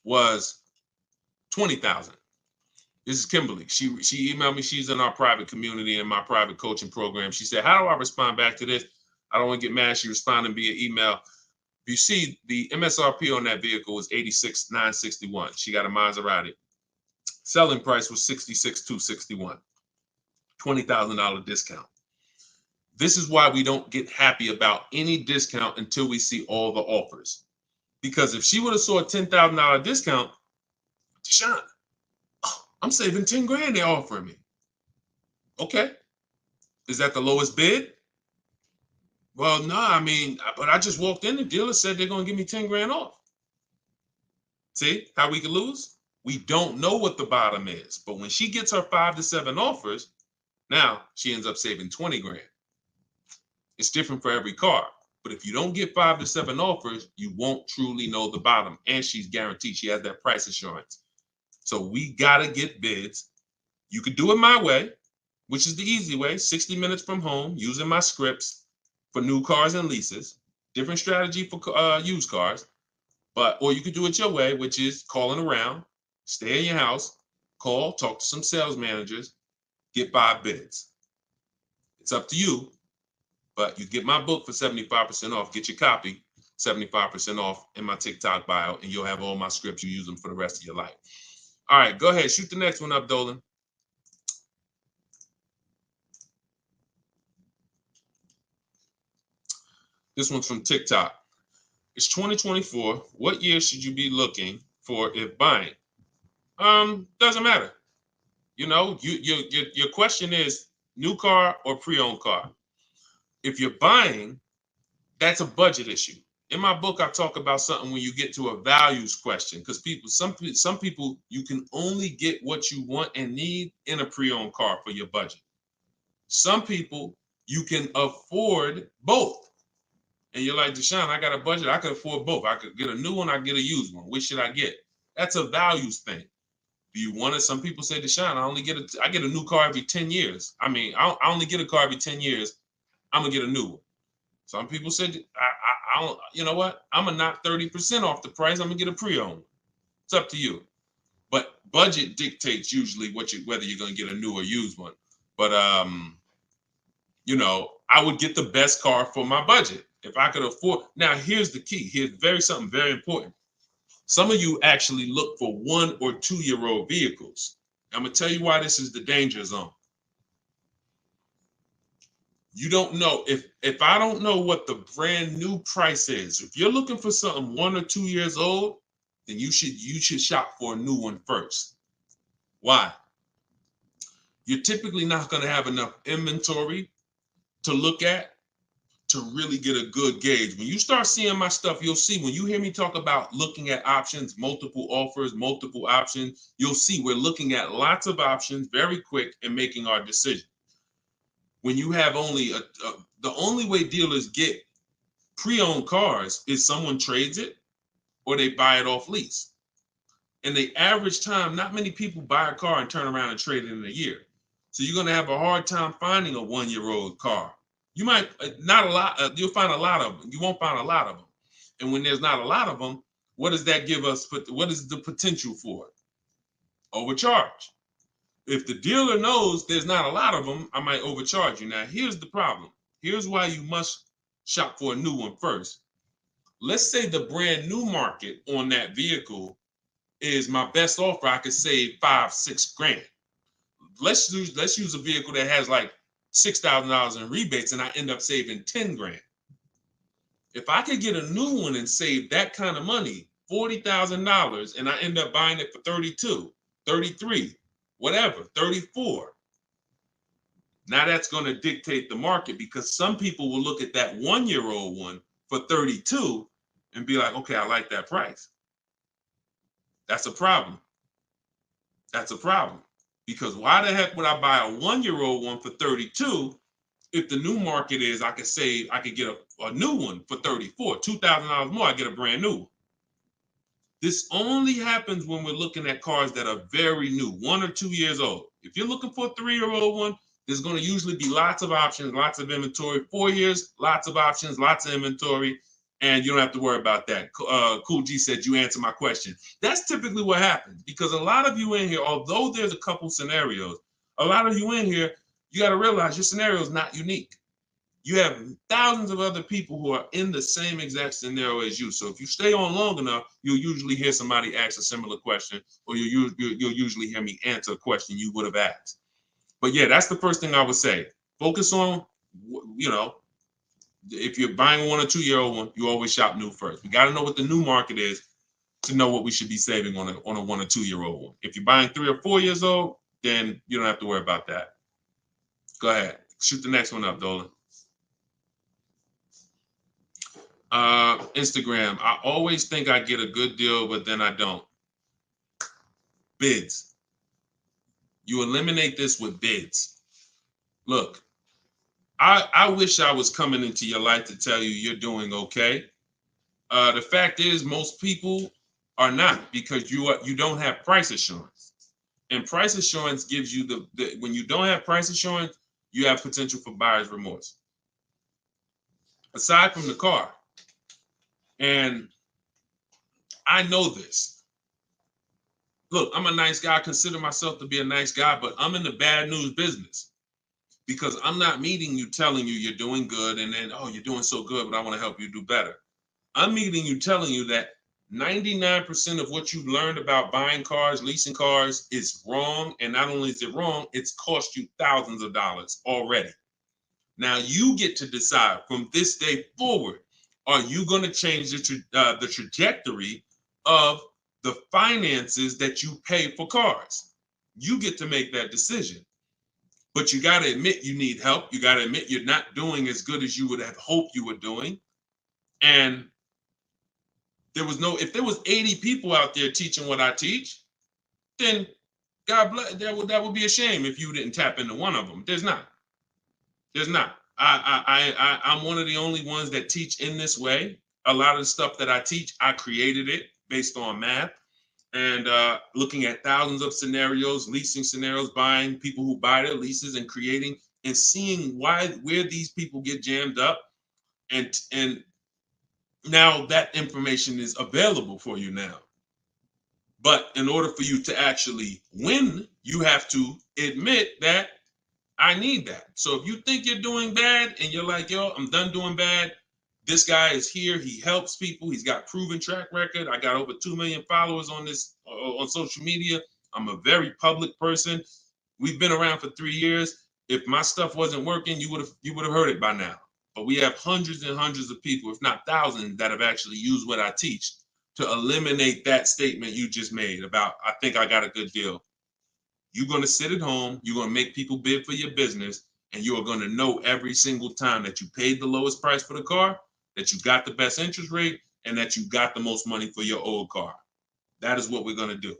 was 20,000. This is Kimberly. She emailed me. She's in our private community in my private coaching program. She said, "How do I respond back to this? I don't want to get mad." She responded via email. You see, the MSRP on that vehicle was $86,961. She got a Maserati. Selling price was $66,261. $20,000 discount. This is why we don't get happy about any discount until we see all the offers. Because if she would have saw a $10,000 discount, Deshone, I'm saving 10 grand they're offering me. Okay. Is that the lowest bid? Well, no, I mean, but I just walked in, the dealer said they're going to give me 10 grand off. See how we can lose? We don't know what the bottom is, but when she gets her 5 to 7 offers, now she ends up saving 20 grand. It's different for every car, but if you don't get 5 to 7 offers, you won't truly know the bottom, and she's guaranteed. She has that price assurance. So we got to get bids. You could do it my way, which is the easy way, 60 minutes from home, using my scripts for new cars and leases, different strategy for used cars, or you could do it your way, which is calling around, stay in your house, call, talk to some sales managers, get 5 bids. It's up to you, but you get my book for 75% off. Get your copy, 75% off in my TikTok bio, and you'll have all my scripts. You use them for the rest of your life. All right, go ahead. Shoot the next one up, Dolan. This one's from TikTok. It's 2024. What year should you be looking for if buying? Doesn't matter. You know, your question is new car or pre-owned car. If you're buying, that's a budget issue. In my book, I talk about something when you get to a values question, because some people, you can only get what you want and need in a pre-owned car for your budget. Some people, you can afford both. And you're like, Deshone, I got a budget. I could afford both. I could get a new one. I get a used one. Which should I get? That's a values thing. Do you want it? Some people say, Deshone, I get a new car every 10 years. I mean, I only get a car every 10 years. I'm gonna get a new one. Some people said, I don't, you know what? I'm gonna knock 30% off the price. I'm gonna get a pre-owned. It's up to you. But budget dictates usually whether you're gonna get a new or used one. But you know, I would get the best car for my budget if I could afford. Now, here's the key. Here's something very important. Some of you actually look for 1 or 2 year old vehicles. I'm gonna tell you why this is the danger zone. You don't know if I don't know what the brand new price is. If you're looking for something 1 or 2 years old, then you should shop for a new one first. Why? You're typically not going to have enough inventory to look at to really get a good gauge. When you start seeing my stuff, you'll see, when you hear me talk about looking at options, multiple offers, multiple options, you'll see we're looking at lots of options very quick and making our decision. When you have only the only way dealers get pre-owned cars is someone trades it or they buy it off lease. And the average time, not many people buy a car and turn around and trade it in a year. So you're going to have a hard time finding a 1 year old car. You might not a lot. You'll find a lot of them. You won't find a lot of them. And when there's not a lot of them, what does that give us? What is the potential for it? Overcharge. If the dealer knows there's not a lot of them, I might overcharge you. Now, here's the problem. Here's why you must shop for a new one first. Let's say the brand new market on that vehicle is my best offer. I could save 5-6 grand. Let's use a vehicle that has like $6,000 in rebates and I end up saving 10 grand. If I could get a new one and save that kind of money, $40,000, and I end up buying it for 32, 33, whatever, 34. Now that's going to dictate the market, because some people will look at that 1 year old one for 32 and be like, okay, I like that price. That's a problem. That's a problem. Because why the heck would I buy a 1 year old one for 32 if the new market is I could get a new one for 34, $2,000 more, I get a brand new one. This only happens when we're looking at cars that are very new, 1 or 2 years old. If you're looking for a 3-year-old one, there's going to usually be lots of options, lots of inventory. 4 years, lots of options, lots of inventory, and you don't have to worry about that. Cool G said you answered my question. That's typically what happens, because a lot of you in here, although there's a couple scenarios, a lot of you in here, you got to realize your scenario is not unique. You have thousands of other people who are in the same exact scenario as you. So if you stay on long enough, you'll usually hear somebody ask a similar question, or you'll usually hear me answer a question you would have asked. But yeah, that's the first thing I would say. Focus on, if you're buying a 1 or 2-year-old one, you always shop new first. We got to know what the new market is to know what we should be saving on a 1 or 2-year-old one. If you're buying 3 or 4 years old, then you don't have to worry about that. Go ahead. Shoot the next one up, Dolan. Instagram. I always think I get a good deal, but then I don't. Bids. You eliminate this with bids. Look, I wish I was coming into your life to tell you you're doing okay. The fact is, most people are not, because you don't have price assurance. And price assurance gives you when you don't have price assurance, you have potential for buyer's remorse. Aside from the car. And I know this. Look, I'm a nice guy. I consider myself to be a nice guy, but I'm in the bad news business, because I'm not meeting you telling you you're doing good and then, oh, you're doing so good, but I want to help you do better. I'm meeting you telling you that 99% of what you've learned about buying cars, leasing cars is wrong. And not only is it wrong, it's cost you thousands of dollars already. Now you get to decide from this day forward, are you going to change the trajectory of the finances that you pay for cars? You get to make that decision. But you got to admit you need help. You got to admit you're not doing as good as you would have hoped you were doing. And if there was 80 people out there teaching what I teach, then God bless, that would be a shame if you didn't tap into one of them. There's not. I'm one of the only ones that teach in this way. A lot of the stuff that I teach, I created it based on math and looking at thousands of scenarios, leasing scenarios, buying, people who buy their leases and creating and seeing where these people get jammed up. And now that information is available for you now. But in order for you to actually win, you have to admit that I need that. So if you think you're doing bad and you're like, yo, I'm done doing bad, this guy is here. He helps people. He's got proven track record. I got over 2 million followers on social media. I'm a very public person. We've been around for 3 years. If my stuff wasn't working, you would have heard it by now. But we have hundreds and hundreds of people, if not thousands, that have actually used what I teach to eliminate that statement you just made about, I think I got a good deal. You're going to sit at home, you're going to make people bid for your business, and you are going to know every single time that you paid the lowest price for the car, that you got the best interest rate, and that you got the most money for your old car. That is what we're going to do.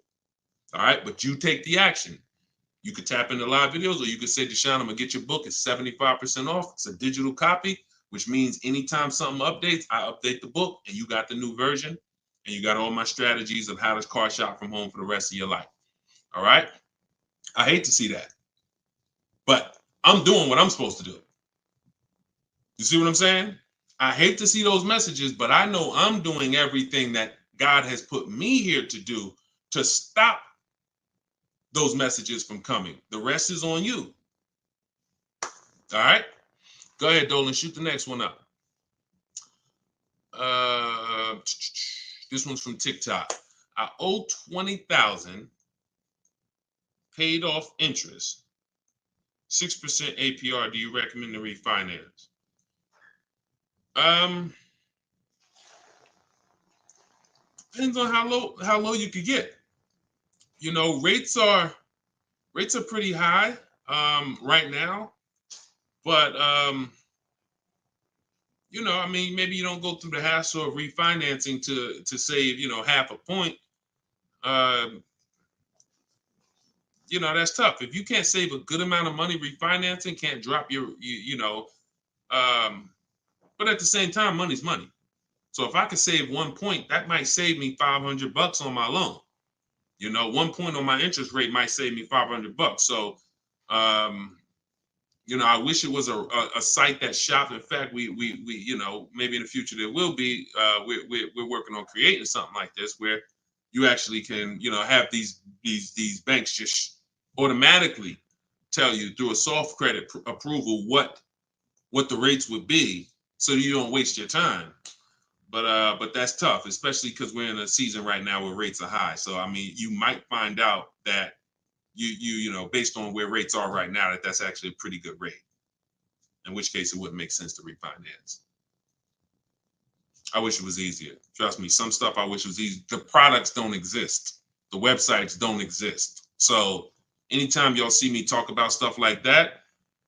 All right, but you take the action. You could tap into live videos, or you could say, Deshone, I'm going to get your book. It's 75% off. It's a digital copy, which means anytime something updates, I update the book, and you got the new version, and you got all my strategies of how to car shop from home for the rest of your life. All right? I hate to see that, but I'm doing what I'm supposed to do. You see what I'm saying? I hate to see those messages, but I know I'm doing everything that God has put me here to do to stop those messages from coming. The rest is on you. All right? Go ahead, Dolan. Shoot the next one up. This one's from TikTok. I owe $20,000. Paid off interest, 6% APR. Do you recommend to refinance? Depends on how low you could get. You know, rates are pretty high right now, but you know, I mean, maybe you don't go through the hassle of refinancing to save, you know, half a point. You know, that's tough. If you can't save a good amount of money refinancing, can't drop your, you know, but at the same time, money's money. So if I could save 1 point, that might save me $500 on my loan. 1 point on my interest rate might save me $500. So, I wish it was a site that shopped. In fact, we maybe in the future there will be. We're working on creating something like this where you actually can have these banks just automatically tell you through a soft credit approval what the rates would be, so you don't waste your time. But that's tough, especially because we're in a season right now where rates are high. So I mean, you might find out that you based on where rates are right now, that's actually a pretty good rate. In which case, it wouldn't make sense to refinance. I wish it was easier. Trust me, some stuff I wish was easy. The products don't exist. The websites don't exist. So anytime y'all see me talk about stuff like that,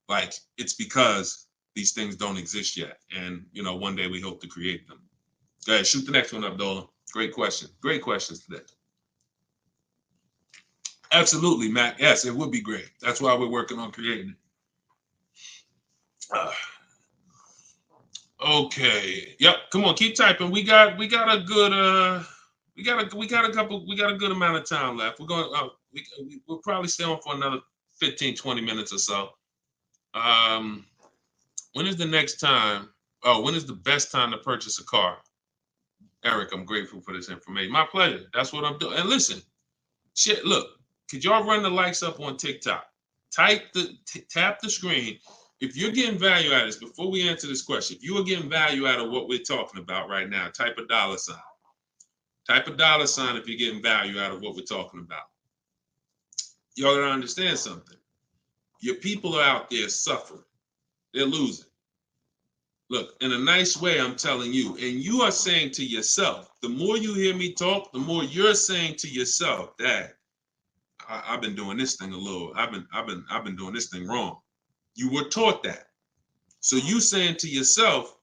like it's because these things don't exist yet. And one day we hope to create them. Go ahead, shoot the next one up, Dolan. Great question. Great questions today. Absolutely, Matt. Yes, it would be great. That's why we're working on creating it. Okay. Yep. Come on, keep typing. We got a good we got a good amount of time left. We're going we'll probably stay on for another 15-20 minutes or so. When is the next time? Oh, when is the best time to purchase a car? Eric, I'm grateful for this information. My pleasure. That's what I'm doing. And listen, shit, look, could y'all run the likes up on TikTok? Tap the screen. If you're getting value out of this, before we answer this question, if you are getting value out of what we're talking about right now, type a $sign. Type a $sign if you're getting value out of what we're talking about. Y'all gotta understand something. Your people are out there suffering. They're losing. Look, in a nice way, I'm telling you, and you are saying to yourself, the more you hear me talk, the more you're saying to yourself, Dad, I've been doing this thing I've been doing this thing wrong. You were taught that. So you saying to yourself,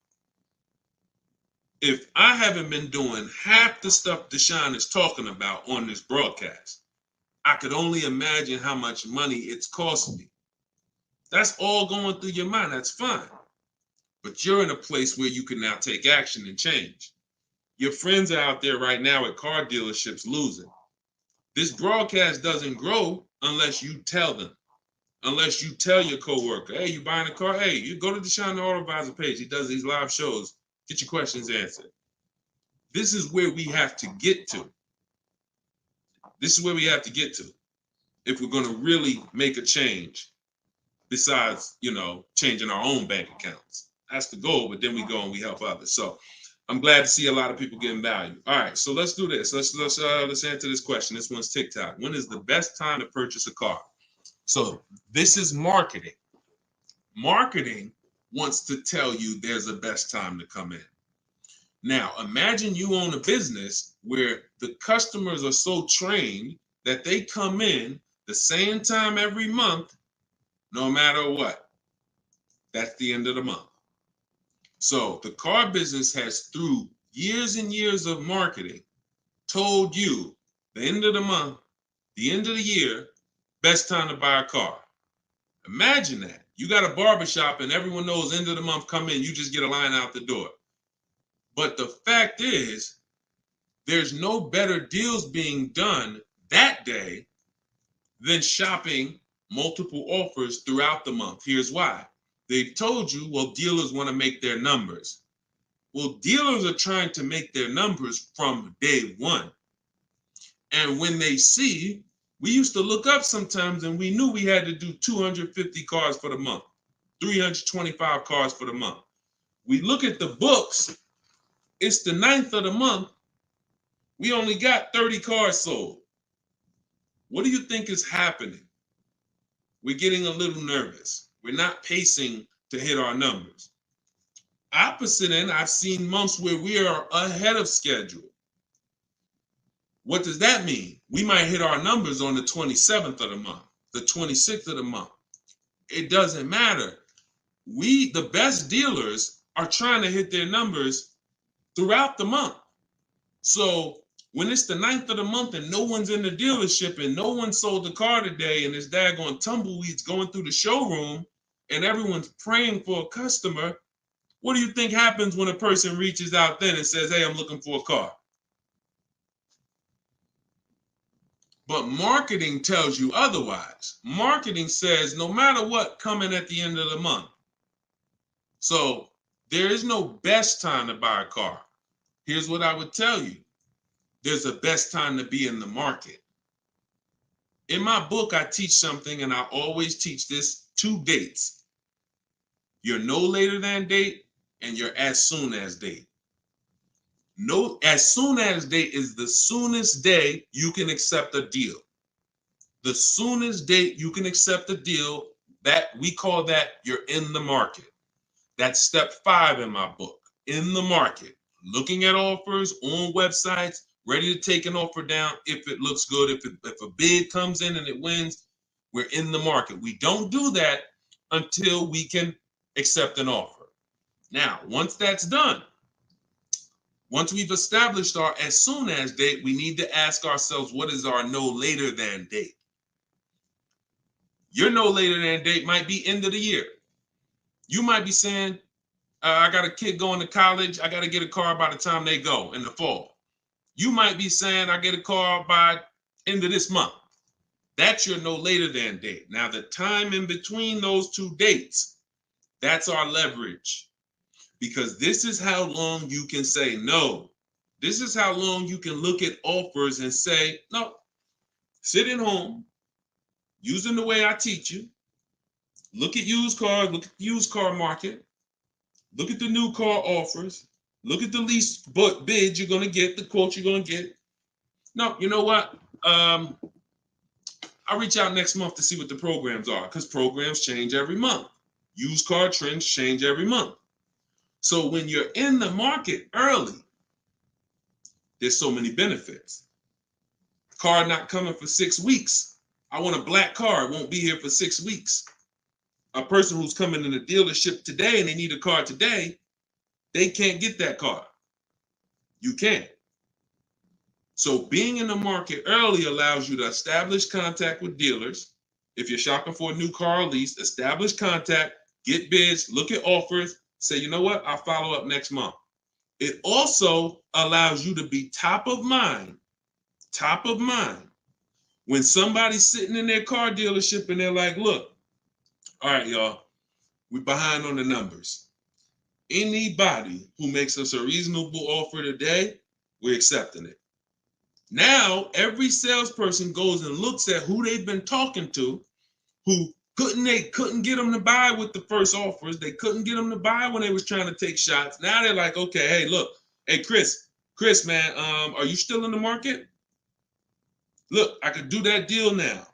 if I haven't been doing half the stuff Deshone is talking about on this broadcast, I could only imagine how much money it's cost me. That's all going through your mind. That's fine. But you're in a place where you can now take action and change. Your friends are out there right now at car dealerships losing. This broadcast doesn't grow unless you tell them. Unless you tell your coworker, hey, you buying a car? Hey, you go to Deshone the Auto Advisor page. He does these live shows. Get your questions answered. This is where we have to get to. This is where we have to get to if we're going to really make a change besides, changing our own bank accounts. That's the goal, but then we go and we help others. So I'm glad to see a lot of people getting value. All right, so let's do this. Let's answer this question. This one's TikTok. When is the best time to purchase a car? So this is marketing. Marketing wants to tell you there's a best time to come in. Now, imagine you own a business where the customers are so trained that they come in the same time every month, no matter what. That's the end of the month. So the car business has, through years and years of marketing, told you the end of the month, the end of the year, best time to buy a car. Imagine that. You got a barbershop and everyone knows end of the month come in, you just get a line out the door. But the fact is, there's no better deals being done that day than shopping multiple offers throughout the month. Here's why. They've told you, well, dealers want to make their numbers. Well, dealers are trying to make their numbers from day one. And when they see, we used to look up sometimes and we knew we had to do 250 cars for the month, 325 cars for the month. We look at the books, it's the 9th of the month, we only got 30 cars sold. What do you think is happening? We're getting a little nervous. We're not pacing to hit our numbers. Opposite end, I've seen months where we are ahead of schedule. What does that mean? We might hit our numbers on the 27th of the month, the 26th of the month. It doesn't matter. The best dealers are trying to hit their numbers throughout the month. So when it's the 9th of the month and no one's in the dealership and no one sold the car today and it's daggone tumbleweeds going through the showroom and everyone's praying for a customer, What do you think happens when a person reaches out then and says, hey, I'm looking for a car? But marketing tells you otherwise. Marketing says no matter what, coming at the end of the month. So there is no best time to buy a car. Here's what I would tell you. There's a best time to be in the market. In my book, I teach something, and I always teach this: 2 dates. Your no later than date and your as soon as date. No, as soon as date is the soonest day you can accept a deal. The soonest date you can accept a deal, that we call that you're in the market. That's step 5 in my book. In the market, looking at offers on websites, ready to take an offer down if it looks good. If a bid comes in and it wins, we're in the market. We don't do that until we can accept an offer. Now, once that's done, once we've established our as soon as date, we need to ask ourselves, what is our no later than date? Your no later than date might be end of the year. You might be saying, I got a kid going to college. I got to get a car by the time they go in the fall. You might be saying, I get a car by end of this month. That's your no later than date. Now, the time in between those 2 dates, that's our leverage. Because this is how long you can say no. This is how long you can look at offers and say, no, sitting home, using the way I teach you, look at used cars, look at the used car market, look at the new car offers, look at the lease bids you're going to get, the quote you're going to get. No, you know what? I'll reach out next month to see what the programs are, because programs change every month. Used car trends change every month. So when you're in the market early, there's so many benefits. Car not coming for 6 weeks. I want a black car. It won't be here for 6 weeks. A person who's coming in the dealership today and they need a car today, they can't get that car. You can. So being in the market early allows you to establish contact with dealers. If you're shopping for a new car or lease, establish contact, get bids, look at offers, say, you know what, I'll follow up next month. It also allows you to be top of mind when somebody's sitting in their car dealership and they're like, look, all right, y'all, we're behind on the numbers. Anybody who makes us a reasonable offer today, we're accepting it. Now, every salesperson goes and looks at who they've been talking to, who couldn't get them to buy with the first offers. They couldn't get them to buy when they was trying to take shots. Now they're like, okay, hey, look, hey, Chris, man, are you still in the market? Look, I could do that deal now.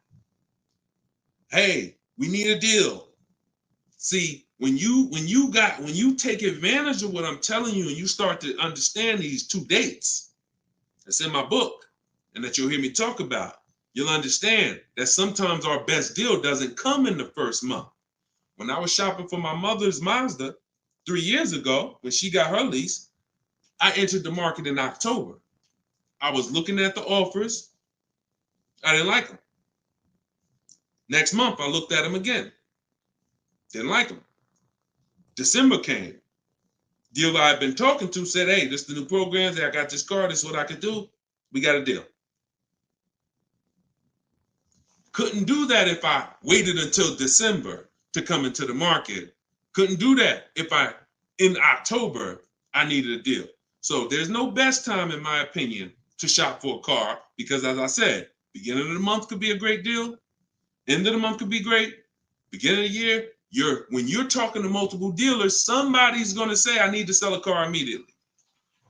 Hey, we need a deal. See, when you take advantage of what I'm telling you and you start to understand these 2 dates, that's in my book, and that you'll hear me talk about, you'll understand that sometimes our best deal doesn't come in the first month. When I was shopping for my mother's Mazda 3 years ago, when she got her lease, I entered the market in October. I was looking at the offers. I didn't like them. Next month, I looked at them again. Didn't like them. December came. Dealer I'd been talking to said, hey, this is the new programs. Hey, I got this car. This is what I could do. We got a deal. Couldn't do that if I waited until December to come into the market. Couldn't do that if in October, I needed a deal. So there's no best time, in my opinion, to shop for a car because, as I said, beginning of the month could be a great deal. End of the month could be great. Beginning of the year, when you're talking to multiple dealers, somebody's going to say, I need to sell a car immediately.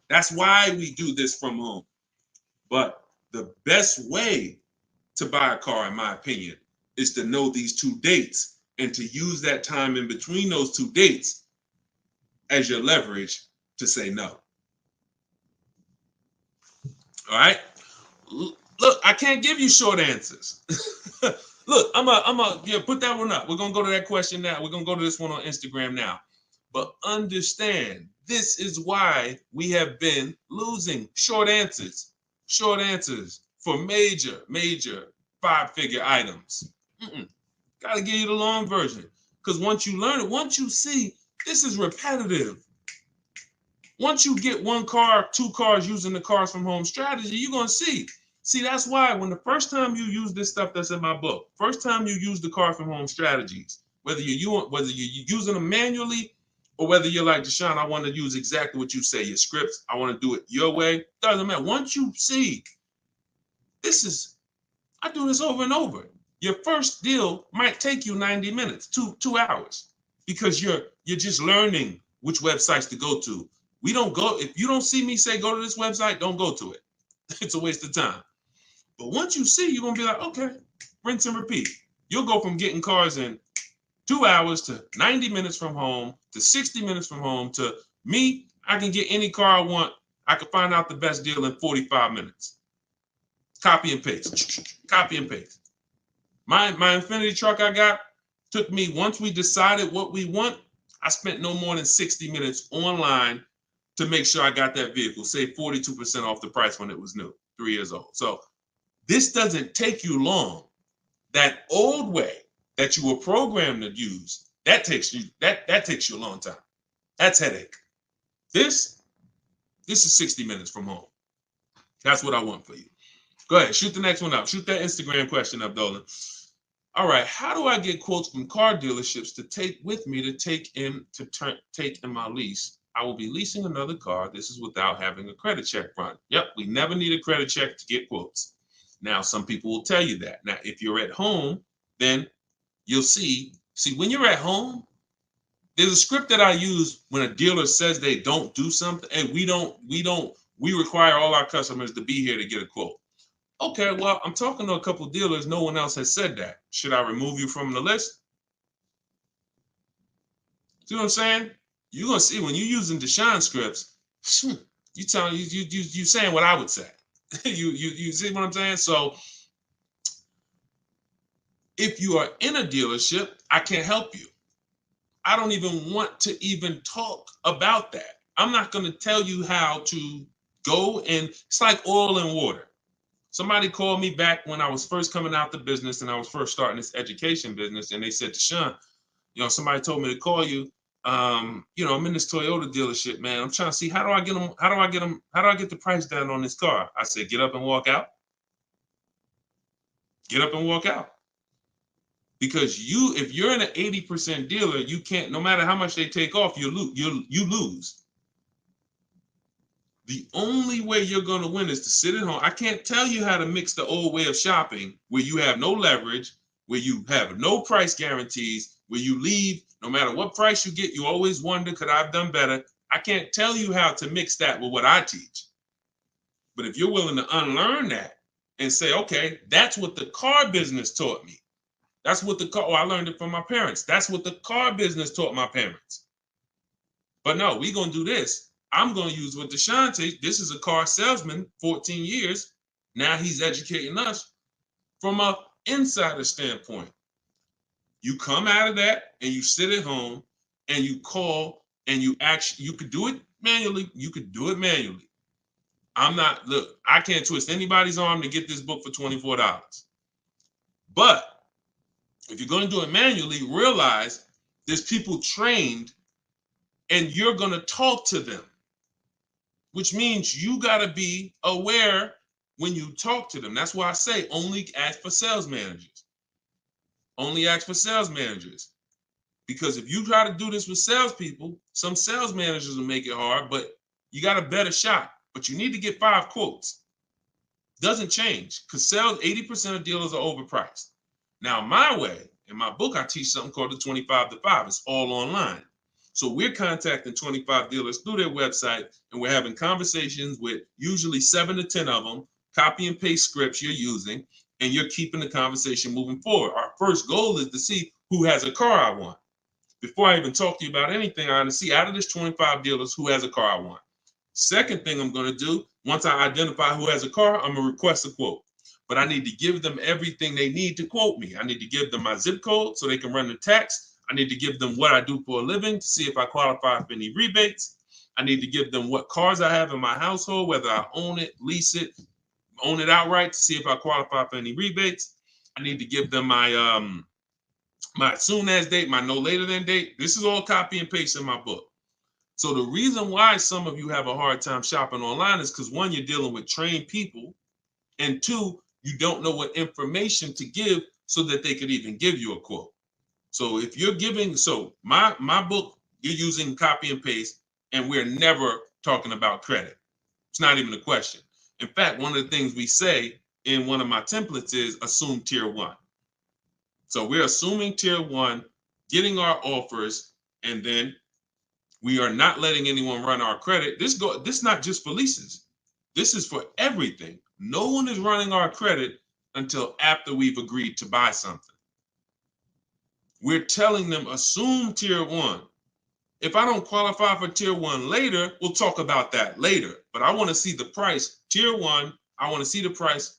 That's why we do this from home. But the best way to buy a car, in my opinion, is to know these 2 dates and to use that time in between those 2 dates as your leverage to say no. All right? Look, I can't give you short answers. Look, I'm a put that one up. We're going to go to that question now. We're going to go to this one on Instagram now. But understand, this is why we have been losing short answers for major 5-figure items. Got to give you the long version. Because once you learn it, once you see, this is repetitive. Once you get one car, two cars using the cars from home strategy, you're going to see. See, that's why when the first time you use this stuff that's in my book, first time you use the car from home strategies, whether you're using them manually or whether you're like, Deshone, I want to use exactly what you say, your scripts, I want to do it your way, doesn't matter. Once you see, I do this over and over. Your first deal might take you 90 minutes, two hours, because you're just learning which websites to go to. We don't go, if you don't see me say go to this website, don't go to it. It's a waste of time. But once you see, you're gonna be like, okay, rinse and repeat. You'll go from getting cars in 2 hours to 90 minutes from home to 60 minutes from home to me, I can get any car I want. I can find out the best deal in 45 minutes. Copy and paste, copy and paste. My Infinity truck I got took me, once we decided what we want, I spent no more than 60 minutes online to make sure I got that vehicle, saved 42% off the price when it was new, 3 years old. So this doesn't take you long. That old way that you were programmed to use, that takes you a long time. That's headache. This is 60 minutes from home. That's what I want for you. Go ahead, shoot the next one up. Shoot that Instagram question up, Dolan. All right, how do I get quotes from car dealerships to take with me to take in my lease? I will be leasing another car. This is without having a credit check run. Yep, we never need a credit check to get quotes. Now, some people will tell you that. Now, if you're at home, then you'll see when you're at home, there's a script that I use when a dealer says they don't do something, and we require all our customers to be here to get a quote. Okay, well, I'm talking to a couple of dealers. No one else has said that. Should I remove you from the list? See what I'm saying? You're gonna see when you're using Deshone scripts, you saying what I would say. you see what I'm saying? So if you are in a dealership, I can't help you. I don't even want to even talk about that. I'm not going to tell you how to go, and it's like oil and water. Somebody called me back when I was first coming out the business and I was first starting this education business, and they said, Deshone, somebody told me to call you. I'm in this Toyota dealership, man. I'm trying to see how do I get the price down on this car? I said, get up and walk out. Get up and walk out. Because if you're in an 80% dealer, you can't, no matter how much they take off, you lose. The only way you're going to win is to sit at home. I can't tell you how to mix the old way of shopping where you have no leverage, where you have no price guarantees, where you leave, no matter what price you get, you always wonder, could I have done better? I can't tell you how to mix that with what I teach. But if you're willing to unlearn that and say, okay, that's what the car business taught me. That's what I learned it from my parents. That's what the car business taught my parents. But no, we're going to do this. I'm going to use what Deshone teach. This is a car salesman, 14 years. Now he's educating us from an insider standpoint. You come out of that and you sit at home and you call and you could do it manually. You could do it manually. I can't twist anybody's arm to get this book for $24. But if you're going to do it manually, realize there's people trained and you're going to talk to them, which means you got to be aware when you talk to them. That's why I say only ask for sales managers. Only ask for sales managers. Because if you try to do this with salespeople, some sales managers will make it hard, but you got a better shot. But you need to get 5 quotes. Doesn't change because 80% of dealers are overpriced. Now, my way, in my book, I teach something called the 25 to 5. It's all online. So we're contacting 25 dealers through their website, and we're having conversations with usually 7 to 10 of them, copy and paste scripts you're using, and you're keeping the conversation moving forward. Our first goal is to see who has a car I want. Before I even talk to you about anything, I want to see out of this 25 dealers who has a car I want. Second thing I'm going to do, once I identify who has a car, I'm going to request a quote. But I need to give them everything they need to quote me. I need to give them my zip code so they can run the tax. I need to give them what I do for a living to see if I qualify for any rebates. I need to give them what cars I have in my household, whether I own it, lease it, own it outright to see if I qualify for any rebates. I need to give them my my soon as date, my no later than date. This is all copy and paste in my book. So the reason why some of you have a hard time shopping online is because, one, you're dealing with trained people, and two, you don't know what information to give so that they could even give you a quote. So if you're giving, so my book, you're using copy and paste, and we're never talking about credit. It's not even a question. In fact, one of the things we say in one of my templates is assume tier one. So we're assuming tier one, getting our offers, and then we are not letting anyone run our credit. This is not just for leases. This is for everything. No one is running our credit until after we've agreed to buy something. We're telling them assume tier one. If I don't qualify for tier one later, we'll talk about that later. But I want to see the price. Tier one, I want to see the price.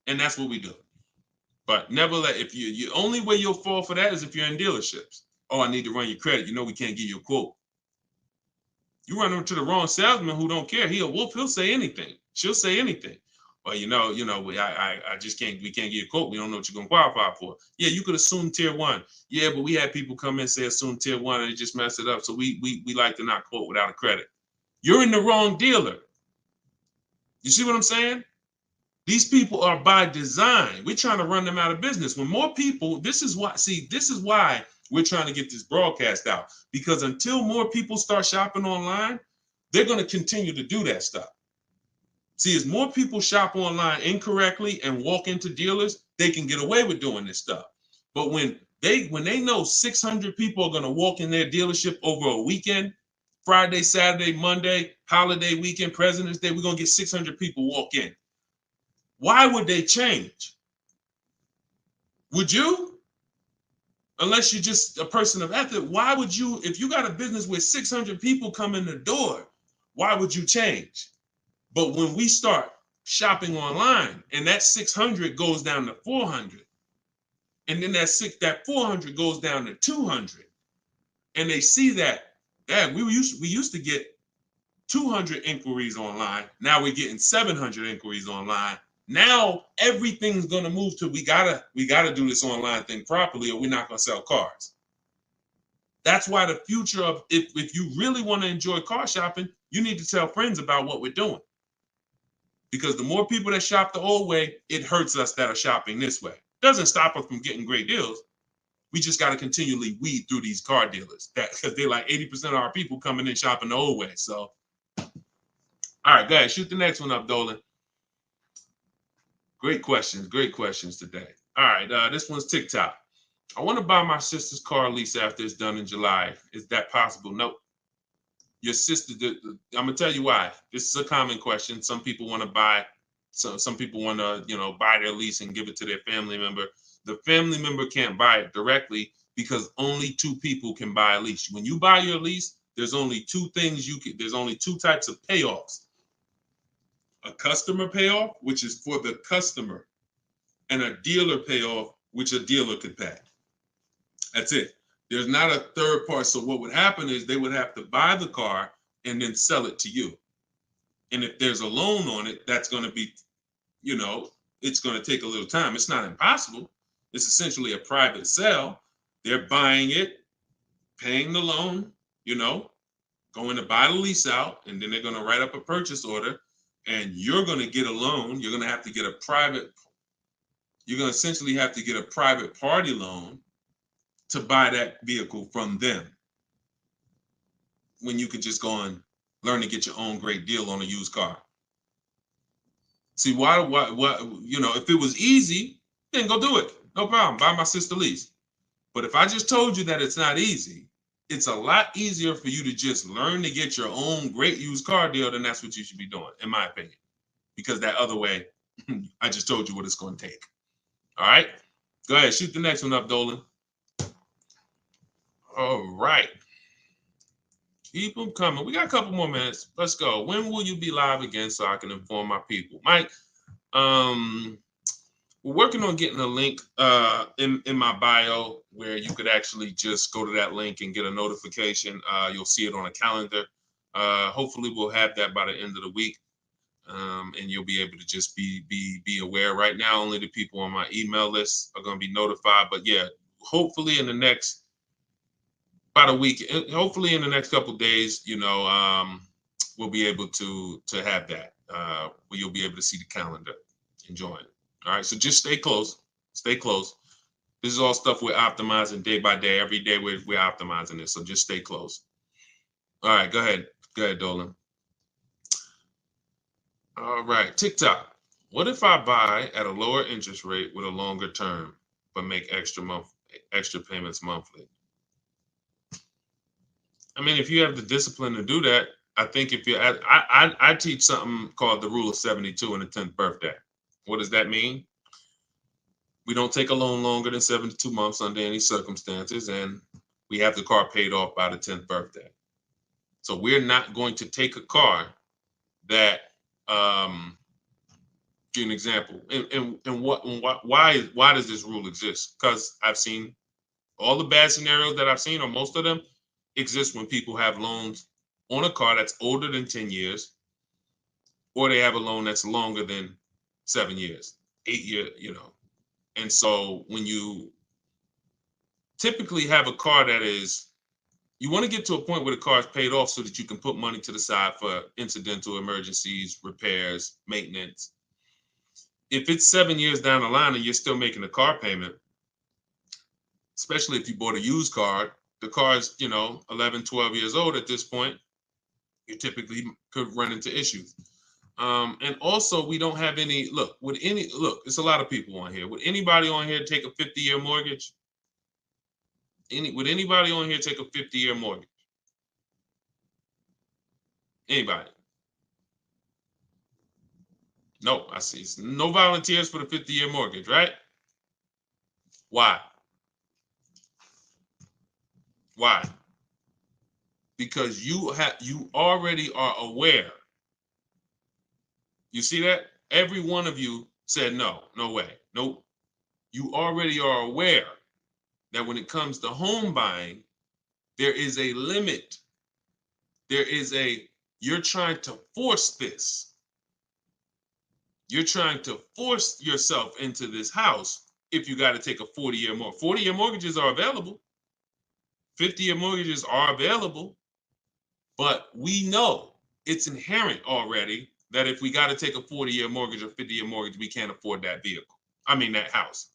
And that's what we do. But never let, if you only way you'll fall for that is if you're in dealerships. Oh, I need to run your credit. You know we can't give you a quote. You run into the wrong salesman who don't care. He'll say anything. She'll say anything. Well, I just can't, we can't get a quote. We don't know what you're going to qualify for. Yeah, you could assume tier one. Yeah, but we had people come in and say assume tier one and it just messed it up. So we like to not quote without a credit. You're in the wrong dealer. You see what I'm saying? These people are by design. We're trying to run them out of business. When more people, this is why we're trying to get this broadcast out. Because until more people start shopping online, they're going to continue to do that stuff. See, as more people shop online incorrectly and walk into dealers, they can get away with doing this stuff. But when they know 600 people are going to walk in their dealership over a weekend, Friday, Saturday, Monday, holiday weekend, President's Day, we're going to get 600 people walk in. Why would they change? Would you? Unless you're just a person of ethic, why would you, if you got a business where 600 people come in the door, why would you change? But when we start shopping online and that 600 goes down to 400, and then that 400 goes down to 200, and they see that, we used to get 200 inquiries online. Now we're getting 700 inquiries online. Now everything's gonna move to we gotta do this online thing properly, or we're not gonna sell cars. That's why the future of if you really want to enjoy car shopping, you need to tell friends about what we're doing. Because the more people that shop the old way, it hurts us that are shopping this way. Doesn't stop us from getting great deals. We just got to continually weed through these car dealers because they're like 80% of our people coming in shopping the old way. So, all right, go ahead, shoot the next one up, Dolan. Great questions today. All right, this one's TikTok. I want to buy my sister's car lease after it's done in July. Is that possible? Nope. Your sister, I'm gonna tell you why. This is a common question. Some people want to buy, some people want to, buy their lease and give it to their family member. The family member can't buy it directly because only two people can buy a lease. When you buy your lease, there's only two things there's only two types of payoffs. A customer payoff, which is for the customer, and a dealer payoff, which a dealer could pay. That's it. There's not a third part. So what would happen is they would have to buy the car and then sell it to you. And if there's a loan on it, that's going to be, it's going to take a little time. It's not impossible. It's essentially a private sale. They're buying it, paying the loan, going to buy the lease out, and then they're going to write up a purchase order, and you're going to get a loan. You're going to have to get you're going to essentially have to get a private party loan to buy that vehicle from them, when you could just go and learn to get your own great deal on a used car. See, why, if it was easy, then go do it. No problem. Buy my sister lease. But if I just told you that it's not easy, it's a lot easier for you to just learn to get your own great used car deal, then that's what you should be doing, in my opinion. Because that other way, I just told you what it's going to take. All right? Go ahead. Shoot the next one up, Dolan. All right. Keep them coming. We got a couple more minutes. Let's go. When will you be live again so I can inform my people? Mike, we're working on getting a link in my bio where you could actually just go to that link and get a notification. You'll see it on a calendar. Hopefully we'll have that by the end of the week. And you'll be able to just be aware. Right now, only the people on my email list are going to be notified. But yeah, hopefully in the next about a week. Hopefully in the next couple of days, we'll be able to have that. Where you'll be able to see the calendar and join. All right, so just stay close. Stay close. This is all stuff we're optimizing day by day. Every day we're optimizing this, so just stay close. All right, go ahead. Go ahead, Dolan. All right, TikTok. What if I buy at a lower interest rate with a longer term, but make extra payments monthly? I mean, if you have the discipline to do that, I think if you, I teach something called the rule of 72 in the 10th birthday. What does that mean? We don't take a loan longer than 72 months under any circumstances, and we have the car paid off by the 10th birthday. So we're not going to take a car that, give an example, why does this rule exist? Because I've seen all the bad scenarios that I've seen, or most of them, exist when people have loans on a car that's older than 10 years, or they have a loan that's longer than 7 years, 8 years, And so when you typically have a car that is, you want to get to a point where the car is paid off so that you can put money to the side for incidental emergencies, repairs, maintenance. If it's 7 years down the line and you're still making a car payment, especially if you bought a used car, the car is, 11, 12 years old at this point, you typically could run into issues. And also we don't have any, it's a lot of people on here. Would anybody on here take a 50-year mortgage? Would anybody on here take a 50-year mortgage? Anybody? No, I see. No volunteers for the 50-year mortgage, right? Why? Why? Because you already are aware. You see that? Every one of you said no way, nope. You already are aware that when it comes to home buying, there is a limit. You're trying to force this. You're trying to force yourself into this house if you got to take a 40-year mortgage. 40-year mortgages are available. 50-year mortgages are available. But we know it's inherent already that if we got to take a 40-year mortgage or 50-year mortgage, we can't afford that that house.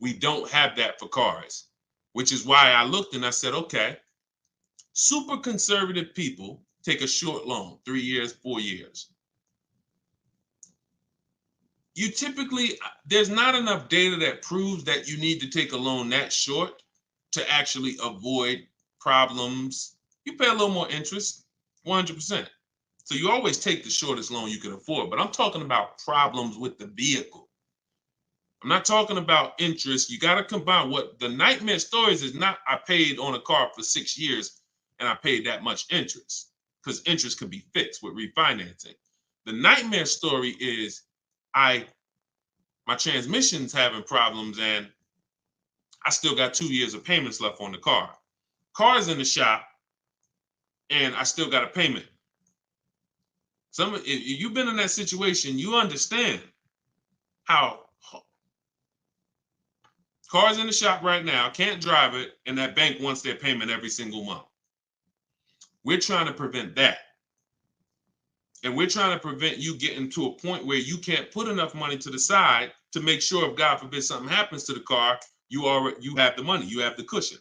We don't have that for cars, which is why I looked and I said, okay, super conservative people take a short loan, 3 years, 4 years. You typically, there's not enough data that proves that you need to take a loan that short to actually avoid problems. You pay a little more interest, 100%. So you always take the shortest loan you can afford, but I'm talking about problems with the vehicle. I'm not talking about interest. You got to combine what the nightmare stories is not, I paid on a car for 6 years and I paid that much interest, because interest can be fixed with refinancing. The nightmare story is my transmission's having problems and I still got 2 years of payments left on the car. Car's in the shop and I still got a payment. If you've been in that situation, you understand how car's in the shop right now, can't drive it, and that bank wants their payment every single month. We're trying to prevent that. And we're trying to prevent you getting to a point where you can't put enough money to the side to make sure if God forbid something happens to the car, you have the money, you have the cushion.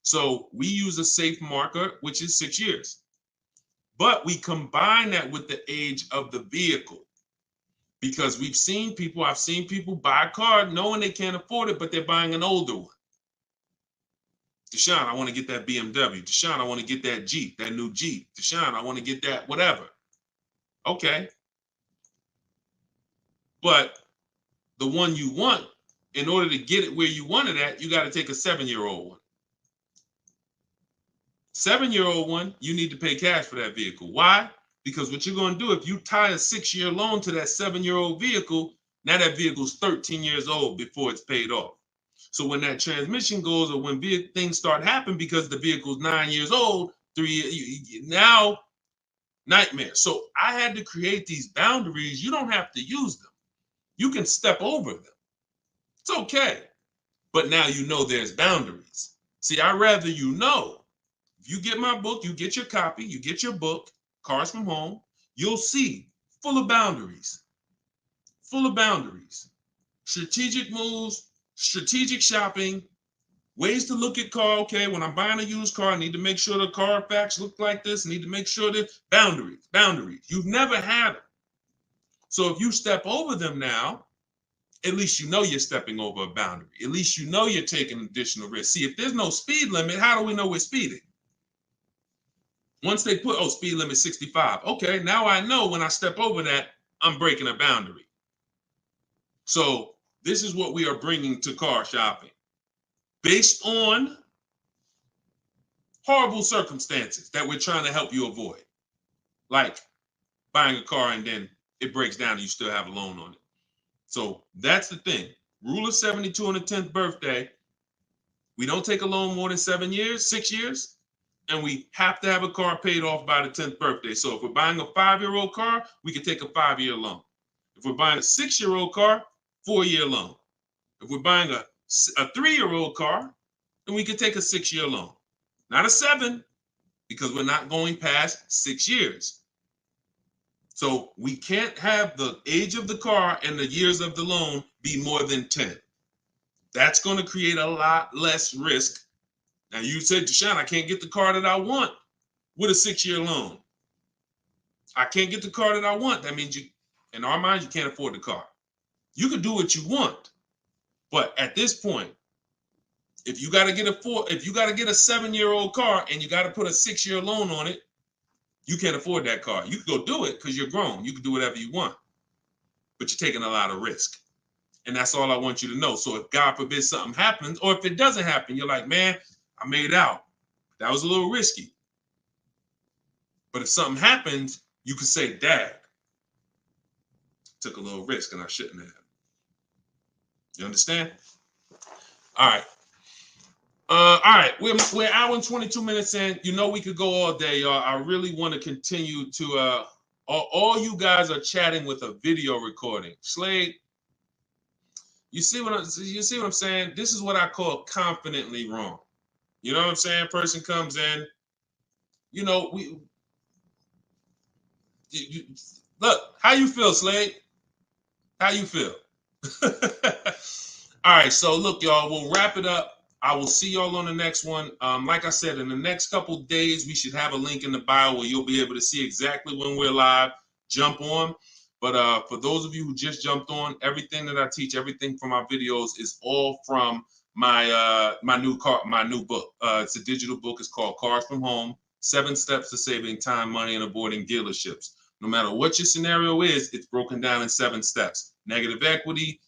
So we use a safe marker, which is 6 years. But we combine that with the age of the vehicle, because I've seen people buy a car knowing they can't afford it, but they're buying an older one. Deshone, I want to get that BMW. Deshone, I want to get that Jeep, that new Jeep. Deshone, I want to get that whatever. Okay. But the one you want, in order to get it where you want it at, you got to take a 7-year-old one. 7-year-old one, you need to pay cash for that vehicle. Why? Because what you're going to do, if you tie a 6-year loan to that 7-year-old vehicle, now that vehicle's 13 years old before it's paid off. So when that transmission goes, or when things start happening because the vehicle's 9 years old, 3 years, now nightmare. So I had to create these boundaries. You don't have to use them. You can step over them. It's okay. But now you know there's boundaries. See, I'd rather you know. If you get my book, you get your copy, you get your book, Cars from Home, you'll see full of boundaries. Full of boundaries. Strategic moves, strategic shopping, ways to look at car. Okay, when I'm buying a used car, I need to make sure the Carfax look like this. I need to make sure that boundaries. You've never had them. So if you step over them now, at least you know you're stepping over a boundary. At least you know you're taking additional risk. See, if there's no speed limit, how do we know we're speeding? Once they put, oh, speed limit 65. Okay, now I know when I step over that, I'm breaking a boundary. So this is what we are bringing to car shopping. Based on horrible circumstances that we're trying to help you avoid. Like buying a car and then it breaks down and you still have a loan on it. So that's the thing. Rule of 72 on the 10th birthday. We don't take a loan more than 6 years, and we have to have a car paid off by the 10th birthday. So if we're buying a 5-year-old car, we can take a 5-year loan. If we're buying a 6-year-old car, 4-year loan. If we're buying a 3-year-old car, then we can take a 6-year loan. Not a 7, because we're not going past 6 years. So we can't have the age of the car and the years of the loan be more than 10. That's going to create a lot less risk. Now you said, Deshone, I can't get the car that I want with a 6-year loan. I can't get the car that I want. That means you, in our minds, you can't afford the car. You can do what you want, but at this point, if you got to get a 7-year-old car and you got to put a 6-year loan on it, you can't afford that car. You can go do it because you're grown. You can do whatever you want, but you're taking a lot of risk. And that's all I want you to know. So if God forbid something happens, or if it doesn't happen, you're like, man, I made out. That was a little risky. But if something happens, you can say, Dad, took a little risk and I shouldn't have. You understand? All right. All right, we're an hour and 22 minutes in. You know we could go all day, y'all. I really want to continue to. All you guys are chatting with a video recording. Slade, you see what I'm saying? This is what I call confidently wrong. You know what I'm saying? Person comes in. You know look. How you feel, Slade? How you feel? All right, so look, y'all. We'll wrap it up. I will see y'all on the next one. Like I said, in the next couple days, we should have a link in the bio where you'll be able to see exactly when we're live. Jump on. But for those of you who just jumped on, everything that I teach, everything from my videos is all from my new book. It's a digital book. It's called Cars from Home: 7 Steps to Saving Time, Money, and Avoiding Dealerships. No matter what your scenario is, it's broken down in 7 steps. Negative equity,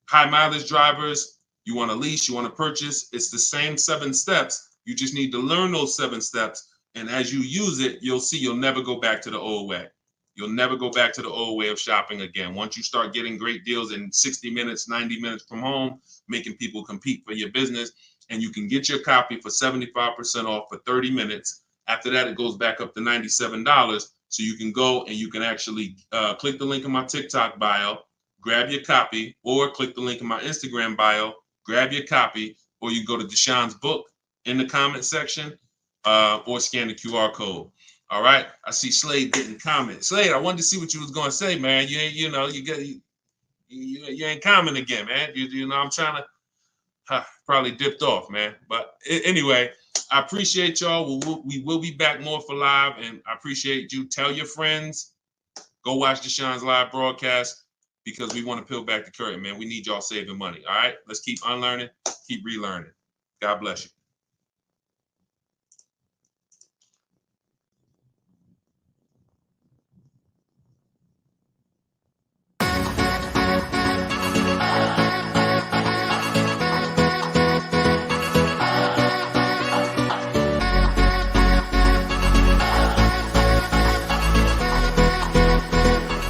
high mileage drivers. You want to lease, you want to purchase, it's the same 7 steps. You just need to learn those 7 steps. And as you use it, you'll see you'll never go back to the old way. You'll never go back to the old way of shopping again. Once you start getting great deals in 60 minutes, 90 minutes from home, making people compete for your business, and you can get your copy for 75% off for 30 minutes. After that, it goes back up to $97. So you can go and you can actually click the link in my TikTok bio, grab your copy, or click the link in my Instagram bio, grab your copy, or you go to Deshone's book in the comment section, or scan the QR code. All right. I see Slade getting comments. Slade, I wanted to see what you was going to say, man. You ain't, you ain't comment again, man. You know, I'm trying to probably dipped off, man. But anyway, I appreciate y'all. We will be back more for live, and I appreciate you. Tell your friends. Go watch Deshone's live broadcast, because we want to peel back the curtain, man. We need y'all saving money, all right? Let's keep unlearning, keep relearning. God bless you.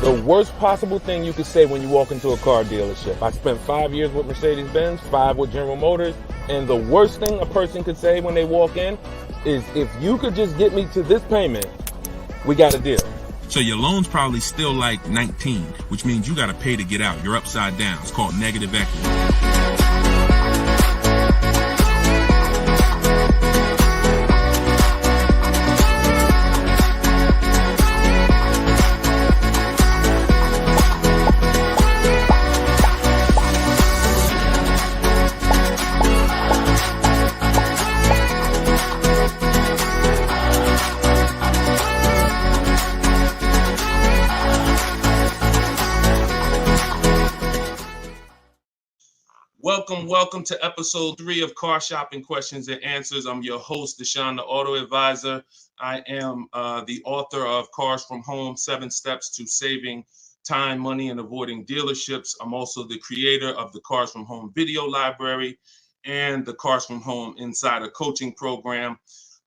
The worst possible thing you could say when you walk into a car dealership. I spent 5 years with Mercedes-Benz, 5 with General Motors, and the worst thing a person could say when they walk in is, if you could just get me to this payment, we got a deal. So your loan's probably still like 19, which means you got to pay to get out. You're upside down. It's called negative equity. welcome to episode 3 of Car Shopping Questions and Answers. I'm your host, Deshone the Auto Advisor. I am the author of Cars from Home, 7 Steps to Saving Time, Money, and Avoiding Dealerships. I'm also the creator of the Cars from Home video library and the Cars from Home Insider Coaching Program.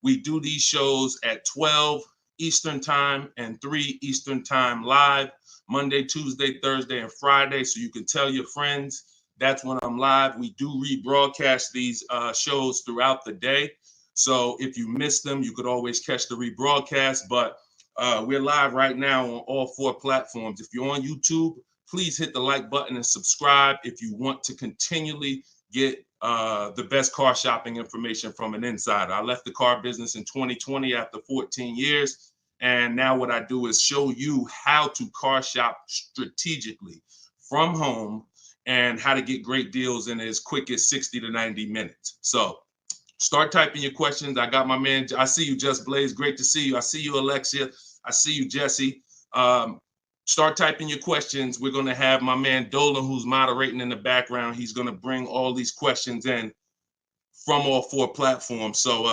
We do these shows at 12 Eastern Time and 3 Eastern Time live, Monday, Tuesday, Thursday, and Friday. So you can tell your friends that's when I'm live. We do rebroadcast these shows throughout the day. So if you miss them, you could always catch the rebroadcast. But we're live right now on all 4 platforms. If you're on YouTube, please hit the like button and subscribe if you want to continually get the best car shopping information from an insider. I left the car business in 2020 after 14 years. And now what I do is show you how to car shop strategically from home and how to get great deals in as quick as 60 to 90 minutes. So start typing your questions. I got my man, I see you, Just Blaze. Great to see you. I see you, Alexia. I see you, Jesse. Start typing your questions. We're going to have my man Dolan, who's moderating in the background. He's going to bring all these questions in from all 4 platforms. So,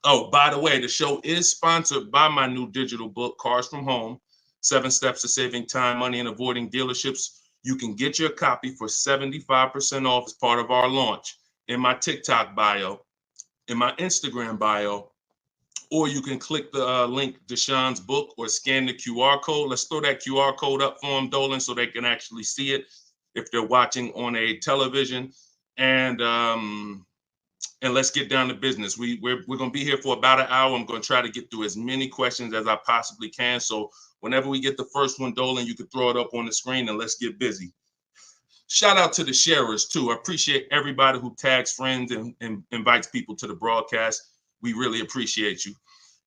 oh, by the way, the show is sponsored by my new digital book, Cars from Home, 7 Steps to Saving Time, Money, and Avoiding Dealerships. You can get your copy for 75% off as part of our launch in my TikTok bio, in my Instagram bio, or you can click the link, Deshone's book, or scan the QR code. Let's throw that QR code up for them, Dolan, so they can actually see it if they're watching on a television. And let's get down to business. We're going to be here for about an hour. I'm going to try to get through as many questions as I possibly can. So whenever we get the first one, Dolan, you can throw it up on the screen and let's get busy. Shout out to the sharers too. I appreciate everybody who tags friends and invites people to the broadcast. We really appreciate you.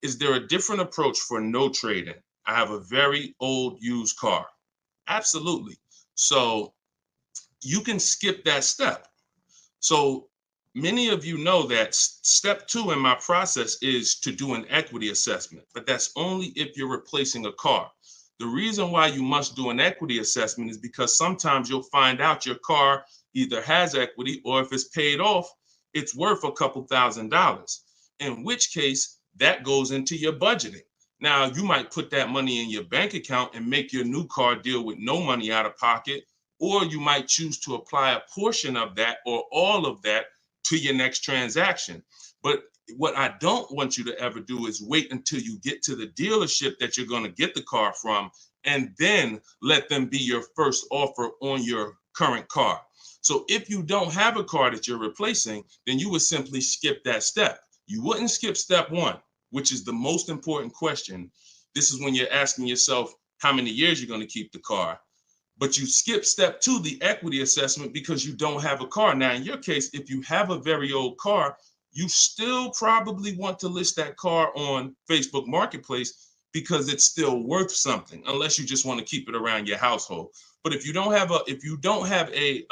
Is there a different approach for no trading? I have a very old used car. Absolutely. So you can skip that step. So many of you know that step 2 in my process is to do an equity assessment, but that's only if you're replacing a car. The reason why you must do an equity assessment is because sometimes you'll find out your car either has equity or if it's paid off, it's worth a couple $1,000s, in which case that goes into your budgeting. Now, you might put that money in your bank account and make your new car deal with no money out of pocket, or you might choose to apply a portion of that or all of that to your next transaction. But what I don't want you to ever do is wait until you get to the dealership that you're going to get the car from and then let them be your first offer on your current car. So if you don't have a car that you're replacing, then you would simply skip that step. You wouldn't skip step 1, which is the most important question. This is when you're asking yourself how many years you're going to keep the car. But you skip step 2, the equity assessment, because you don't have a car. Now, in your case, if you have a very old car, you still probably want to list that car on Facebook Marketplace because it's still worth something, unless you just want to keep it around your household. But if you don't have a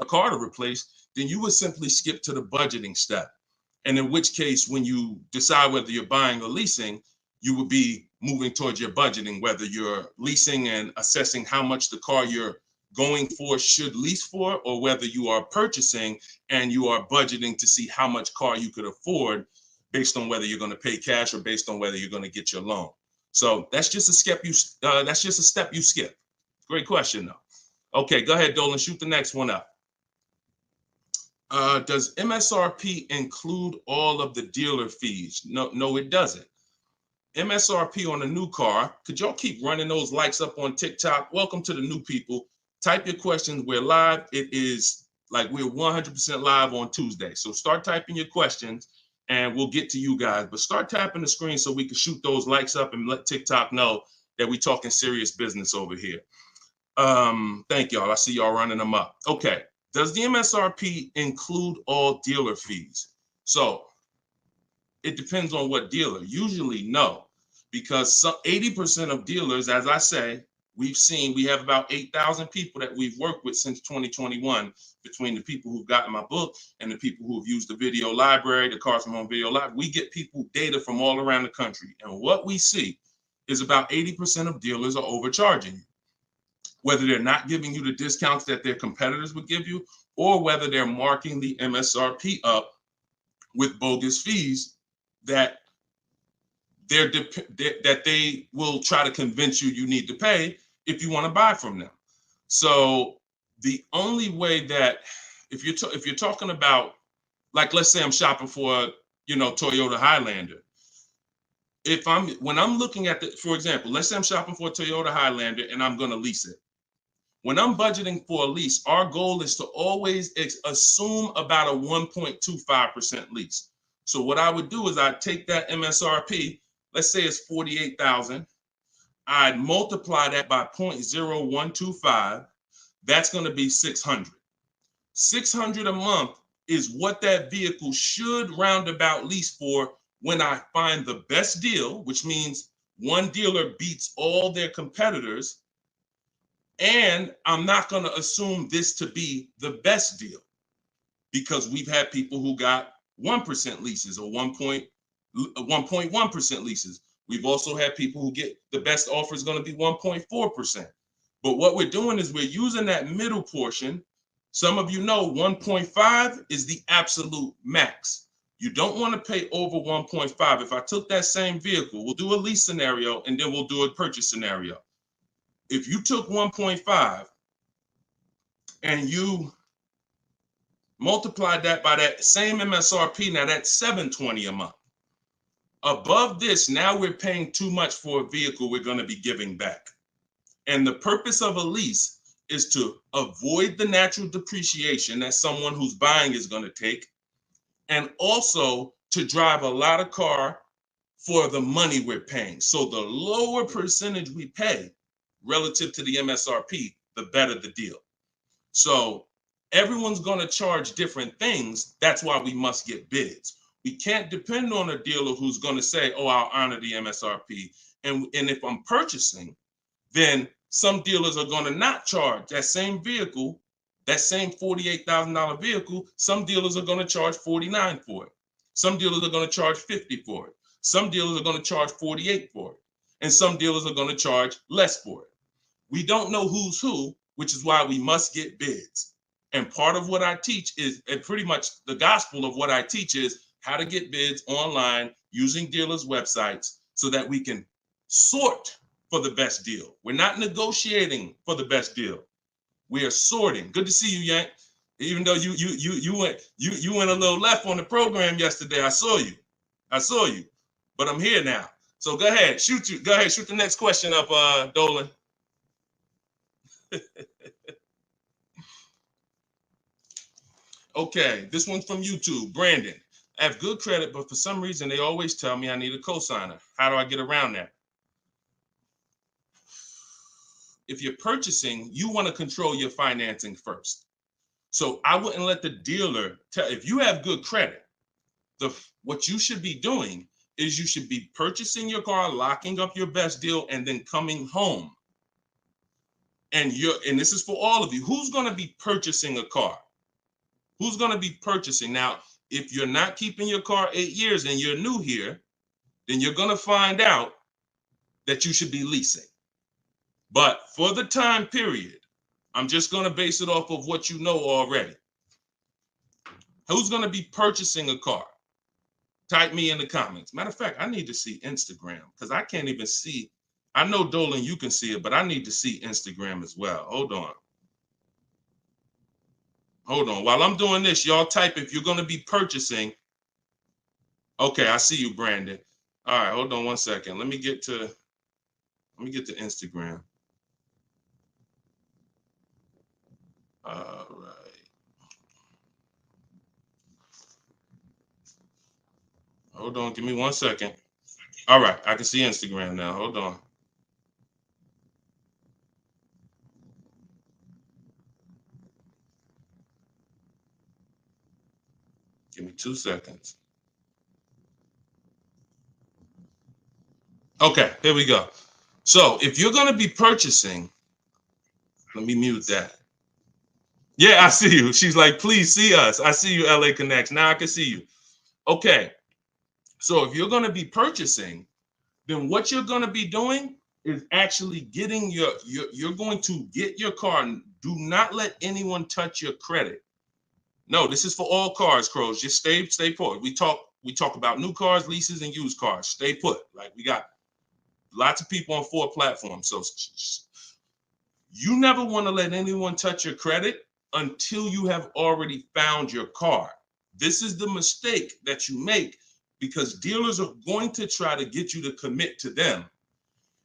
car to replace, then you would simply skip to the budgeting step. And in which case, when you decide whether you're buying or leasing, you would be moving towards your budgeting, whether you're leasing and assessing how much the car you're going for should lease for, or whether you are purchasing and you are budgeting to see how much car you could afford based on whether you're going to pay cash or based on whether you're going to get your loan. So that's just a step you skip. Great question though. Okay, go ahead, Dolan, shoot the next one up. Does MSRP include all of the dealer fees? No, it doesn't. MSRP on a new car. Could y'all keep running those likes up on TikTok? Welcome to the new people. Type your questions. We're live. It is like we're 100% live on Tuesday. So start typing your questions and we'll get to you guys. But start tapping the screen so we can shoot those likes up and let TikTok know that we're talking serious business over here. Thank y'all. I see y'all running them up. Okay. Does the MSRP include all dealer fees? So it depends on what dealer. Usually no, because 80% of dealers, as I say, we have about 8,000 people that we've worked with since 2021, between the people who've gotten my book and the people who've used the video library, the Cars from Home video library. We get people data from all around the country. And what we see is about 80% of dealers are overcharging you. whether they're not giving you the discounts that their competitors would give you, or whether they're marking the MSRP up with bogus fees that they will try to convince you need to pay if you want to buy from them. So the only way that, if you're talking about, like, let's say I'm shopping for, Toyota Highlander. When I'm looking at for example, let's say I'm shopping for a Toyota Highlander and I'm going to lease it. When I'm budgeting for a lease, our goal is to always assume about a 1.25% lease. So what I would do is I'd take that MSRP, let's say it's $48,000. I'd multiply that by 0.0125. That's going to be $600. $600 a month is what that vehicle should roundabout lease for when I find the best deal, which means one dealer beats all their competitors. And I'm not going to assume this to be the best deal, because we've had people who got 1% leases or 1.1% leases. We've also had people who get the best offer is going to be 1.4%. But what we're doing is we're using that middle portion. Some of you know 1.5 is the absolute max. You don't want to pay over 1.5. If I took that same vehicle, we'll do a lease scenario and then we'll do a purchase scenario. If you took 1.5 and you multiplied that by that same MSRP, now that's $720 a month. Above this, now we're paying too much for a vehicle we're going to be giving back. And the purpose of a lease is to avoid the natural depreciation that someone who's buying is going to take, and also to drive a lot of car for the money we're paying. So the lower percentage we pay relative to the MSRP, the better the deal. So everyone's going to charge different things. That's why we must get bids. We can't depend on a dealer who's going to say, oh, I'll honor the MSRP. And if I'm purchasing, then some dealers are going to not charge that same vehicle, that same $48,000 vehicle. Some dealers are going to charge $49,000 for it. Some dealers are going to charge $50,000 for it. Some dealers are going to charge $48,000 for it. And some dealers are going to charge less for it. We don't know who's who, which is why we must get bids. And part of what I teach is, and pretty much the gospel of what I teach is how to get bids online using dealers' websites so that we can sort for the best deal. We're not negotiating for the best deal. We are sorting. Good to see you, Yank. Even though you went a little left on the program yesterday, I saw you. But I'm here now. So go ahead, shoot the next question up, Dolan. Okay, this one's from YouTube. Brandon, I have good credit, but for some reason they always tell me I need a cosigner. How do I get around that? If you're purchasing, you want to control your financing first. So I wouldn't let the dealer tell. If you have good credit, what you should be doing is you should be purchasing your car, locking up your best deal, and then coming home. And this is for all of you. Who's going to be purchasing a car? Who's going to be purchasing? Now, if you're not keeping your car 8 years and you're new here, then you're going to find out that you should be leasing. But for the time period, I'm just going to base it off of what you know already. Who's going to be purchasing a car? Type me in the comments. Matter of fact, I need to see Instagram because I can't even see. I know, Dolan, you can see it, but I need to see Instagram as well. Hold on. While I'm doing this, y'all type if you're going to be purchasing. Okay, I see you, Brandon. All right, hold on one second. Let me get to Instagram. All right. Hold on, give me 1 second. All right, I can see Instagram now. Hold on. Give me 2 seconds. Okay, here we go. So if you're going to be purchasing, let me mute that. Yeah, I see you. She's like, please see us. I see you, LA Connects. Now I can see you. Okay. So if you're going to be purchasing, then what you're going to be doing is actually getting you're going to get your car. Do not let anyone touch your credit. No, this is for all cars, Crows. Just stay put. We talk about new cars, leases, and used cars. Stay put. Like, we got lots of people on 4 platforms. So you never want to let anyone touch your credit until you have already found your car. This is the mistake that you make, because dealers are going to try to get you to commit to them.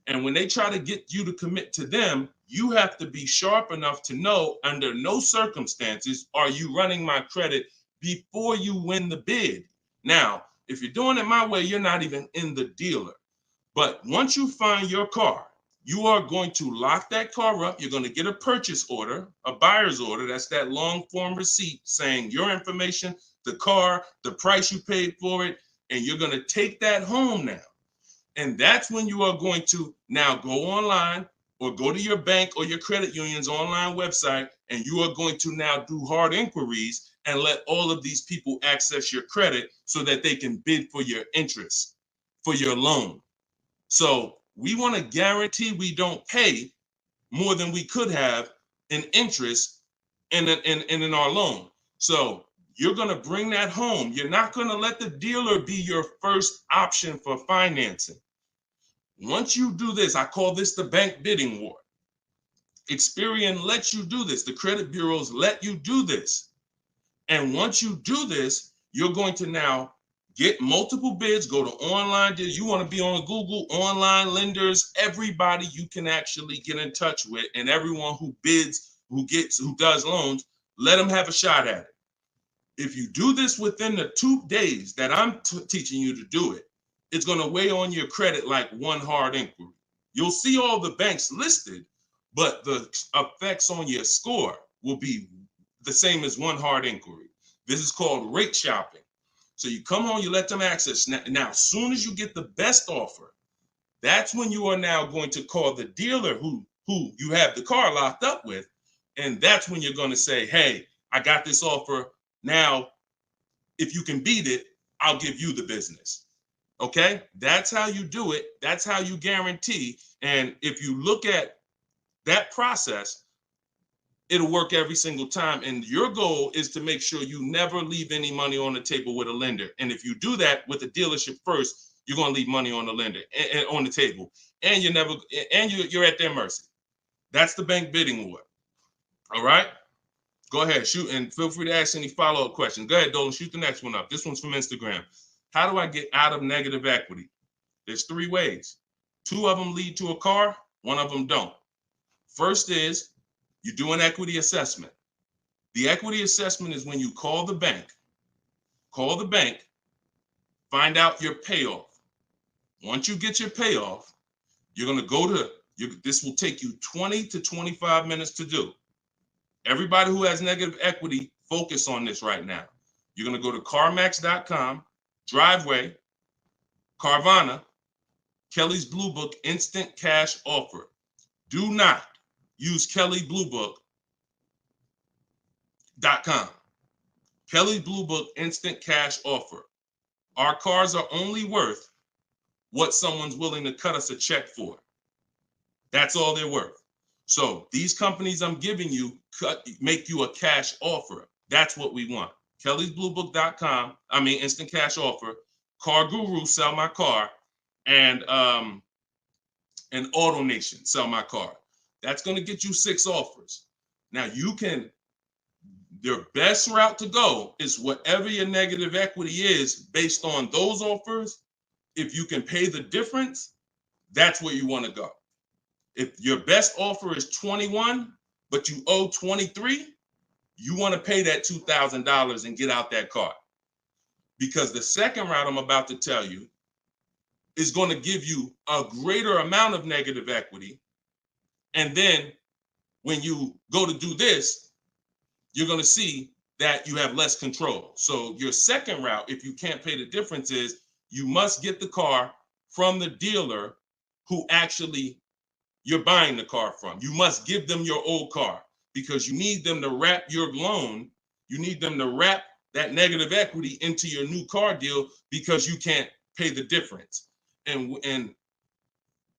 And when they try to get you to commit to them, you have to be sharp enough to know, under no circumstances are you running my credit before you win the bid. Now, if you're doing it my way, you're not even in the dealer. But once you find your car, you are going to lock that car up. You're going to get a purchase order, a buyer's order. That's that long form receipt saying your information, the car, the price you paid for it, and you're going to take that home now. And that's when you are going to now go online or go to your bank or your credit union's online website, and you are going to now do hard inquiries and let all of these people access your credit so that they can bid for your interest, for your loan. So we want to guarantee we don't pay more than we could have in interest in our loan. So you're going to bring that home. You're not going to let the dealer be your first option for financing. Once you do this, I call this the bank bidding war. Experian lets you do this. The credit bureaus let you do this. And once you do this, you're going to now get multiple bids, go to online. You want to be on Google, online lenders, everybody you can actually get in touch with, and everyone who bids, who does loans, let them have a shot at it. If you do this within the 2 days that I'm teaching you to do it, it's going to weigh on your credit like one hard inquiry. You'll see all the banks listed, but the effects on your score will be the same as one hard inquiry. This is called rate shopping. So you come home, you let them access. Now, as soon as you get the best offer, that's when you are now going to call the dealer who you have the car locked up with. And that's when you're going to say, hey, I got this offer. Now, if you can beat it, I'll give you the business. Okay? That's how you do it. That's how you guarantee. And if you look at that process, it'll work every single time. And your goal is to make sure you never leave any money on the table with a lender. And if you do that with the dealership first, you're going to leave money on the lender and on the table. And you're at their mercy. That's the bank bidding war. All right? Go ahead, shoot, and feel free to ask any follow-up questions. Go ahead, Dolan, shoot the next one up. This one's from Instagram. How do I get out of negative equity? There's 3 ways. 2 of them lead to a car, 1 of them don't. First is you do an equity assessment. The equity assessment is when you call the bank, find out your payoff. Once you get your payoff, you're going to go to, this will take you 20 to 25 minutes to do. Everybody who has negative equity, focus on this right now. You're going to go to CarMax.com, Driveway, Carvana, Kelly's Blue Book Instant Cash Offer. Do not use KellyBlueBook.com. Kelly Blue Book Instant Cash Offer. Our cars are only worth what someone's willing to cut us a check for. That's all they're worth. So these companies I'm giving you make you a cash offer. That's what we want. Kelly'sBlueBook.com. Instant cash offer. Car Guru, sell my car, and Auto Nation, sell my car. That's going to get you 6 offers. Now your best route to go is whatever your negative equity is based on those offers. If you can pay the difference, that's where you want to go. If your best offer is 21, but you owe 23, you want to pay that $2,000 and get out that car. Because the second route I'm about to tell you is going to give you a greater amount of negative equity. And then when you go to do this, you're going to see that you have less control. So your second route, if you can't pay the difference, is you must get the car from the dealer who actually you're buying the car from. You must give them your old car because you need them to wrap your loan. You need them to wrap that negative equity into your new car deal because you can't pay the difference. And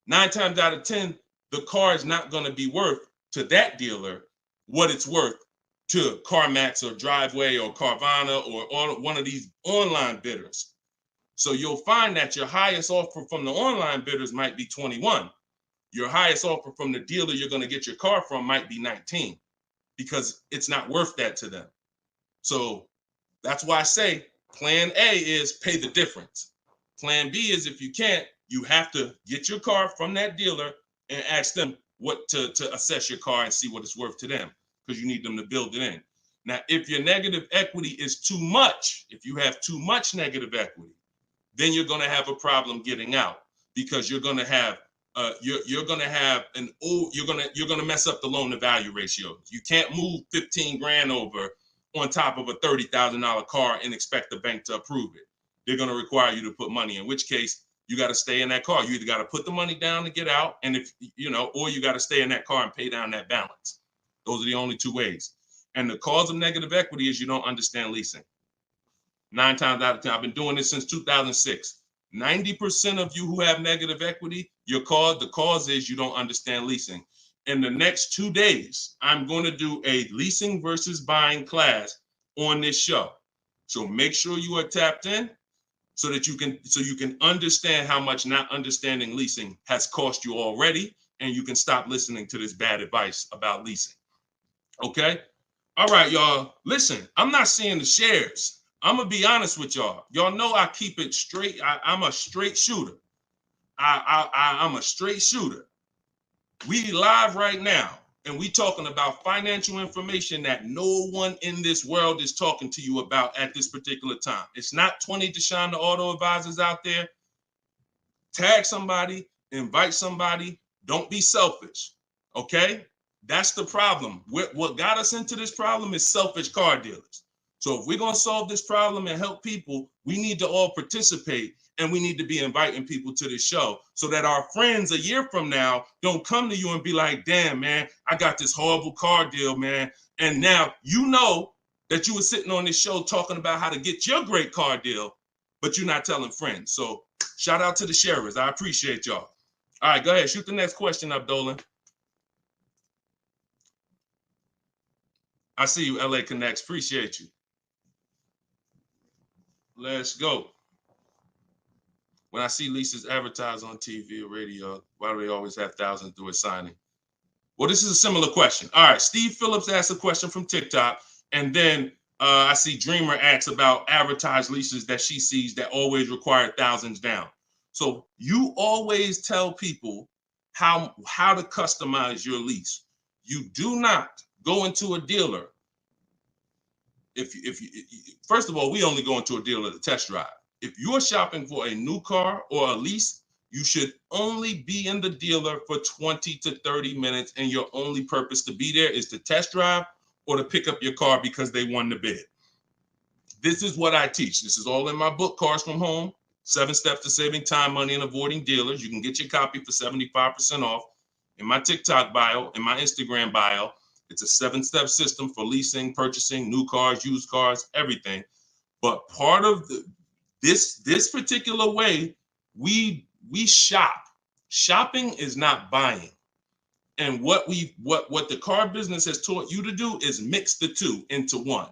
9 times out of 10, the car is not going to be worth to that dealer what it's worth to CarMax or Driveway or Carvana or one of these online bidders. So you'll find that your highest offer from the online bidders might be 21. Your highest offer from the dealer you're going to get your car from might be 19 because it's not worth that to them. So that's why I say plan A is pay the difference. Plan B is if you can't, you have to get your car from that dealer and ask them what to assess your car and see what it's worth to them because you need them to build it in. Now, if your negative equity is too much, if you have too much negative equity, then you're going to have a problem getting out because you're going to have you're going to mess up the loan to value ratio. You can't move 15 grand over on top of a $30,000 car and expect the bank to approve it. They're going to require you to put money, in which case you got to stay in that car. You either got to put the money down to get out, and if you know, or you got to stay in that car and pay down that balance. Those are the only two ways. And the cause of negative equity is you don't understand leasing. 9 times out of 10, I've been doing this since 2006. 90% of you who have negative equity, the cause is you don't understand leasing. In the next 2 days, I'm going to do a leasing versus buying class on this show. So make sure you are tapped in so that you can understand how much not understanding leasing has cost you already, and you can stop listening to this bad advice about leasing. Okay? All right, y'all. Listen, I'm not seeing the shares. I'm going to be honest with y'all. Y'all know I keep it straight. I'm a straight shooter. I'm a straight shooter. We live right now, and we talking about financial information that no one in this world is talking to you about at this particular time. It's not 20 Deshone the Auto Advisors out there. Tag somebody, invite somebody. Don't be selfish, okay? That's the problem. What got us into this problem is selfish car dealers. So if we're going to solve this problem and help people, we need to all participate, and we need to be inviting people to the show so that our friends a year from now don't come to you and be like, damn, man, I got this horrible car deal, man. And now you know that you were sitting on this show talking about how to get your great car deal, but you're not telling friends. So shout out to the sharers. I appreciate y'all. All right, go ahead. Shoot the next question up, Dolan. I see you, LA Connects. Appreciate you. Let's go. When I see leases advertised on TV or radio, why do they always have thousands do a signing? Well, this is a similar question. All right, Steve Phillips asked a question from TikTok, and then I see Dreamer asks about advertised leases that she sees that always require thousands down. So you always tell people how to customize your lease. You do not go into a dealer. If you first of all, we only go into a dealer to test drive. If you're shopping for a new car or a lease, you should only be in the dealer for 20 to 30 minutes, and your only purpose to be there is to test drive or to pick up your car because they won the bid. This is what I teach. This is all in my book, Cars from Home, 7 Steps to Saving Time, Money, and Avoiding Dealers. You can get your copy for 75% off in my TikTok bio, in my Instagram bio. It's a 7-step system for leasing, purchasing, new cars, used cars, everything. But part of this particular way, we shop. Shopping is not buying. And what the car business has taught you to do is mix the two into one.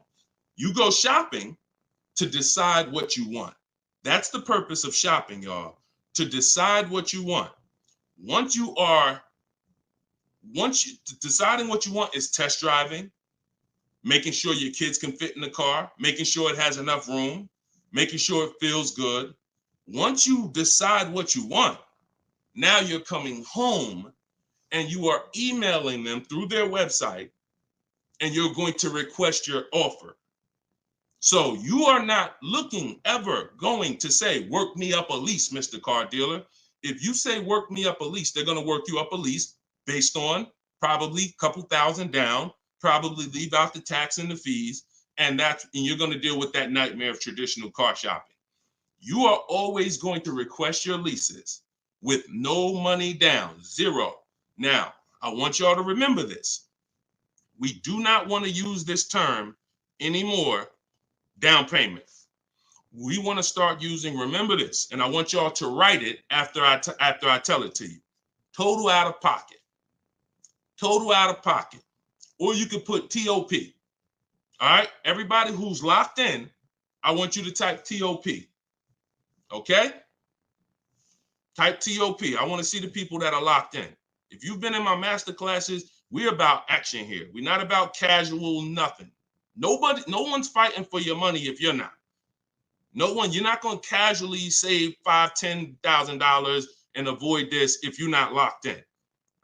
You go shopping to decide what you want. That's the purpose of shopping, y'all, to decide what you want. Deciding what you want is test driving, making sure your kids can fit in the car, making sure it has enough room, making sure it feels good. Once you decide what you want, now you're coming home and you are emailing them through their website, and you're going to request your offer. So you are not ever going to say, work me up a lease, Mr. Car Dealer. If you say work me up a lease, they're going to work you up a lease based on probably a couple thousand down, probably leave out the tax and the fees, and you're going to deal with that nightmare of traditional car shopping. You are always going to request your leases with no money down, zero. Now, I want y'all to remember this. We do not want to use this term anymore, down payment. We want to start using, remember this, and I want y'all to write it after I tell it to you. Total out of pocket. Total out of pocket. Or you could put TOP. All right? Everybody who's locked in, I want you to type TOP. Okay? Type TOP. I want to see the people that are locked in. If you've been in my master classes, we're about action here. We're not about casual nothing. No one's fighting for your money if you're not. No one, you're not going to casually save $5,000, $10,000 and avoid this if you're not locked in.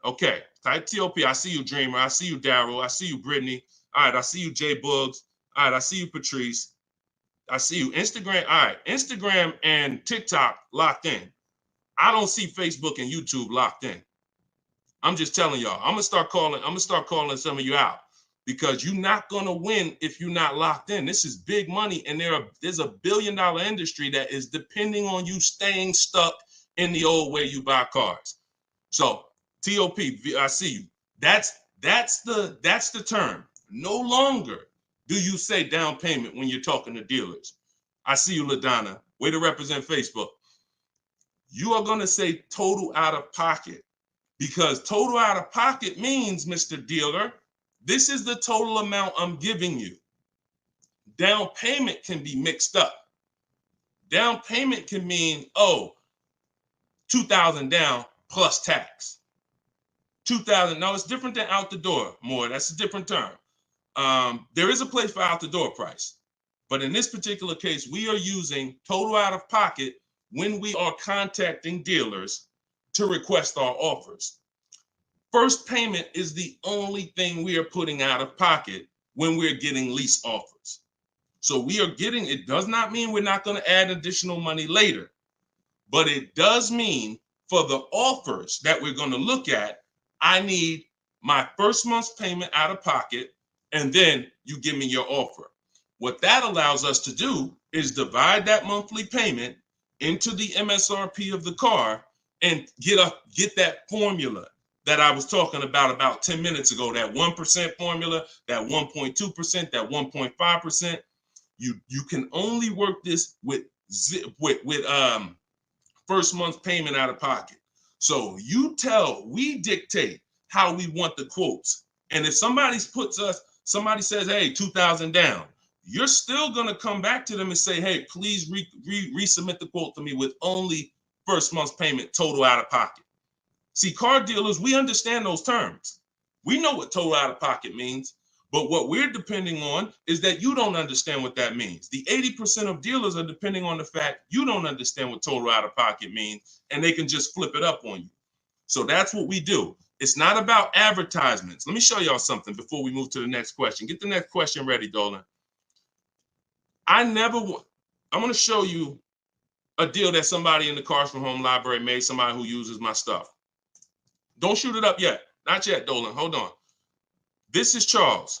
Okay, type TOP. I see you, Dreamer. I see you, Daryl. I see you, Brittany. All right, I see you, Jay Buggs. All right, I see you, Patrice. I see you, Instagram. All right, Instagram and TikTok locked in. I don't see Facebook and YouTube locked in. I'm just telling y'all. I'm gonna start calling some of you out because you're not gonna win if you're not locked in. This is big money, and there's a $1 billion industry that is depending on you staying stuck in the old way you buy cars. So TOP, I see you. That's the term. No longer do you say down payment when you're talking to dealers. I see you, LaDonna. Way to represent Facebook. You are gonna say total out of pocket. Because total out of pocket means, Mr. Dealer, this is the total amount I'm giving you. Down payment can be mixed up. Down payment can mean, oh, $2,000 down plus tax. $2,000, no, it's different than out the door, more. That's a different term. There is a place for out the door price. But in this particular case, we are using total out of pocket when we are contacting dealers to request our offers. First payment is the only thing we are putting out of pocket when we're getting lease offers. So we are getting, it does not mean we're not going to add additional money later, but it does mean for the offers that we're going to look at, I need my first month's payment out of pocket, and then you give me your offer. What that allows us to do is divide that monthly payment into the MSRP of the car and get that formula that I was talking about 10 minutes ago, that 1% formula, that 1.2%, that 1.5%. You can only work this with first month's payment out of pocket. So we dictate how we want the quotes. And if somebody says, hey, 2,000 down, you're still going to come back to them and say, hey, please resubmit the quote to me with only first month's payment total out of pocket. See, car dealers, we understand those terms. We know what total out of pocket means, but what we're depending on is that you don't understand what that means. The 80% of dealers are depending on the fact you don't understand what total out of pocket means, and they can just flip it up on you. So that's what we do. It's not about advertisements. Let me show y'all something before we move to the next question. Get the next question ready, Dolan. I'm going to show you a deal that somebody in the Cars from Home library made, somebody who uses my stuff. Don't shoot it up yet. Not yet, Dolan. Hold on. This is Charles.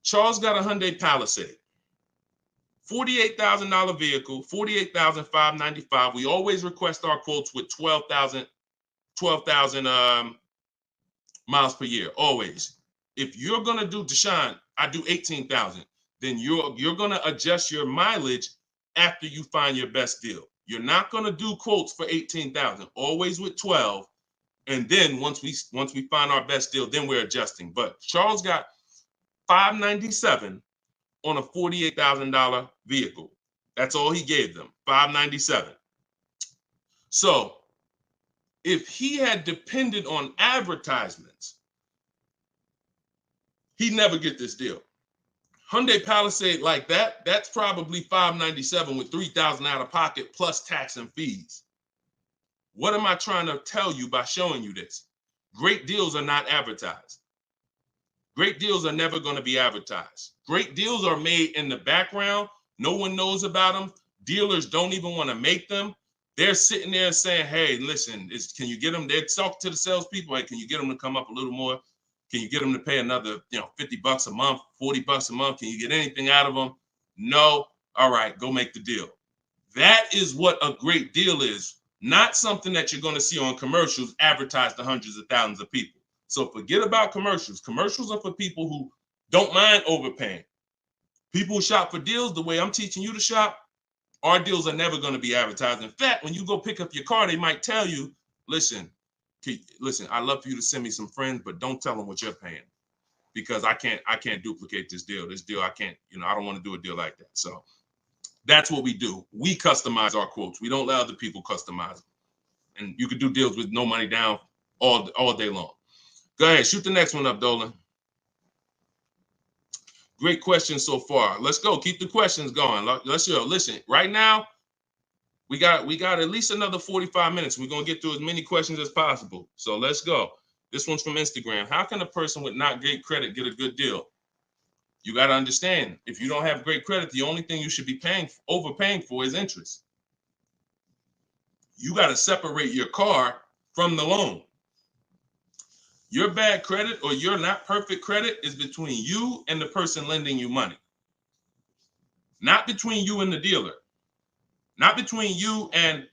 Charles got a Hyundai Palisade. $48,000 vehicle, $48,595. We always request our quotes with 12,000 miles per year, always. If you're going to do, Deshone, I do 18,000. Then you're going to adjust your mileage after you find your best deal. You're not going to do quotes for 18,000, always with 12. And then once we find our best deal, then we're adjusting. But Charles got $597 on a $48,000 vehicle. That's all he gave them, $597. So if he had depended on advertisements, he'd never get this deal. Hyundai Palisade like that, that's probably $597 with $3,000 out of pocket plus tax and fees. What am I trying to tell you by showing you this? Great deals are not advertised. Great deals are never going to be advertised. Great deals are made in the background. No one knows about them. Dealers don't even want to make them. They're sitting there saying, hey, listen, can you get them? They talk to the salespeople. Hey, can you get them to come up a little more? Can you get them to pay another, $50 a month, $40 a month? Can you get anything out of them? No. All right, go make the deal. That is what a great deal is. Not something that you're going to see on commercials advertised to hundreds of thousands of people. So forget about commercials. Commercials are for people who don't mind overpaying. People who shop for deals the way I'm teaching you to shop, our deals are never going to be advertised. In fact, when you go pick up your car, they might tell you, listen, Listen, I'd love for you to send me some friends, but don't tell them what you're paying, because I can't duplicate this deal. This deal, I can't, I don't want to do a deal like that. So that's what we do. We customize our quotes. We don't let other people customize them. And you can do deals with no money down all day long. Go ahead, shoot the next one up, Dolan. Great questions so far. Let's go. Keep the questions going. Let's go. Listen, right now, we got at least another 45 minutes. We're going to get through as many questions as possible. So let's go. This one's from Instagram. How can a person with not great credit get a good deal? You got to understand, if you don't have great credit, the only thing you should be overpaying for is interest. You got to separate your car from the loan. Your bad credit or your not perfect credit is between you and the person lending you money. Not between you and the dealer. Not between you and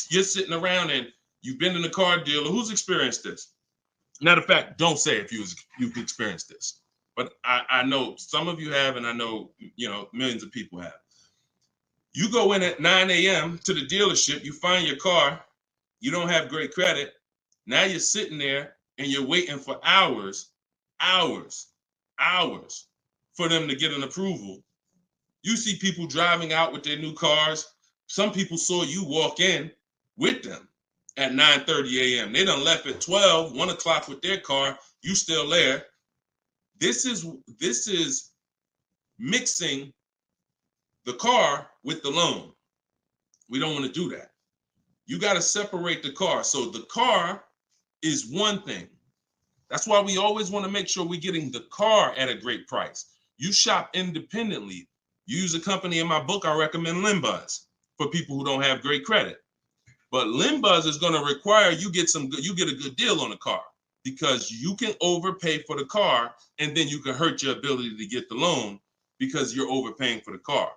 you're sitting around and you've been in a car dealer. Who's experienced this? Matter of fact, don't say if you've experienced this. But I know some of you have, and I know, millions of people have. You go in at 9 a.m. to the dealership, you find your car, you don't have great credit. Now you're sitting there and you're waiting for hours for them to get an approval. You see people driving out with their new cars. Some people saw you walk in with them at 9:30 a.m. They done left at 12, 1 o'clock with their car. You still there. This is mixing the car with the loan. We don't want to do that. You got to separate the car. So the car is one thing. That's why we always want to make sure we're getting the car at a great price. You shop independently. You use a company in my book, I recommend Limbuzz for people who don't have great credit. But Limbuzz is going to require you get a good deal on the car, because you can overpay for the car and then you can hurt your ability to get the loan because you're overpaying for the car.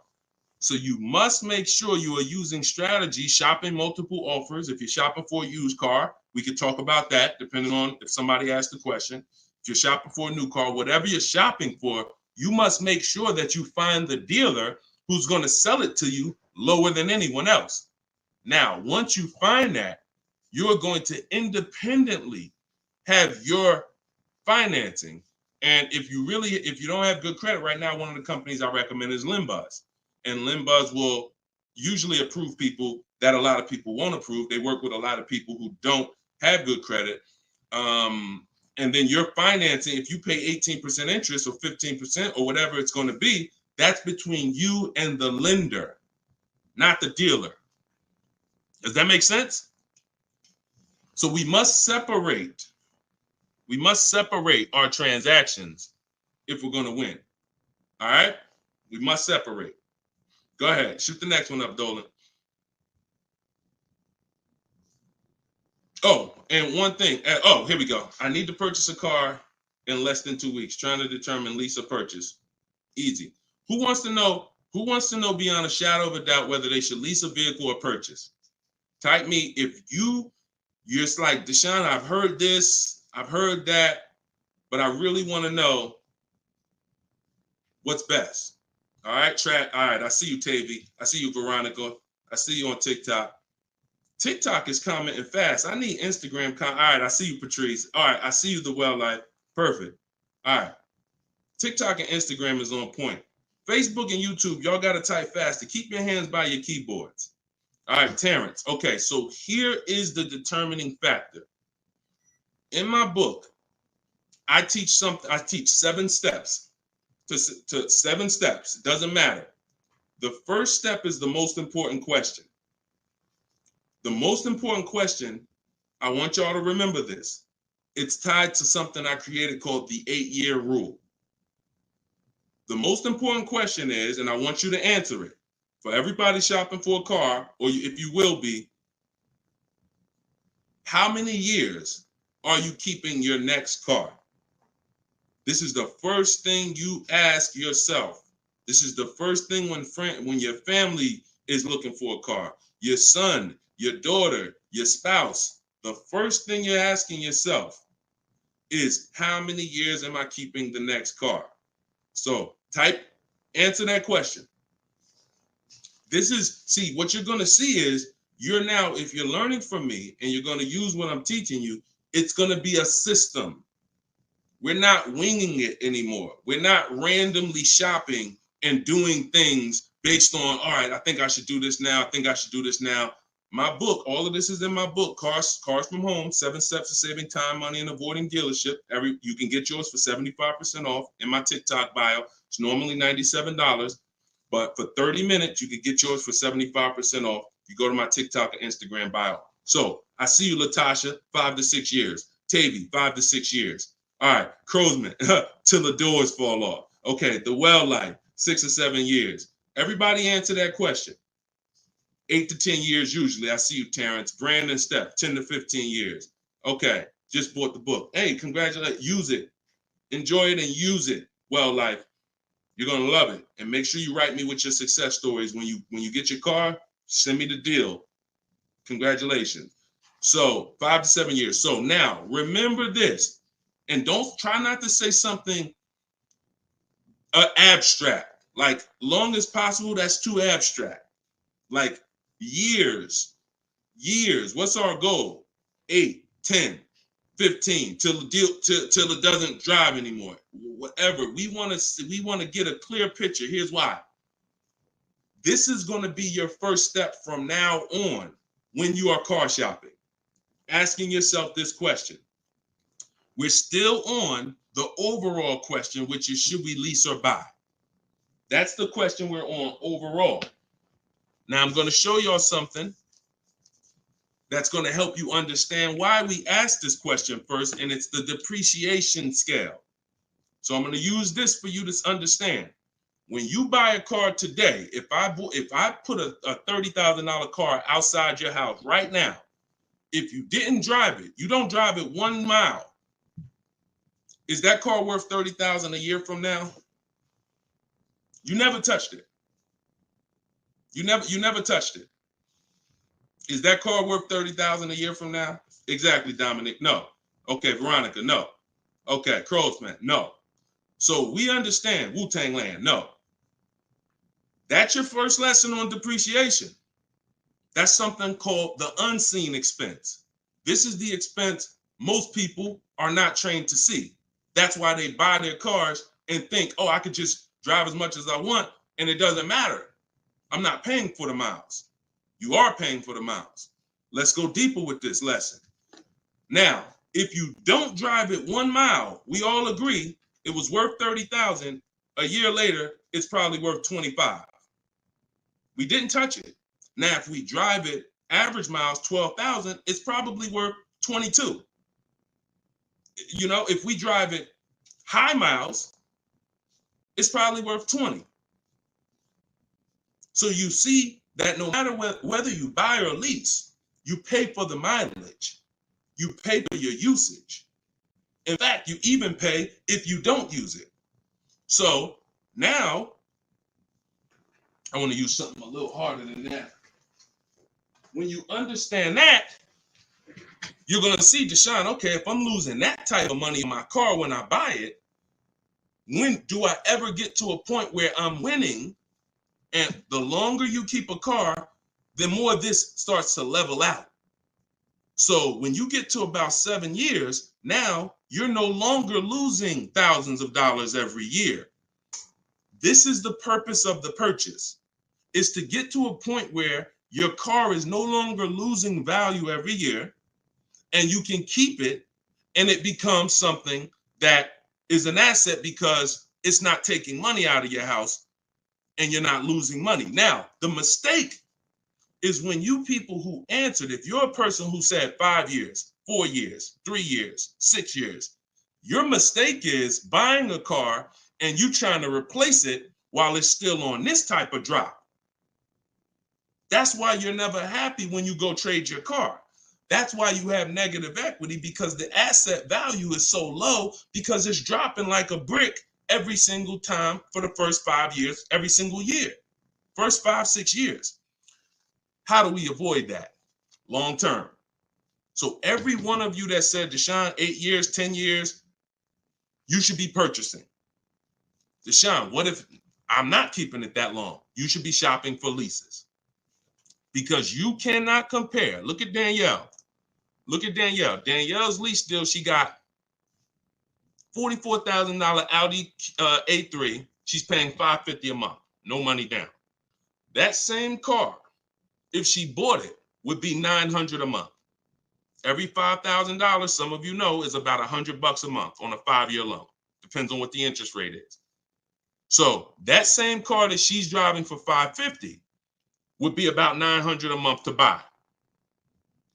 So you must make sure you are using strategy, shopping multiple offers. If you're shopping for a used car, we could talk about that depending on if somebody asked the question. If you're shopping for a new car, whatever you're shopping for, you must make sure that you find the dealer who's going to sell it to you lower than anyone else. Now, once you find that, you're going to independently have your financing. And if you don't have good credit right now, one of the companies I recommend is Limbuzz. And Limbuzz will usually approve people that a lot of people won't approve. They work with a lot of people who don't have good credit. And then your financing, if you pay 18% interest or 15% or whatever it's going to be, that's between you and the lender, not the dealer. Does that make sense? So we must separate our transactions if we're going to win. All right? We must separate. Go ahead. Shoot the next one up, Dolan. Oh, and one thing. Here we go. I need to purchase a car in less than 2 weeks. Trying to determine lease or purchase. Easy. Who wants to know beyond a shadow of a doubt whether they should lease a vehicle or purchase? Type me if you're just like, Deshone, I've heard this, I've heard that, but I really want to know what's best. All right, All right, I see you, Tavy. I see you, Veronica. I see you on TikTok. TikTok is commenting fast. I need Instagram. All right, I see you, Patrice. All right, I see you, The Well Life. Perfect. All right. TikTok and Instagram is on point. Facebook and YouTube, y'all got to type fast to keep your hands by your keyboards. All right, Terrence. Okay, so here is the determining factor. In my book, I teach 7 steps. To 7 steps. It doesn't matter. The first step is the most important question. The most important question, I want y'all to remember this. It's tied to something I created called the 8-year rule. The most important question is, and I want you to answer it, for everybody shopping for a car, or if you will be, how many years are you keeping your next car? This is the first thing you ask yourself. This is the first thing when your family is looking for a car, your son, your daughter, your spouse. The first thing you're asking yourself is, how many years am I keeping the next car? So answer that question. What you're going to see is you're now, if you're learning from me and you're going to use what I'm teaching you, it's going to be a system. We're not winging it anymore. We're not randomly shopping and doing things based on, all right, I think I should do this now. I think I should do this now. My book, all of this is in my book, Cars from Home, 7 Steps to Saving Time, Money, and Avoiding Dealership. You can get yours for 75% off in my TikTok bio. It's normally $97, but for 30 minutes, you can get yours for 75% off. You go to my TikTok and Instagram bio. So I see you, Latasha, 5 to 6 years. Tavy, 5 to 6 years. All right, Crowsman, till the doors fall off. Okay, the well life, 6 or 7 years. Everybody answer that question. 8 to 10 years usually. I see you, Terrence. Brandon, Steph, 10 to 15 years. Okay, just bought the book. Hey, congratulations. Use it. Enjoy it and use it. Well life, you're gonna love it. And make sure you write me with your success stories. When you get your car, send me the deal. Congratulations. So 5 to 7 years. So now remember this. And don't try not to say something abstract. Like long as possible, that's too abstract. Like years. What's our goal? 8, 10, 15 till it doesn't drive anymore. Whatever. We want to get a clear picture. Here's why. This is going to be your first step from now on when you are car shopping. Asking yourself this question. We're still on the overall question, which is, should we lease or buy? That's the question we're on overall. Now I'm going to show y'all something that's going to help you understand why we asked this question first, and it's the depreciation scale. So I'm going to use this for you to understand. When you buy a car today, if I put a $30,000 car outside your house right now, if you didn't drive it, you don't drive it 1 mile, is that car worth $30,000 a year from now? You never touched it. You never touched it. Is that car worth $30,000 a year from now? Exactly, Dominic. No. Okay, Veronica. No. Okay, Crowsman. No. So we understand Wu-Tang Land. No. That's your first lesson on depreciation. That's something called the unseen expense. This is the expense most people are not trained to see. That's why they buy their cars and think, oh, I could just drive as much as I want, and it doesn't matter. I'm not paying for the miles. You are paying for the miles. Let's go deeper with this lesson. Now, if you don't drive it 1 mile, we all agree it was worth $30,000. A year later, it's probably worth $25,000. We didn't touch it. Now, if we drive it average miles, 12,000, it's probably worth $22,000. You know, if we drive it high miles, it's probably worth $20,000. So you see that no matter whether you buy or lease, you pay for the mileage. You pay for your usage. In fact, you even pay if you don't use it. So now, I want to use something a little harder than that. When you understand that, you're going to see, Deshone, okay, if I'm losing that type of money in my car when I buy it, when do I ever get to a point where I'm winning? And the longer you keep a car, the more this starts to level out. So when you get to about 7 years, now you're no longer losing thousands of dollars every year. This is the purpose of the purchase, is to get to a point where your car is no longer losing value every year, and you can keep it, and it becomes something that is an asset because it's not taking money out of your house and you're not losing money. Now, the mistake is when you people who answered, if you're a person who said 5 years, 4 years, 3 years, 6 years, your mistake is buying a car and you trying to replace it while it's still on this type of drop. That's why you're never happy when you go trade your car. That's why you have negative equity, because the asset value is so low because it's dropping like a brick every single time for the first 5 years, every single year, first 5, 6 years. How do we avoid that long term? So every one of you that said, Deshone, 8 years, 10 years, you should be purchasing. Deshone, what if I'm not keeping it that long? You should be shopping for leases. because you cannot compare. Look at Danielle. Look at Danielle. Danielle's lease deal, she got $44,000 Audi A3. She's paying $550 a month. No money down. That same car, if she bought it, would be $900 a month. Every $5,000, some of you know, is about $100 a month on a 5-year loan. Depends on what the interest rate is. So that same car that she's driving for $550 would be about $900 a month to buy.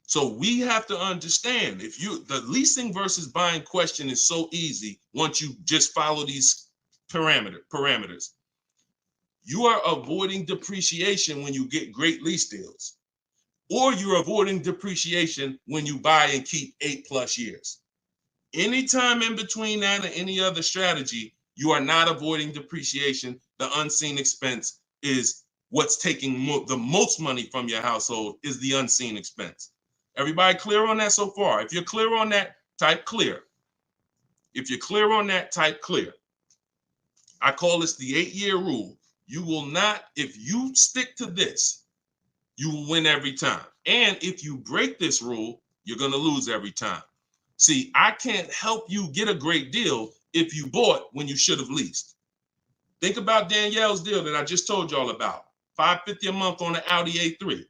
So we have to understand, the leasing versus buying question is so easy once you just follow these parameters. You are avoiding depreciation when you get great lease deals, or you're avoiding depreciation when you buy and keep 8+ years. Anytime in between that and any other strategy, you are not avoiding depreciation. The unseen expense is what's taking the most money from your household, is the unseen expense. Everybody clear on that so far? If you're clear on that, type clear. If you're clear on that, type clear. I call this the 8-year rule. You will not, if you stick to this, you will win every time. And if you break this rule, you're going to lose every time. See, I can't help you get a great deal if you bought when you should have leased. Think about Danielle's deal that I just told y'all about. $550 a month on the Audi A3.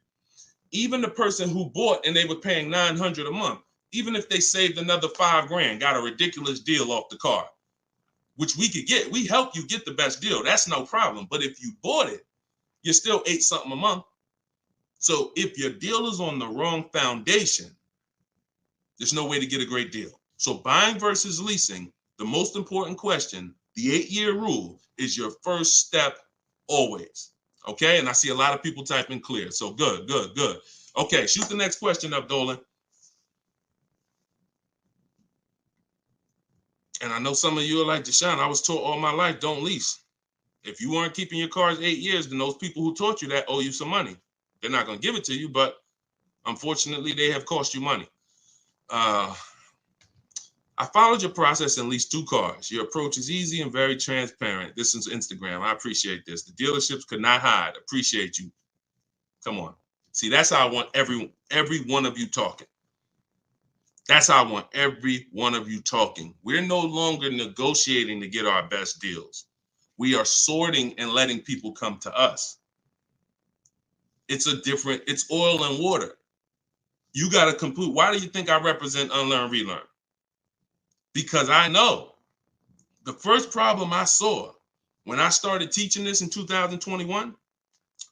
Even the person who bought and they were paying $900 a month, even if they saved another $5,000, got a ridiculous deal off the car, which we could get. We help you get the best deal. That's no problem. But if you bought it, you're still $8-something a month. So if your deal is on the wrong foundation, there's no way to get a great deal. So buying versus leasing, the most important question, the 8-year rule, is your first step always. Okay, and I see a lot of people typing clear. So good. Okay, shoot the next question up, Dolan. And I know some of you are like, Deshone, I was taught all my life, don't lease. If you weren't keeping your cars 8 years, then those people who taught you that owe you some money. They're not going to give it to you, but unfortunately, they have cost you money. I followed your process and leased 2 cars. Your approach is easy and very transparent. This is Instagram. I appreciate this. The dealerships could not hide. Appreciate you. Come on. See, that's how I want every one of you talking. That's how I want every one of you talking. We're no longer negotiating to get our best deals. We are sorting and letting people come to us. It's oil and water. You got to complete. Why do you think I represent Unlearn, Relearn? Because I know the first problem I saw when I started teaching this in 2021,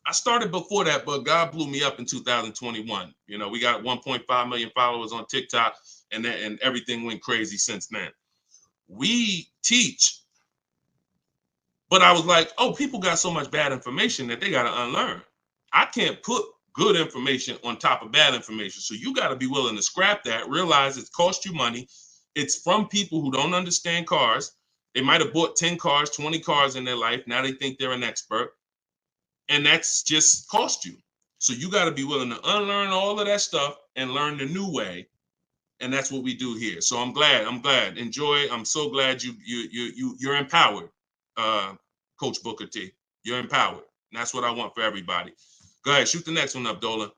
I started before that, but God blew me up in 2021. You know, we got 1.5 million followers on TikTok, and everything went crazy since then. We teach, but I was like, oh, people got so much bad information that they got to unlearn. I can't put good information on top of bad information. So you got to be willing to scrap that, realize it's cost you money. It's from people who don't understand cars. They might have bought 10 cars, 20 cars in their life. Now they think they're an expert. And that's just cost you. So you got to be willing to unlearn all of that stuff and learn the new way. And that's what we do here. So I'm glad. Enjoy. I'm so glad you're empowered, Coach Booker T. You're empowered. And that's what I want for everybody. Go ahead, shoot the next one up, Dolan.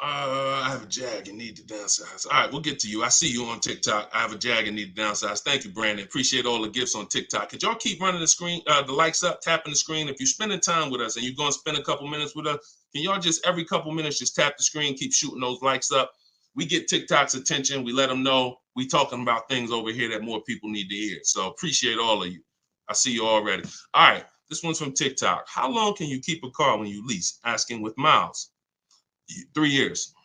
I have a Jag and need to downsize. All right, we'll get to you. I see you on TikTok. I have a Jag and need to downsize. Thank you, Brandon. Appreciate all the gifts on TikTok. Could y'all keep running the screen, the likes up, tapping the screen? If you're spending time with us and you're going to spend a couple minutes with us, can y'all just every couple minutes just tap the screen, keep shooting those likes up? We get TikTok's attention. We let them know we talking about things over here that more people need to hear. So appreciate all of you. I see you already. All right, this one's from TikTok. How long can you keep a car when you lease? Asking with miles. 3 years.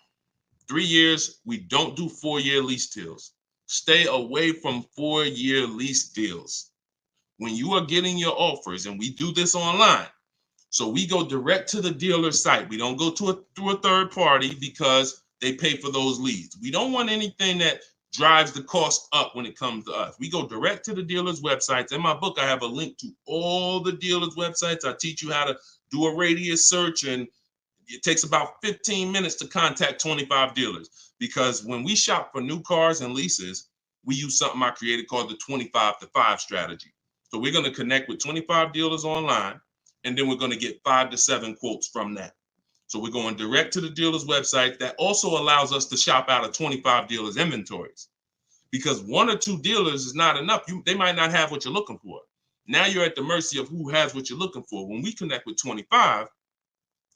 3 years. We don't do 4-year lease deals. Stay away from 4-year lease deals. When you are getting your offers, and we do this online, so we go direct to the dealer site. We don't go through a third party because they pay for those leads. We don't want anything that drives the cost up when it comes to us. We go direct to the dealer's websites. In my book, I have a link to all the dealer's websites. I teach you how to do a radius search, and it takes about 15 minutes to contact 25 dealers, because when we shop for new cars and leases, we use something I created called the 25 to 5 strategy. So we're going to connect with 25 dealers online. and then we're going to get 5 to 7 quotes from that. So we're going direct to the dealer's website. That also allows us to shop out of 25 dealers' inventories, because 1 or 2 dealers is not enough. They might not have what you're looking for. Now you're at the mercy of who has what you're looking for. When we connect with 25,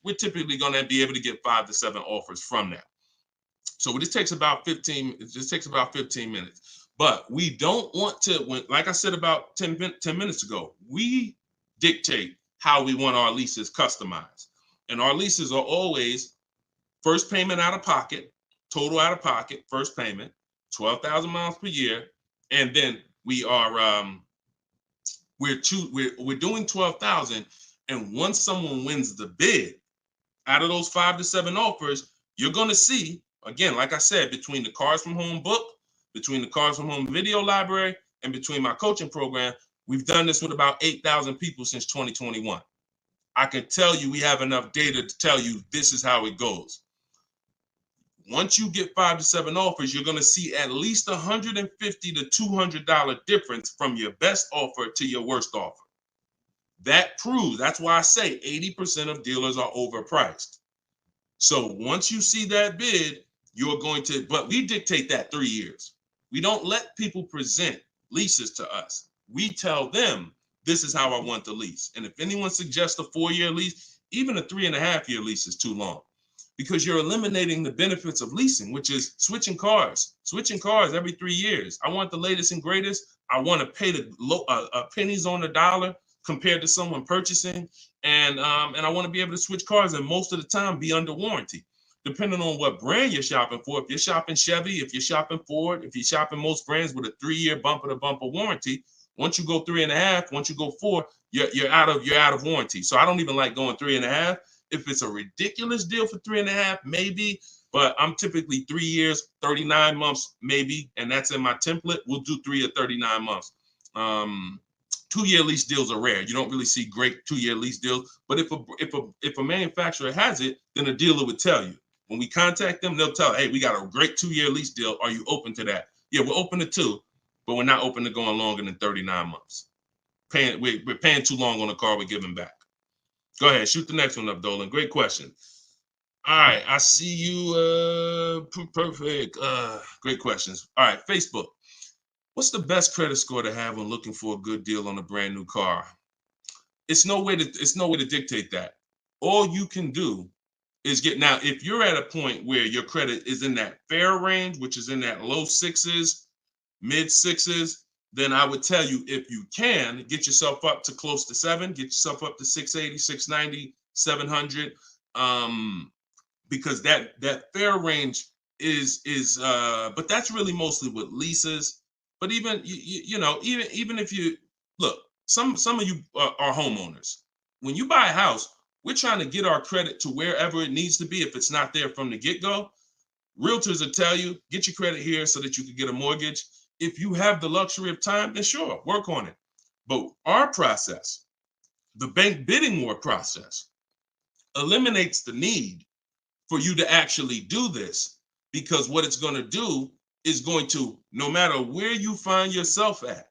we're typically going to be able to get 5 to 7 offers from that. So this takes about 15. It just takes about 15 minutes. But we don't want to, like I said about 10 minutes ago, we dictate how we want our leases customized. And our leases are always first payment out of pocket, total out of pocket, first payment, 12,000 miles per year. And then we are, we're doing 12,000. And once someone wins the bid, out of those 5 to 7 offers, you're going to see, again, like I said, between the Cars from Home book, between the Cars from Home video library, and between my coaching program, we've done this with about 8,000 people since 2021. I can tell you we have enough data to tell you this is how it goes. Once you get 5 to 7 offers, you're going to see at least $150 to $200 difference from your best offer to your worst offer. That proves, that's why I say 80% of dealers are overpriced. So once you see that bid, you're going to, but we dictate that 3 years. We don't let people present leases to us. We tell them, this is how I want the lease. And if anyone suggests a 4-year lease, even a 3.5-year lease is too long, because you're eliminating the benefits of leasing, which is switching cars every 3 years. I want the latest and greatest. I want to pay the pennies on the dollar compared to someone purchasing. And I want to be able to switch cars and most of the time be under warranty, depending on what brand you're shopping for. If you're shopping Chevy, if you're shopping Ford, if you're shopping most brands with a 3-year bumper to bumper warranty, once you go 3.5, once you go 4, you're out of warranty. So I don't even like going 3.5. If it's a ridiculous deal for 3.5, maybe, but I'm typically 3 years, 39 months, maybe, and that's in my template. We'll do 3 or 39 months. 2-year lease deals are rare. You don't really see great 2-year lease deals. But if a manufacturer has it, then a dealer would tell you. When we contact them, they'll tell, hey, we got a great 2-year lease deal. Are you open to that? Yeah, we're open to 2, but we're not open to going longer than 39 months. We're paying too long on a car we're giving back. Go ahead, shoot the next one up, Dolan. Great question. All right, I see you. Perfect. Great questions. All right, Facebook. What's the best credit score to have when looking for a good deal on a brand new car? It's no way to dictate that. All you can do is now, if you're at a point where your credit is in that fair range, which is in that low 6s, mid 6s, then I would tell you, if you can, get yourself up to close to 7, get yourself up to 680, 690, 700, because that fair range is but that's really mostly with leases. But even even if you look, some of you are homeowners. When you buy a house, we're trying to get our credit to wherever it needs to be. If it's not there from the get-go, realtors will tell you, get your credit here so that you can get a mortgage. If you have the luxury of time, then sure, work on it. But our process, the bank bidding war process, eliminates the need for you to actually do this, because what it's going to do is going to, no matter where you find yourself at,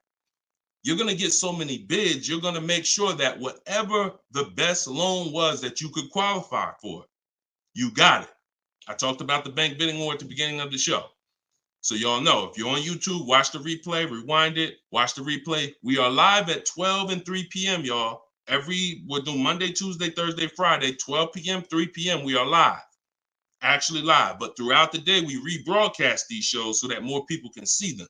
you're going to get so many bids, you're going to make sure that whatever the best loan was that you could qualify for, you got it. I talked about the bank bidding war at the beginning of the show. So y'all know, if you're on YouTube, watch the replay, rewind it, watch the replay. We are live at 12 and 3 p.m., y'all. We're doing Monday, Tuesday, Thursday, Friday, 12 p.m., 3 p.m. We are live, actually live. But throughout the day, we rebroadcast these shows so that more people can see them.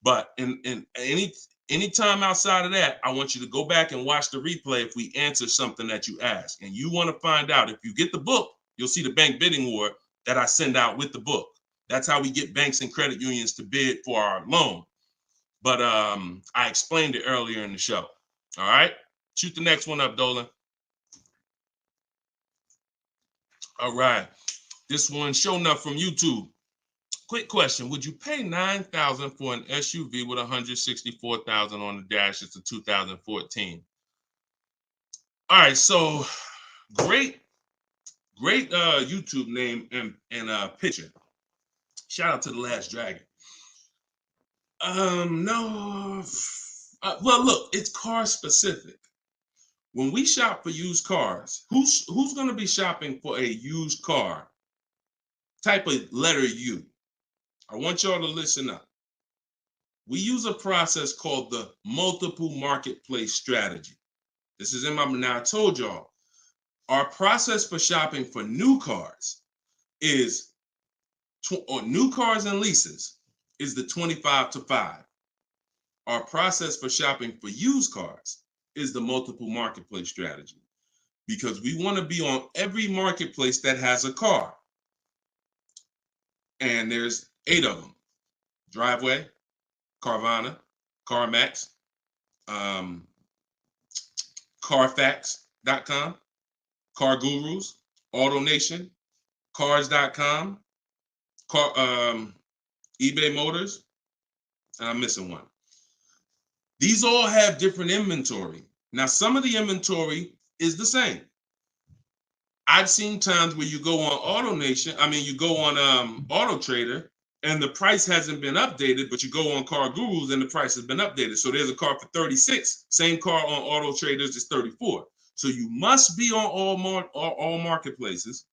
But in any time outside of that, I want you to go back and watch the replay if we answer something that you ask. And you want to find out, if you get the book, you'll see the bank bidding war that I send out with the book. That's how we get banks and credit unions to bid for our loan. But I explained it earlier in the show. All right, shoot the next one up, Dolan. All right, this one showing up from YouTube. Quick question: would you pay $9,000 for an SUV with $164,000 on the dash? It's a 2014. All right, so great YouTube name and picture. Shout out to The Last Dragon. No. Well, look, it's car specific. When we shop for used cars, who's going to be shopping for a used car? Type a letter U. I want y'all to listen up. We use a process called the multiple marketplace strategy. This is in my, now I told y'all, our process for shopping for new cars is, or new cars and leases, is the 25-5. Our process for shopping for used cars is the multiple marketplace strategy, because we want to be on every marketplace that has a car. And there's 8 of them: Driveway, Carvana, CarMax, Carfax.com, Car Gurus, AutoNation, Cars.com, eBay Motors, and I'm missing one. These all have different inventory. Now, some of the inventory is the same. I've seen times where you go on you go on Auto Trader, and the price hasn't been updated, but you go on Car Gurus and the price has been updated. So there's a car for 36. Same car on Auto Traders is 34. So you must be on all marketplaces.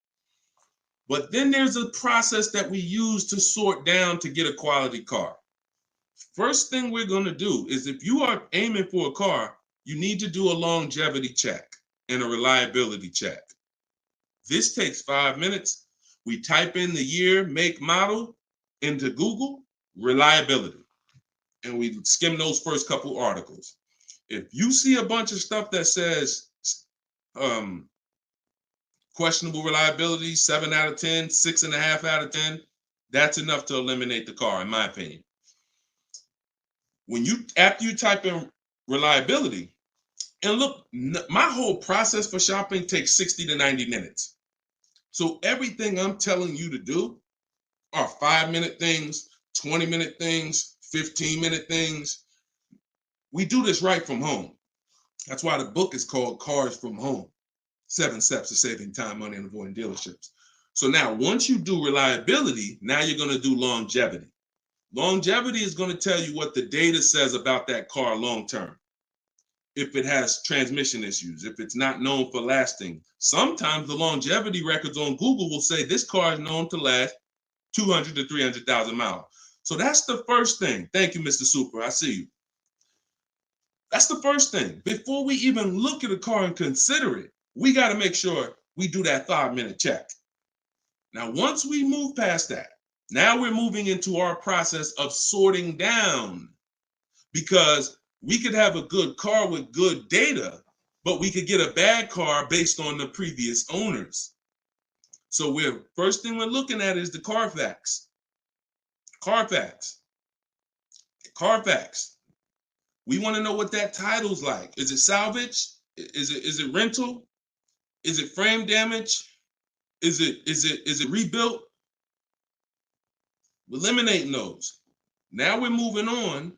But then there's a process that we use to sort down to get a quality car. First thing we're going to do is, if you are aiming for a car, you need to do a longevity check and a reliability check. This takes 5 minutes. We type in the year, make, model into Google, reliability, and we skim those first couple articles. If you see a bunch of stuff that says questionable reliability, 7 out of 10, 6.5 out of 10, that's enough to eliminate the car, in my opinion. After you type in reliability, and look, my whole process for shopping takes 60 to 90 minutes. So everything I'm telling you to do are 5-minute things, 20-minute things, 15-minute things. We do this right from home. That's why the book is called Cars from Home: 7 Steps to Saving Time, Money, and Avoiding Dealerships. So now, once you do reliability, now you're going to do longevity. Longevity is going to tell you what the data says about that car long term. If it has transmission issues, if it's not known for lasting. Sometimes the longevity records on Google will say this car is known to last 200 to 300,000 miles. So that's the first thing. Thank you, Mr. Super. I see you. That's the first thing. Before we even look at a car and consider it, we got to make sure we do that 5-minute check. Now, once we move past that, now we're moving into our process of sorting down, because we could have a good car with good data, but we could get a bad car based on the previous owners. So first thing we're looking at is the Carfax. Carfax. We want to know what that title's like. Is it salvage? Is it rental? Is it frame damage? Is it rebuilt? Eliminating those. Now we're moving on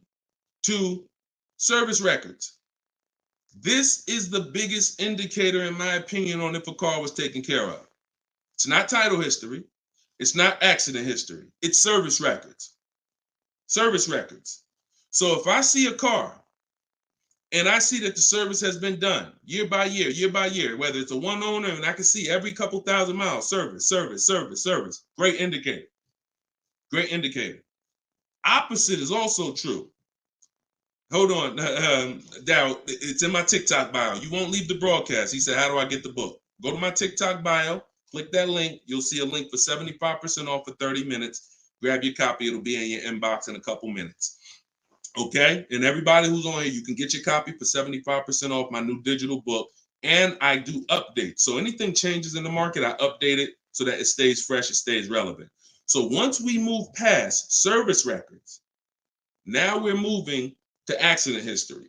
to service records. This is the biggest indicator, in my opinion, on if a car was taken care of. It's not title history. It's not accident history. It's service records. Service records. So if I see a car and I see that the service has been done year by year, whether it's a one owner, and I can see every couple thousand miles, service. Great indicator. Great indicator. Opposite is also true. Hold on, Darryl, it's in my TikTok bio. You won't leave the broadcast. He said, how do I get the book? Go to my TikTok bio, click that link. You'll see a link for 75% off for 30 minutes. Grab your copy. It'll be in your inbox in a couple minutes. Okay? And everybody who's on here, you can get your copy for 75% off my new digital book. And I do updates. So anything changes in the market, I update it so that it stays fresh, it stays relevant. So once we move past service records, now we're moving to accident history.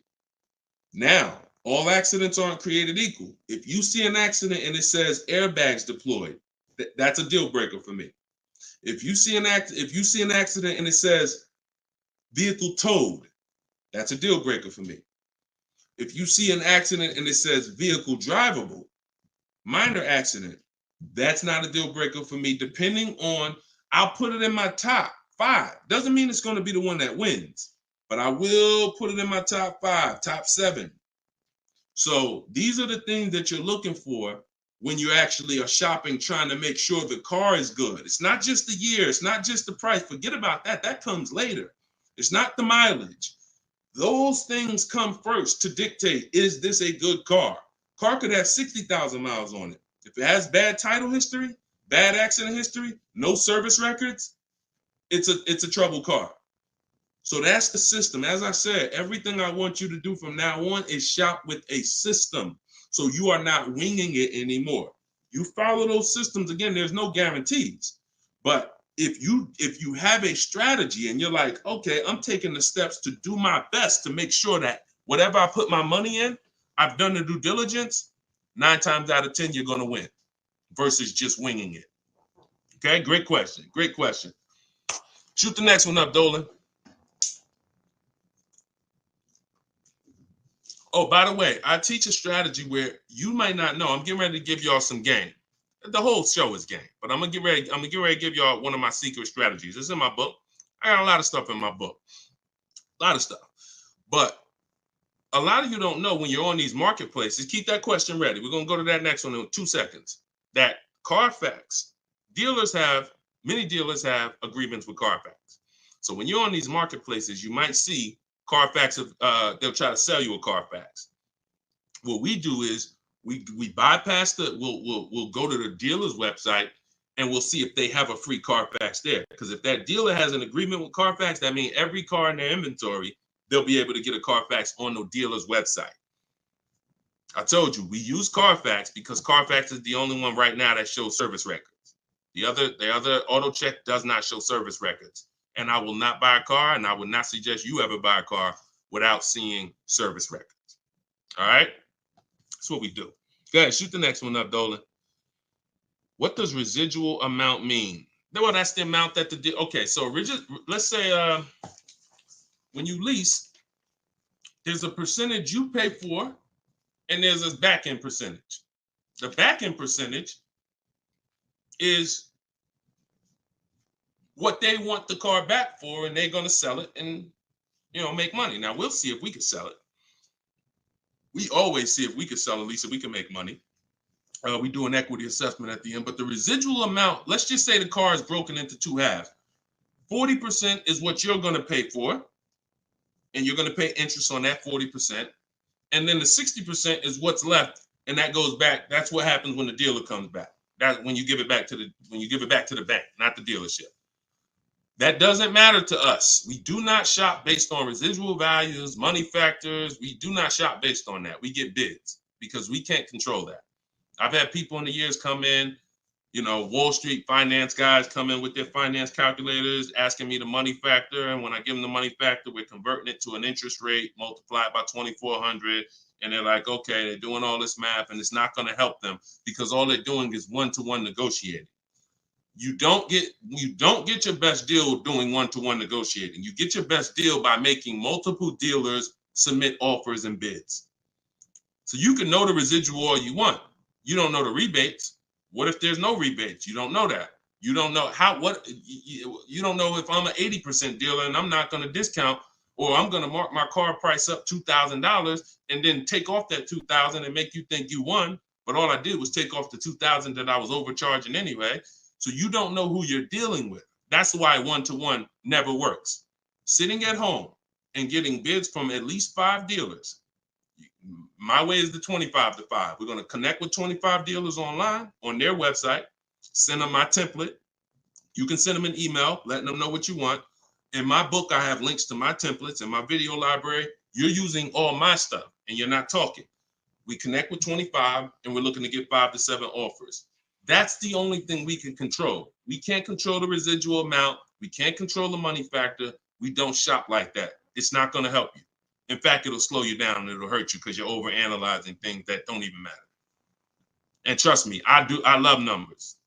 Now, all accidents aren't created equal. If you see an accident and it says airbags deployed, that's a deal breaker for me. If you see an accident and it says vehicle towed, that's a deal breaker for me. If you see an accident and it says vehicle drivable, minor accident, that's not a deal breaker for me. Depending on, I'll put it in my top 5. Doesn't mean it's going to be the one that wins, but I will put it in my top 5, top 7. So these are the things that you're looking for when you actually are shopping, trying to make sure the car is good. It's not just the year, it's not just the price. Forget about that. That comes later. It's not the mileage. Those things come first to dictate, is this a good car? Car could have 60,000 miles on it. If it has bad title history, bad accident history, no service records, it's a trouble car. So that's the system. As I said, everything I want you to do from now on is shop with a system. So you are not winging it anymore. You follow those systems. Again, there's no guarantees. But if you have a strategy and you're like, okay, I'm taking the steps to do my best to make sure that whatever I put my money in, I've done the due diligence, 9 times out of 10, you're going to win versus just winging it. Okay, great question. Great question. Shoot the next one up, Dolan. Oh, by the way, I teach a strategy where you might not know. I'm getting ready to give y'all some game. The whole show is game, but I'm gonna get ready to give y'all one of my secret strategies. It's in my book. I got a lot of stuff in my book. A lot of stuff. But a lot of you don't know when you're on these marketplaces. Keep that question ready. We're gonna go to that next one in 2 seconds. That Carfax, many dealers have agreements with Carfax. So when you're on these marketplaces, you might see Carfax, they'll try to sell you a Carfax. What we do is we bypass we'll go to the dealer's website and we'll see if they have a free Carfax there. Because if that dealer has an agreement with Carfax, that means every car in their inventory, they'll be able to get a Carfax on the dealer's website. I told you, we use Carfax because Carfax is the only one right now that shows service records. The other auto check does not show service records. And I will not buy a car, and I would not suggest you ever buy a car without seeing service records. All right? That's what we do. Go ahead, shoot the next one up, Dolan. What does residual amount mean? Well, that's the amount that okay, so let's say when you lease, there's a percentage you pay for, and there's a back-end percentage. The back-end percentage is what they want the car back for, and they're going to sell it and, make money. Now, we'll see if we can sell it. We always see if we can sell at least if we can make money. We do an equity assessment at the end, but the residual amount, let's just say the car is broken into 2 halves. 40% is what you're going to pay for, and you're going to pay interest on that 40%. And then the 60% is what's left, and that goes back. That's what happens when the dealer comes back. That's when you give it back to the bank, not the dealership. That doesn't matter to us. We do not shop based on residual values, money factors. We do not shop based on that. We get bids because we can't control that. I've had people in the years come in, Wall Street finance guys come in with their finance calculators, asking me the money factor. And when I give them the money factor, we're converting it to an interest rate multiplied by 2,400. And they're like, okay, they're doing all this math and it's not going to help them because all they're doing is one-to-one negotiating. You don't get your best deal doing one-to-one negotiating. You get your best deal by making multiple dealers submit offers and bids. So you can know the residual all you want. You don't know the rebates. What if there's no rebates? You don't know that. You don't know you don't know if I'm an 80% dealer and I'm not going to discount, or I'm going to mark my car price up $2,000 and then take off that $2,000 and make you think you won. But all I did was take off the $2,000 that I was overcharging anyway. So you don't know who you're dealing with. That's why one-to-one never works. Sitting at home and getting bids from at least 5 dealers. My way is the 25-to-5. We're going to connect with 25 dealers online on their website, send them my template. You can send them an email, letting them know what you want. In my book, I have links to my templates. In my video library, you're using all my stuff and you're not talking. We connect with 25 and we're looking to get 5 to 7 offers. That's the only thing we can control. We can't control the residual amount. We can't control the money factor. We don't shop like that. It's not going to help you. In fact, it'll slow you down and it'll hurt you because you're overanalyzing things that don't even matter. And trust me, I love numbers.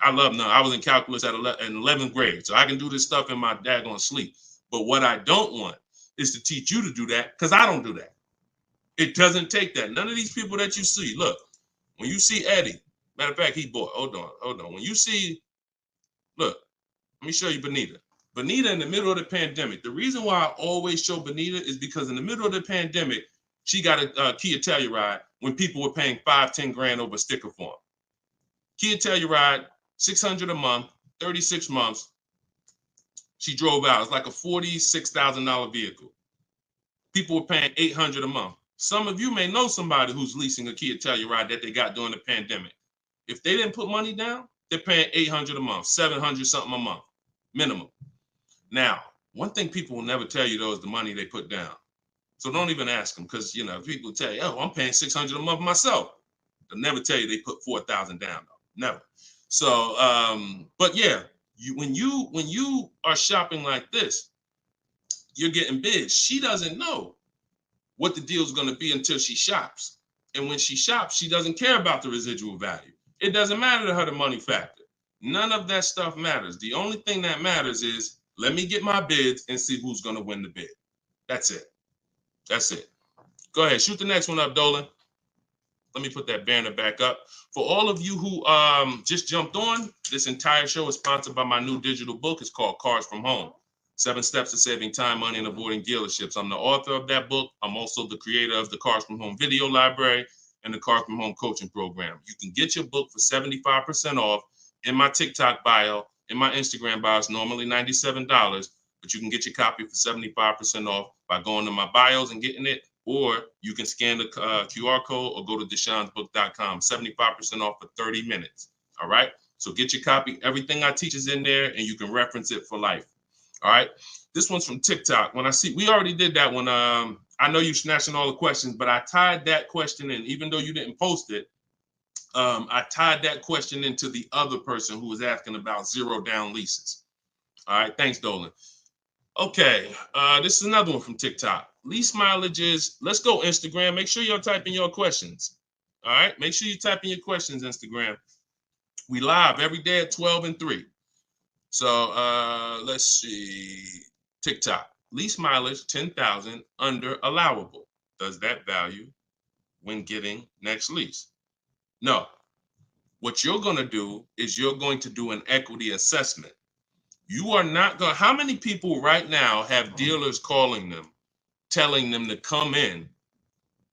I love numbers. I was in calculus in 11th grade, so I can do this stuff in my daggone sleep. But what I don't want is to teach you to do that because I don't do that. It doesn't take that. None of these people that you see, look, when you see Eddie, matter of fact, he bought, hold on. When you see, look, let me show you Benita. Benita in the middle of the pandemic. The reason why I always show Benita is because in the middle of the pandemic, She got a Kia Telluride when people were paying $5-10 grand over sticker form. Kia Telluride, $600 a month, 36 months. She drove out. It's like a $46,000 vehicle. People were paying $800 a month. Some of you may know somebody who's leasing a Kia Telluride that they got during the pandemic. If they didn't put money down, they're paying $800 a month, $700 something a month, minimum. Now, one thing people will never tell you though is the money they put down. So don't even ask them, because people tell you, oh, I'm paying $600 a month myself. They'll never tell you they put $4,000 down though. Never. So, but yeah, when you are shopping like this, you're getting bids. She doesn't know what the deal is going to be until she shops. And when she shops, she doesn't care about the residual value. It doesn't matter to her the money factor. None of that stuff matters. The only thing that matters is, let me get my bids and see who's going to win the bid. That's it. That's it. Go ahead. Shoot the next one up, Dolan. Let me put that banner back up. For all of you who just jumped on, this entire show is sponsored by my new digital book. It's called Cars from Home. 7 Steps to Saving Time, Money, and Avoiding Dealerships. I'm the author of that book. I'm also the creator of the Cars from Home video library and the Cars from Home coaching program. You can get your book for 75% off in my TikTok bio, in my Instagram bio. It's normally $97, but you can get your copy for 75% off by going to my bios and getting it, or you can scan the QR code or go to deshonsbook.com. 75% off for 30 minutes. All right. So get your copy. Everything I teach is in there, and you can reference it for life. All right. This one's from TikTok. We already did that one. I know you're snatching all the questions, but I tied that question in, even though you didn't post it. I tied that question into the other person who was asking about 0 down leases. All right. Thanks, Dolan. Okay. This is another one from TikTok. Lease mileages. Let's go Instagram. Make sure you're typing your questions. All right. Make sure you type in your questions, Instagram. We live every day at 12 and 3. So let's see. TikTok. Lease mileage 10,000 under allowable. Does that value when getting next lease? No. What you're going to do is you're going to do an equity assessment. You are not going to, how many people right now have dealers calling them, telling them to come in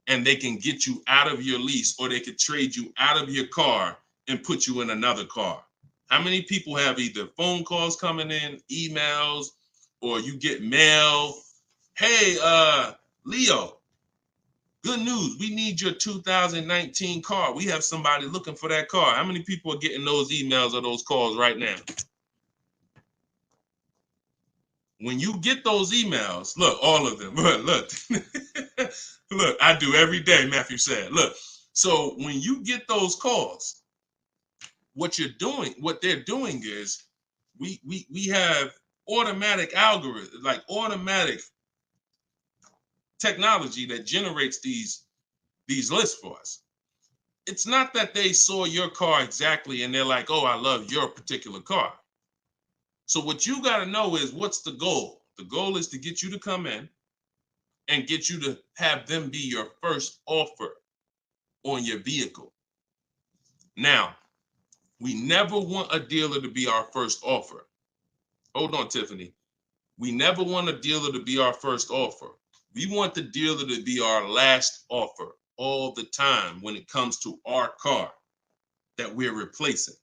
and they can get you out of your lease, or they could trade you out of your car and put you in another car? How many people have either phone calls coming in, emails, or you get mail? Hey, Leo, good news. We need your 2019 car. We have somebody looking for that car. How many people are getting those emails or those calls right now? When you get those emails, look, all of them, look, look, I do every day, Matthew said. Look, so when you get those calls, what they're doing is we have automatic algorithms, like automatic technology that generates these lists for us. It's not that they saw your car exactly and they're like, oh, I love your particular car. So what you got to know is, what's the goal? The goal is to get you to come in and get you to have them be your first offer on your vehicle. Now, we never want a dealer to be our first offer. Hold on, Tiffany. We never want a dealer to be our first offer. We want the dealer to be our last offer all the time when it comes to our car that we're replacing.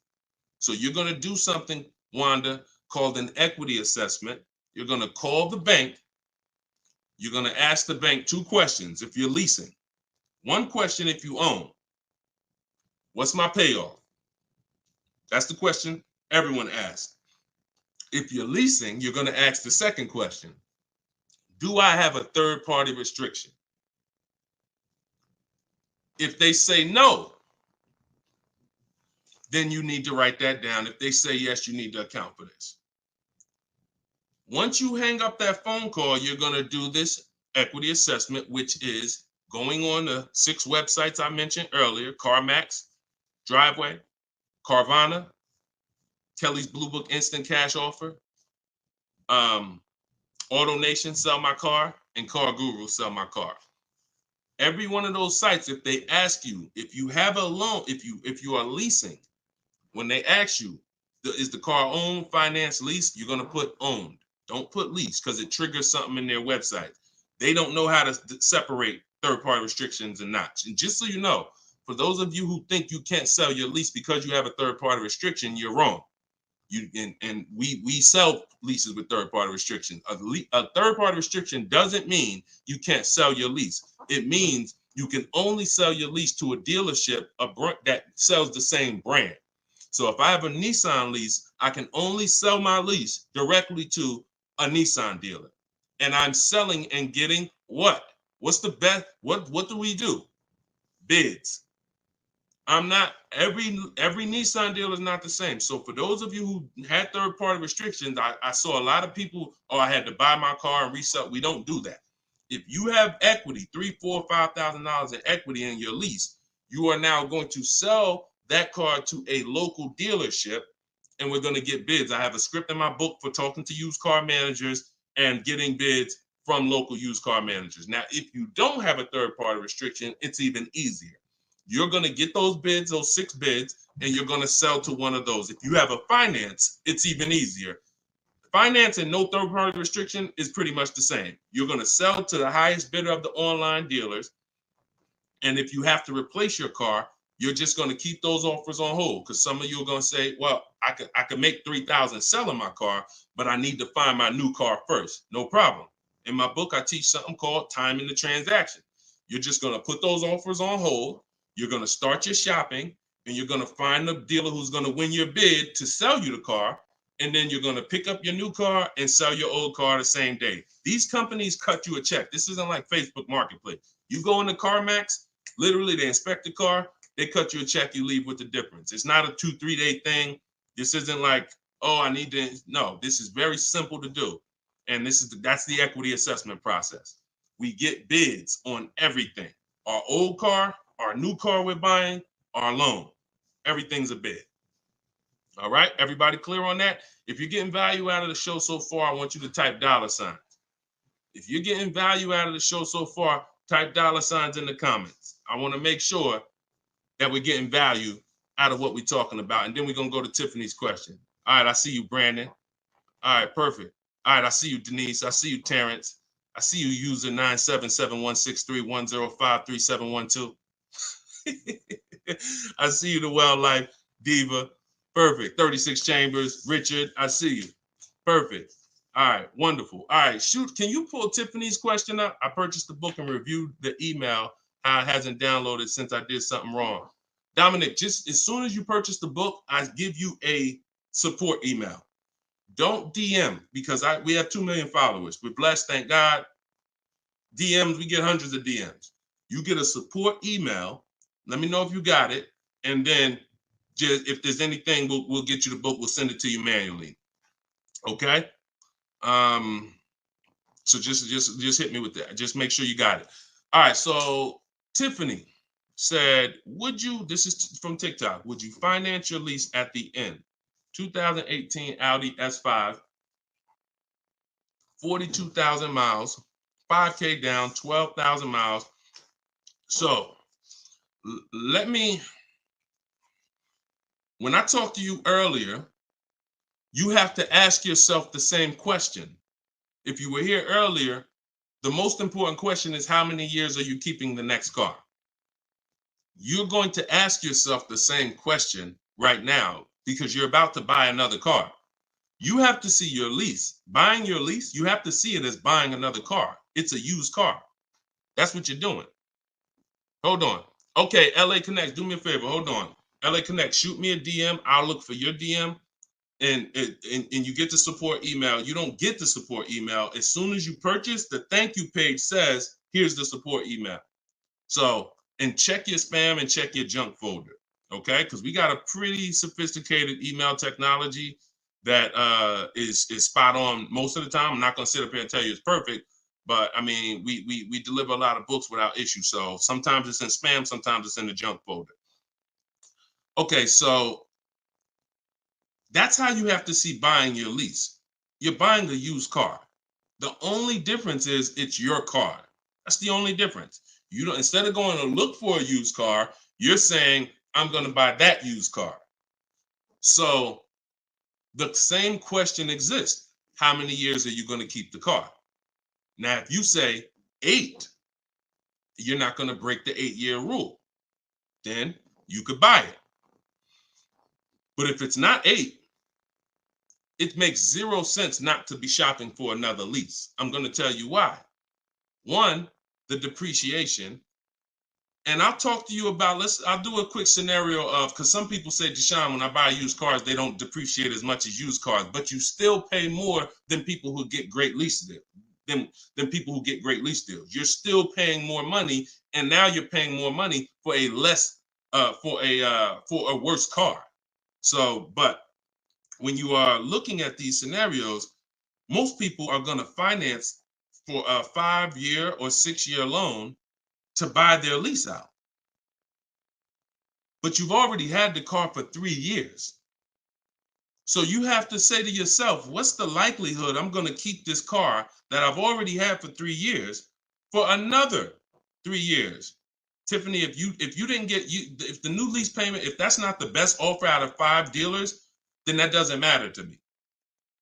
So you're going to do something, Wanda, called an equity assessment. You're going to call the bank. You're going to ask the bank 2 questions if you're leasing. 1 question if you own. What's my payoff? That's the question everyone asks. If you're leasing, you're going to ask the second question. Do I have a third-party restriction? If they say no, then you need to write that down. If they say yes, you need to account for this. Once you hang up that phone call, you're going to do this equity assessment, which is going on the 6 websites I mentioned earlier: CarMax, Driveway, Carvana, Kelly's Blue Book Instant Cash Offer, AutoNation, Sell My Car, and Car Guru, Sell My Car. Every one of those sites, if they ask you, if you have a loan, if you are leasing, when they ask you, is the car owned, finance, leased, you're going to put owned. Don't put lease, because it triggers something in their website. They don't know how to separate third-party restrictions and not. And just so you know, for those of you who think you can't sell your lease because you have a third-party restriction, you're wrong. We sell leases with third-party restrictions. A third-party restriction doesn't mean you can't sell your lease. It means you can only sell your lease to a dealership that sells the same brand. So if I have a Nissan lease, I can only sell my lease directly to a Nissan dealer. And I'm selling and getting what? What's the best? What do we do? Bids. I'm not, every Nissan deal is not the same. So for those of you who had third-party restrictions, I saw a lot of people, I had to buy my car and resell. We don't do that. If you have equity, $3,000, $4,000, $5,000 in equity in your lease, you are now going to sell that car to a local dealership, and we're going to get bids. I have a script in my book for talking to used car managers and getting bids from local used car managers. Now, if you don't have a third-party restriction, it's even easier. You're going to get those bids, those 6 bids, and you're going to sell to one of those. If you have a finance, it's even easier. Finance and no third-party restriction is pretty much the same. You're going to sell to the highest bidder of the online dealers. And if you have to replace your car, you're just going to keep those offers on hold, because some of you are going to say, well, I could make $3,000 selling my car, but I need to find my new car first. No problem. In my book, I teach something called timing the transaction. You're just going to put those offers on hold. You're going to start your shopping, and you're going to find the dealer who's going to win your bid to sell you the car. And then you're going to pick up your new car and sell your old car the same day. These companies cut you a check. This isn't like Facebook Marketplace. You go into CarMax, literally they inspect the car, they cut you a check, you leave with the difference. It's not a 2-3 day thing. This isn't like, oh, I need to. No, this is very simple to do. And that's the equity assessment process. We get bids on everything. Our old car, our new car we're buying, our loan. Everything's a bid. All right, everybody clear on that? If you're getting value out of the show so far, I want you to type $signs. If you're getting value out of the show so far, type $signs in the comments. I want to make sure that we're getting value out of what we're talking about. And then we're going to go to Tiffany's question. All right, I see you, Brandon. All right, perfect. All right, I see you, Denise. I see you, Terrence. I see you, user 977-163-105-3712. I see you, the Wildlife Diva. Perfect. 36 Chambers. Richard, I see you. Perfect. All right. Wonderful. All right. Shoot. Can you pull Tiffany's question up? I purchased the book and reviewed the email. How it hasn't downloaded since I did something wrong. Dominic, just as soon as you purchase the book, I give you a support email. Don't DM, because we have 2 million followers. We're blessed, thank God. DMs, we get hundreds of DMs. You get a support email. Let me know if you got it. And then just if there's anything, we'll get you the book. We'll send it to you manually. Okay. So just hit me with that. Just make sure you got it. All right. So Tiffany said, this is from TikTok, would you finance your lease at the end? 2018 Audi S5, 42,000 miles, 5K down, 12,000 miles. So when I talked to you earlier, you have to ask yourself the same question. If you were here earlier, the most important question is, how many years are you keeping the next car? You're going to ask yourself the same question right now, because you're about to buy another car. You have to see your lease. Buying your lease, you have to see it as buying another car. It's a used car. That's what you're doing. Hold on. Okay, LA Connect, do me a favor. Hold on. LA Connect, shoot me a DM. I'll look for your DM, and you get the support email. You don't get the support email. As soon as you purchase, the thank you page says, here's the support email. So, and check your spam and check your junk folder, okay? Because we got a pretty sophisticated email technology that is spot on most of the time. I'm not going to sit up here and tell you it's perfect, but I mean, we deliver a lot of books without issue. So sometimes it's in spam, sometimes it's in the junk folder. Okay, so that's how you have to see buying your lease. You're buying a used car. The only difference is it's your car. That's the only difference. You don't, instead of going to look for a used car, you're saying, I'm going to buy that used car. So the same question exists. How many years are you going to keep the car? Now, if you say, 8, you're not going to break the 8-year rule. Then you could buy it. But if it's not 8, it makes 0 sense not to be shopping for another lease. I'm going to tell you why. One, the depreciation. And I'll talk to you about, I'll do a quick scenario of, because some people say, Deshone, when I buy used cars, they don't depreciate as much as used cars, but you still pay more than people who get great lease deals, than people who get great lease deals. You're still paying more money, and now you're paying more money for a for a worse car. So, but when you are looking at these scenarios, most people are going to finance for a 5-year or 6-year loan to buy their lease out. But you've already had the car for 3 years. So you have to say to yourself, what's the likelihood I'm going to keep this car that I've already had for 3 years for another 3 years? Tiffany, if you didn't get, if the new lease payment, if that's not the best offer out of 5 dealers, then that doesn't matter to me,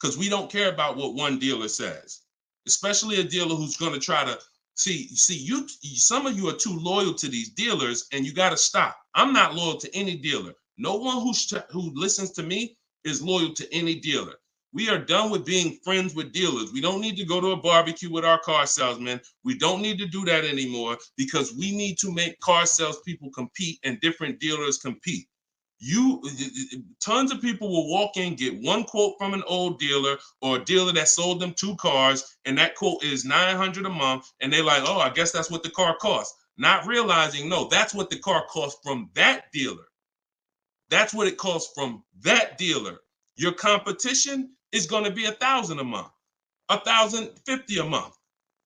because we don't care about what one dealer says, especially a dealer who's going to try to see you. Some of you are too loyal to these dealers, and you got to stop. I'm not loyal to any dealer. No one who listens to me is loyal to any dealer. We are done with being friends with dealers. We don't need to go to a barbecue with our car salesman. We don't need to do that anymore, because we need to make car salespeople compete and different dealers compete. Tons of people will walk in, get one quote from an old dealer or a dealer that sold them 2 cars, and that quote is $900 a month, and they're like, oh, I guess that's what the car costs. Not realizing, no, that's what the car costs from that dealer. That's what it costs from that dealer. Your competition is going to be $1,000 a month, $1,050 a month,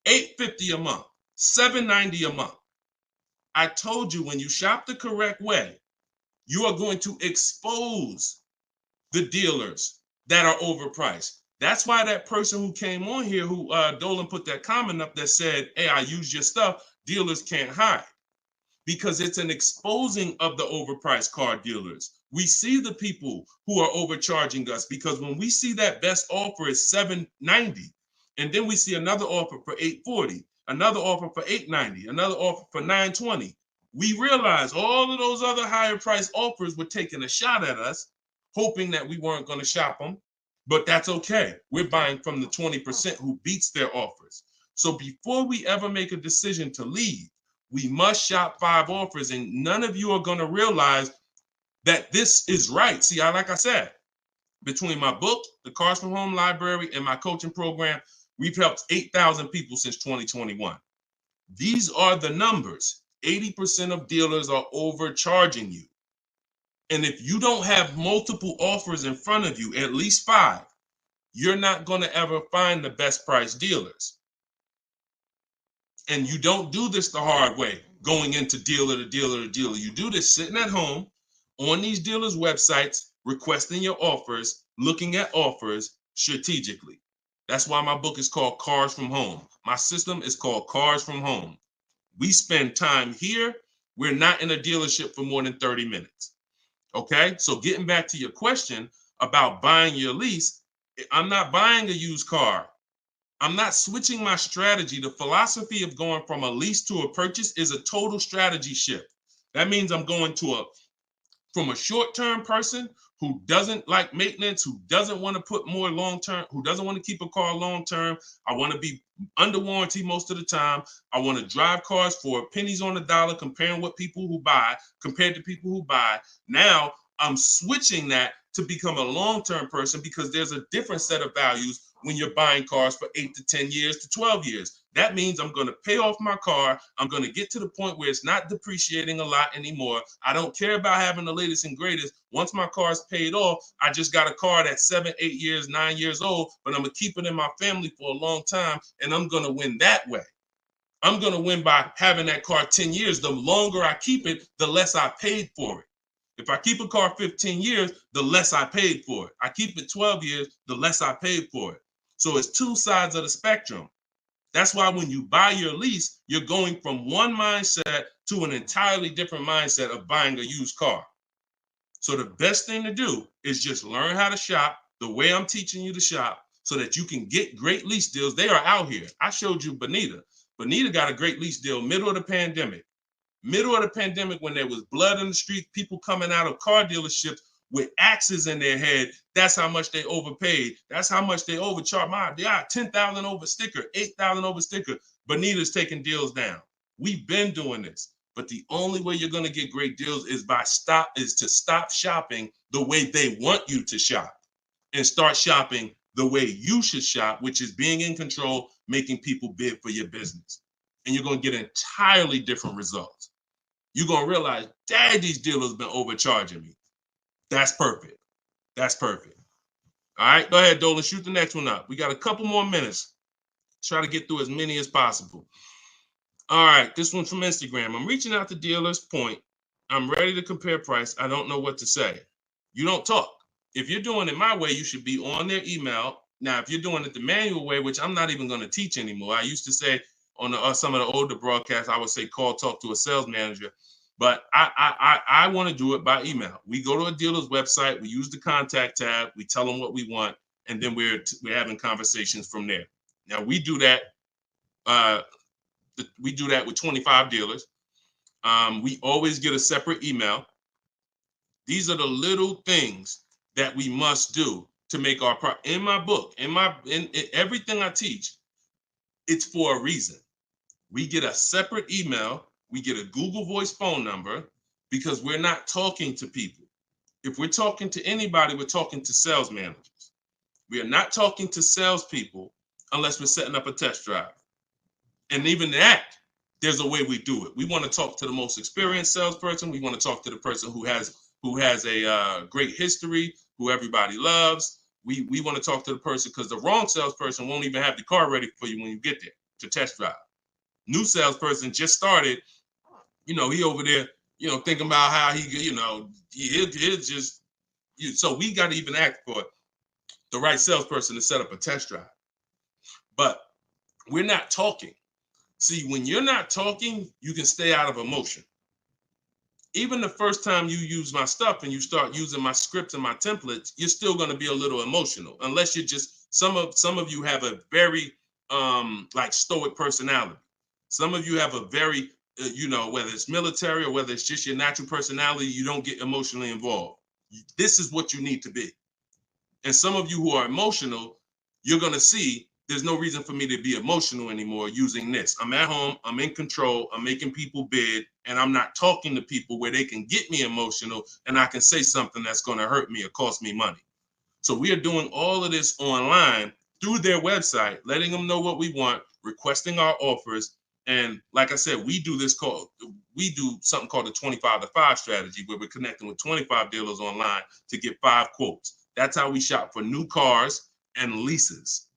$850 a month, $790 a month. I told you, when you shop the correct way, you are going to expose the dealers that are overpriced. That's why that person who came on here, who Dolan put that comment up that said, hey, I use your stuff, dealers can't hide. Because it's an exposing of the overpriced car dealers. We see the people who are overcharging us, because when we see that best offer is $790, and then we see another offer for $840, another offer for $890, another offer for $920, we realize all of those other higher price offers were taking a shot at us, hoping that we weren't going to shop them. But that's okay. We're buying from the 20% who beats their offers. So before we ever make a decision to leave, we must shop 5 offers, and none of you are going to realize that this is right. See, like I said, between my book, the Cars from Home Library, and my coaching program, we've helped 8,000 people since 2021. These are the numbers. 80% of dealers are overcharging you. And if you don't have multiple offers in front of you, at least 5, you're not going to ever find the best price dealers. And you don't do this the hard way, going into dealer to dealer to dealer. You do this sitting at home on these dealers' websites, requesting your offers, looking at offers strategically. That's why my book is called Cars from Home. My system is called Cars from Home. We spend time here. We're not in a dealership for more than 30 minutes. Okay? So getting back to your question about buying your lease, I'm not buying a used car. I'm not switching my strategy. The philosophy of going from a lease to a purchase is a total strategy shift. That means I'm going from a short-term person who doesn't like maintenance, who doesn't want to put more long-term, who doesn't want to keep a car long-term. I want to be under warranty most of the time. I want to drive cars for pennies on the dollar, compared to people who buy. Now I'm switching that to become a long-term person, because there's a different set of values when you're buying cars for 8 to 10 years to 12 years. That means I'm going to pay off my car. I'm going to get to the point where it's not depreciating a lot anymore. I don't care about having the latest and greatest. Once my car is paid off, I just got a car that's 7, 8 years, 9 years old, but I'm going to keep it in my family for a long time, and I'm going to win that way. I'm going to win by having that car 10 years. The longer I keep it, the less I paid for it. If I keep a car 15 years, the less I paid for it. I keep it 12 years, the less I paid for it. So it's 2 sides of the spectrum. That's why when you buy your lease, you're going from one mindset to an entirely different mindset of buying a used car. So the best thing to do is just learn how to shop the way I'm teaching you to shop, so that you can get great lease deals. They are out here. I showed you Bonita. Bonita got a great lease deal middle of the pandemic. Middle of the pandemic, when there was blood in the street, people coming out of car dealerships with axes in their head. That's how much they overpaid. That's how much they overcharged. My God, 10,000 over sticker, 8,000 over sticker. Bonita's taking deals down. We've been doing this, but the only way you're going to get great deals is to stop shopping the way they want you to shop and start shopping the way you should shop, which is being in control, making people bid for your business. And you're going to get entirely different results. You're going to realize, dang, these dealers have been overcharging me. That's perfect. That's perfect. All right, go ahead, Dolan. Shoot the next one up. We got a couple more minutes. Try to get through as many as possible. All right, this one's from Instagram. I'm reaching out to dealers. Point. I'm ready to compare price. I don't know what to say. You don't talk. If you're doing it my way, you should be on their email. Now, if you're doing it the manual way, which I'm not even going to teach anymore. I used to say on some of the older broadcasts, I would say call, talk to a sales manager. But I want to do it by email. We go to a dealer's website, we use the contact tab, we tell them what we want, and then we're having conversations from there. Now we do that. We do that with 25 dealers. We always get a separate email. These are the little things that we must do to make our in my book, in everything I teach. It's for a reason. We get a separate email. We get a Google Voice phone number because we're not talking to people. If we're talking to anybody, we're talking to sales managers. We are not talking to salespeople unless we're setting up a test drive. And even that, there's a way we do it. We want to talk to the most experienced salesperson. We want to talk to the person who has a great history, who everybody loves. We want to talk to the person because the wrong salesperson won't even have the car ready for you when you get there to test drive. New salesperson just started. He over there, thinking about how he'll just, so we got to even act for the right salesperson to set up a test drive. But we're not talking. See, when you're not talking, you can stay out of emotion. Even the first time you use my stuff and you start using my scripts and my templates, you're still going to be a little emotional, unless you're just, some of you have a very like stoic personality. Some of you have a very, whether it's military or whether it's just your natural personality, you don't get emotionally involved. This is what you need to be. And some of you who are emotional, you're going to see there's no reason for me to be emotional anymore using this. I'm at home, I'm in control, I'm making people bid, and I'm not talking to people where they can get me emotional and I can say something that's going to hurt me or cost me money. So we are doing all of this online through their website, letting them know what we want, requesting our offers. And like I said, we do something called the 25-to-5 strategy, where we're connecting with 25 dealers online to get 5 quotes. That's how we shop for new cars and leases,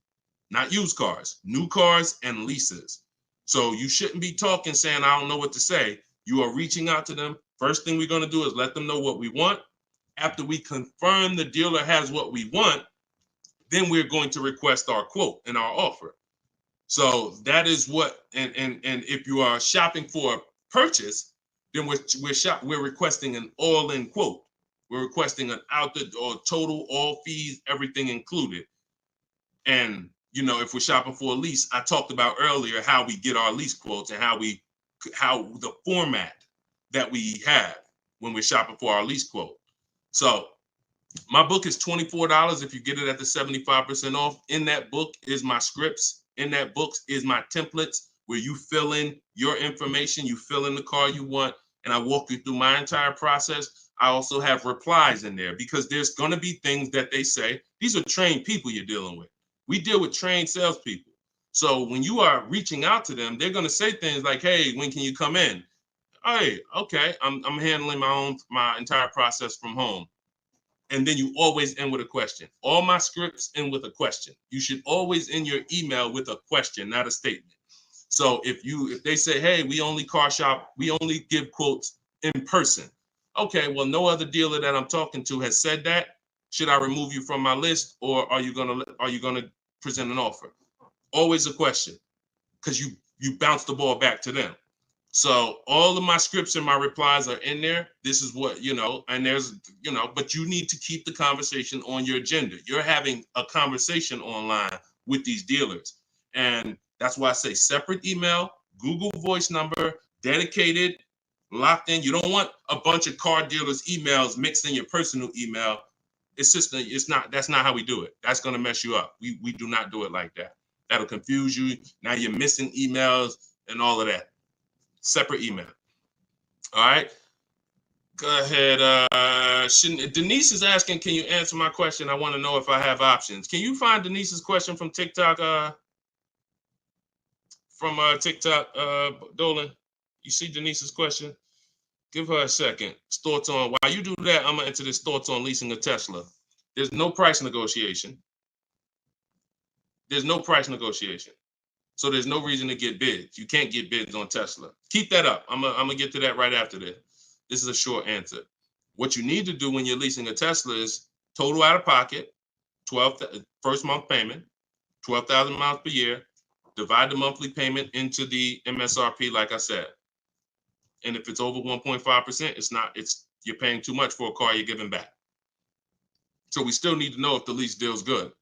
not used cars, new cars and leases. So you shouldn't be talking saying, I don't know what to say. You are reaching out to them. First thing we're going to do is let them know what we want. After we confirm the dealer has what we want, then we're going to request our quote and our offer. So that is what, and if you are shopping for a purchase, then we're requesting an all-in quote. We're requesting an total, all fees, everything included. And if we're shopping for a lease, I talked about earlier how we get our lease quotes and how the format that we have when we're shopping for our lease quote. So my book is $24 if you get it at the 75% off. In that book is my scripts. In that book is my templates where you fill in your information, you fill in the car you want, and I walk you through my entire process. I also have replies in there because there's going to be things that they say. These are trained people you're dealing with. We deal with trained salespeople. So when you are reaching out to them, they're going to say things like, hey, when can you come in? Hey, okay, I'm handling my entire process from home. And then you always end with a question. All my scripts end with a question. You should always end your email with a question, not a statement. So if they say, hey, we only car shop, we only give quotes in person. Okay, well, no other dealer that I'm talking to has said that. Should I remove you from my list, or are you gonna present an offer? Always a question, because you bounce the ball back to them. So all of my scripts and my replies are in there. This is what, and there's, but you need to keep the conversation on your agenda. You're having a conversation online with these dealers. And That's why I say separate email, Google Voice number, dedicated, locked in. You don't want a bunch of car dealers' emails mixed in your personal email. It's just, that's not how we do it. That's going to mess you up. We do not do it like that. That'll confuse you. Now you're missing emails and all of that. Separate email. All right. Go ahead. Denise is asking, can you answer my question? I want to know if I have options. Can you find Denise's question from TikTok? TikTok, Dolan? You see Denise's question? Give her a second. Thoughts on, while you do that, I'm going to enter this thoughts on leasing a Tesla. There's no price negotiation. There's no price negotiation. So there's no reason to get bids. You can't get bids on Tesla. Keep that up. I'm gonna get to that right after this. This is a short answer. What you need to do when you're leasing a Tesla is total out of pocket, first month payment, 12,000 miles per year. Divide the monthly payment into the MSRP, like I said. And if it's over 1.5%, you're paying too much for a car you're giving back. So we still need to know if the lease deal's good.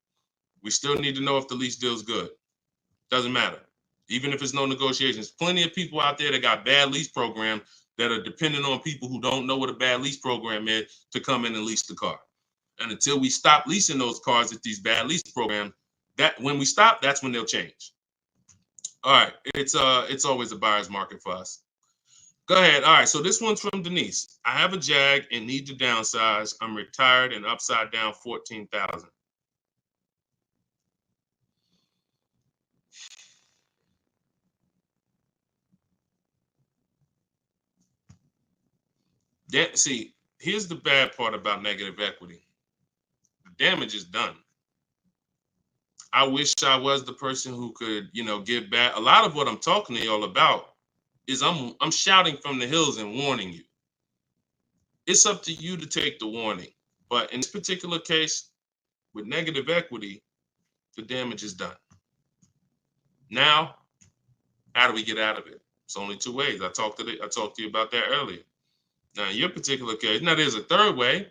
Doesn't matter. Even if it's no negotiations. Plenty of people out there that got bad lease programs that are dependent on people who don't know what a bad lease program is to come in and lease the car. And until we stop leasing those cars at these bad lease programs, when we stop, that's when they'll change. All right. It's always a buyer's market for us. Go ahead. All right. So this one's from Denise. I have a Jag and need to downsize. I'm retired and upside down 14,000. See, here's the bad part about negative equity. The damage is done. I wish I was the person who could, give back. A lot of what I'm talking to y'all about is I'm shouting from the hills and warning you. It's up to you to take the warning. But in this particular case, with negative equity, the damage is done. Now, how do we get out of it? It's only two ways. I talked to you about that earlier. Now, in your particular case, now there's a third way.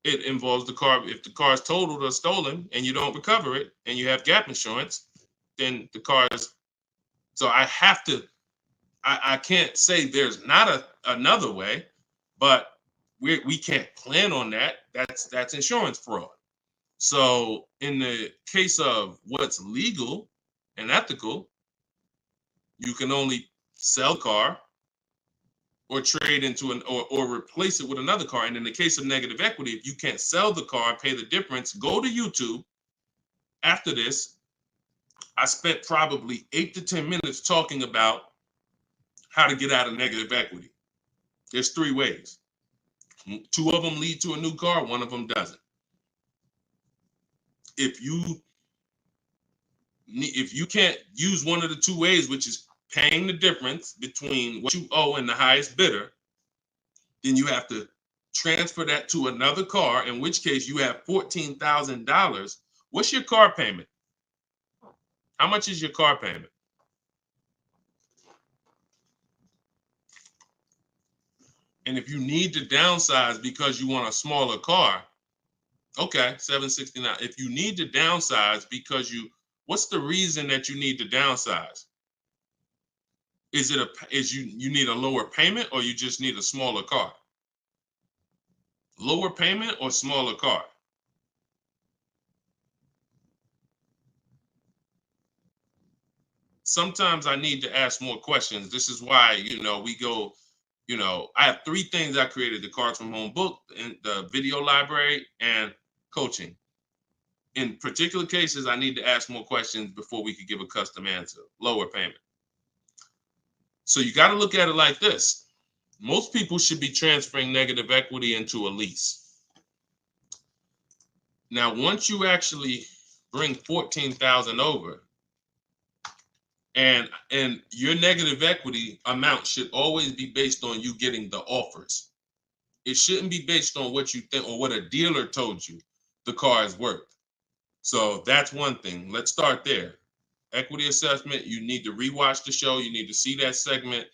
It involves the car. If the car is totaled or stolen and you don't recover it and you have gap insurance, then the car is. So I have to, I can't say there's not another way, but we can't plan on that. That's insurance fraud. So in the case of what's legal and ethical, you can only sell car or trade into or replace it with another car. And in the case of negative equity, if you can't sell the car, pay the difference, go to YouTube. After this, I spent probably 8 to 10 minutes talking about how to get out of negative equity. There's 3 ways. 2 of them lead to a new car, 1 of them doesn't. If you can't use one of the 2 ways, which is paying the difference between what you owe and the highest bidder, then you have to transfer that to another car, in which case you have $14,000. What's your car payment? How much is your car payment? And if you need to downsize because you want a smaller car, okay, $769. If you need to downsize because what's the reason that you need to downsize? Is you need a lower payment, or you just need a smaller car? Lower payment or smaller car? Sometimes I need to ask more questions. This is why, we go, I have 3 things I created: the Cards from Home book, and the video library, and coaching. In particular cases, I need to ask more questions before we could give a custom answer. Lower payment. So you got to look at it like this. Most people should be transferring negative equity into a lease. Now, once you actually bring 14,000 over, and your negative equity amount should always be based on you getting the offers. It shouldn't be based on what you think or what a dealer told you the car is worth. So that's one thing. Let's start there. Equity assessment, you need to rewatch the show. You need to see that segment.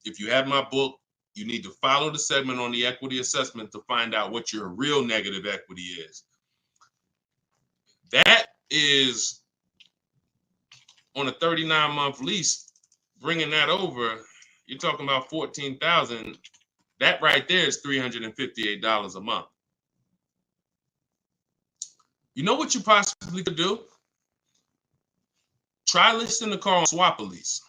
If you have my book, you need to follow the segment on the equity assessment to find out what your real negative equity is. That is on a 39-month lease, bringing that over, you're talking about $14,000. That right there is $358 a month. You know what you possibly could do? Try listing the car on Swap a Lease.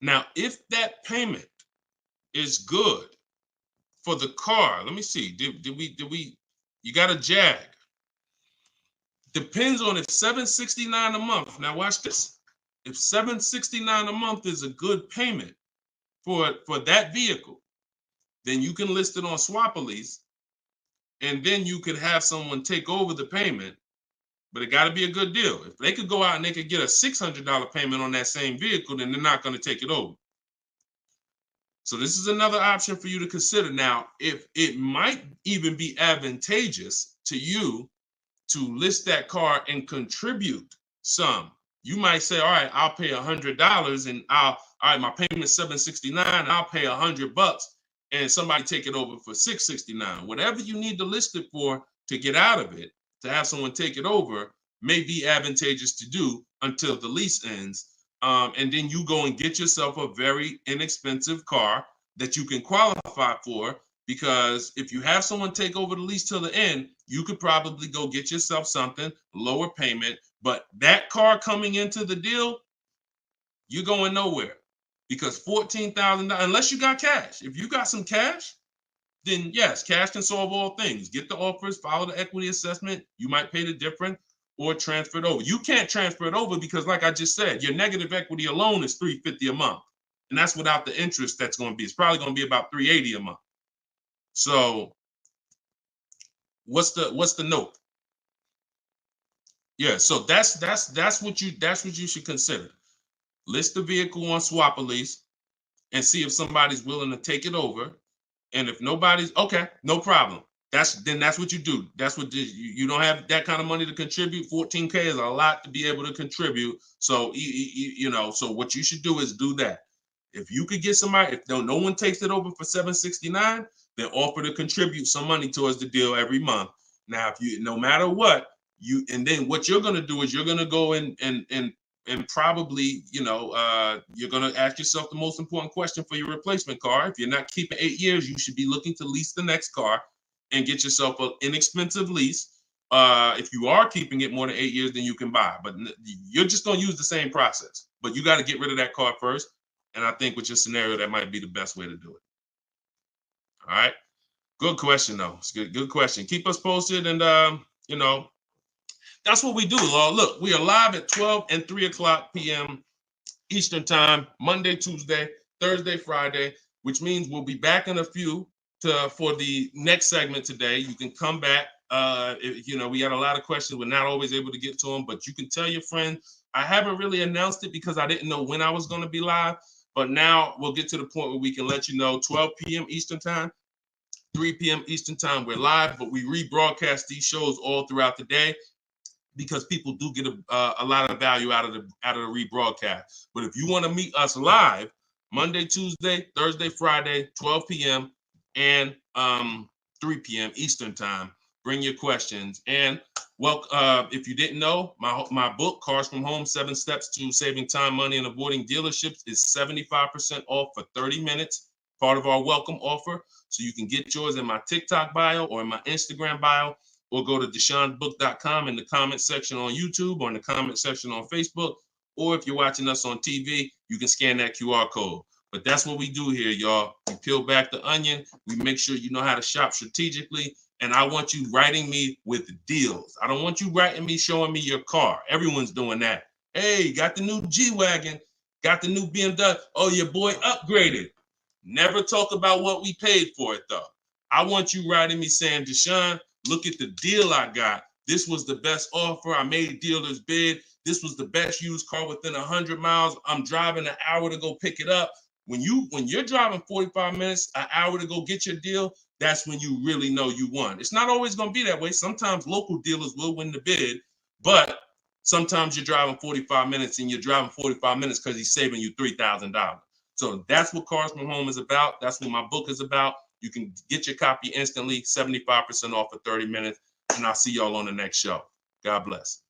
Now, if that payment is good for the car, let me see. Did we? You got a Jag. Depends on if $769 a month. Now watch this. If $769 a month is a good payment for that vehicle, then you can list it on Swap a Lease, and then you could have someone take over the payment. But it got to be a good deal. If they could go out and they could get a $600 payment on that same vehicle, then they're not going to take it over. So this is another option for you to consider. Now, if it might even be advantageous to you to list that car and contribute some. You might say, all right, I'll pay $100 and all right, my payment's $769, I'll pay $100 and somebody take it over for $669. Whatever you need to list it for to get out of it, to have someone take it over, may be advantageous to do until the lease ends. And then you go and get yourself a very inexpensive car that you can qualify for, because if you have someone take over the lease till the end, you could probably go get yourself something, lower payment, but that car coming into the deal, you're going nowhere, because $14,000, unless you got cash. If you got some cash, then yes, cash can solve all things. Get the offers, follow the equity assessment. You might pay the difference or transfer it over. You can't transfer it over because, like I just said, your negative equity alone is $350 a month. And that's without the interest that's going to be. It's probably going to be about $380 a month. So what's the note? Yeah, so that's what you should consider. List the vehicle on Swap a Lease and see if somebody's willing to take it over. And if nobody's, okay, no problem. That's what you do. That's what you don't have that kind of money to contribute. $14K is a lot to be able to contribute. So so what you should do is do that. If you could get somebody, if no one takes it over for $769, then offer to contribute some money towards the deal every month. Now, if you, no matter what, and then what you're gonna do is you're gonna go and probably, you're going to ask yourself the most important question for your replacement car. If you're not keeping 8 years, you should be looking to lease the next car and get yourself an inexpensive lease. If you are keeping it more than 8 years, then you can buy. But you're just going to use the same process. But you got to get rid of that car first. And I think with your scenario, that might be the best way to do it. All right. Good question, though. It's good question. Keep us posted. And, that's what we do. Look, we are live at 12 and 3 o'clock p.m. Eastern time, Monday, Tuesday, Thursday, Friday, which means we'll be back in a few for the next segment today. You can come back. We had a lot of questions. We're not always able to get to them, but you can tell your friend. I haven't really announced it because I didn't know when I was going to be live, but now we'll get to the point where we can let you know 12 p.m. Eastern time, 3 p.m. Eastern time. We're live, but we rebroadcast these shows all throughout the day, because people do get a lot of value out of the rebroadcast. But if you want to meet us live, Monday, Tuesday, Thursday, Friday, 12 p.m. and 3 p.m. Eastern time, bring your questions. And if you didn't know, my book, Cars from Home, 7 Steps to Saving Time, Money, and Avoiding Dealerships, is 75% off for 30 minutes, part of our welcome offer. So you can get yours in my TikTok bio or in my Instagram bio, or go to deshonebook.com in the comment section on YouTube or in the comment section on Facebook. Or if you're watching us on TV, you can scan that QR code. But that's what we do here, y'all. We peel back the onion. We make sure you know how to shop strategically. And I want you writing me with deals. I don't want you writing me, showing me your car. Everyone's doing that. Hey, got the new G-Wagon. Got the new BMW. Oh, your boy upgraded. Never talk about what we paid for it, though. I want you writing me saying, Deshone, look at the deal I got. This was the best offer. I made dealer's bid. This was the best used car within 100 miles. I'm driving an hour to go pick it up. When you're driving 45 minutes, an hour to go get your deal, that's when you really know you won. It's not always going to be that way. Sometimes local dealers will win the bid, but sometimes you're driving 45 minutes and you're driving 45 minutes because he's saving you $3,000. So that's what Cars from Home is about. That's what my book is about. You can get your copy instantly, 75% off for 30 minutes. And I'll see y'all on the next show. God bless.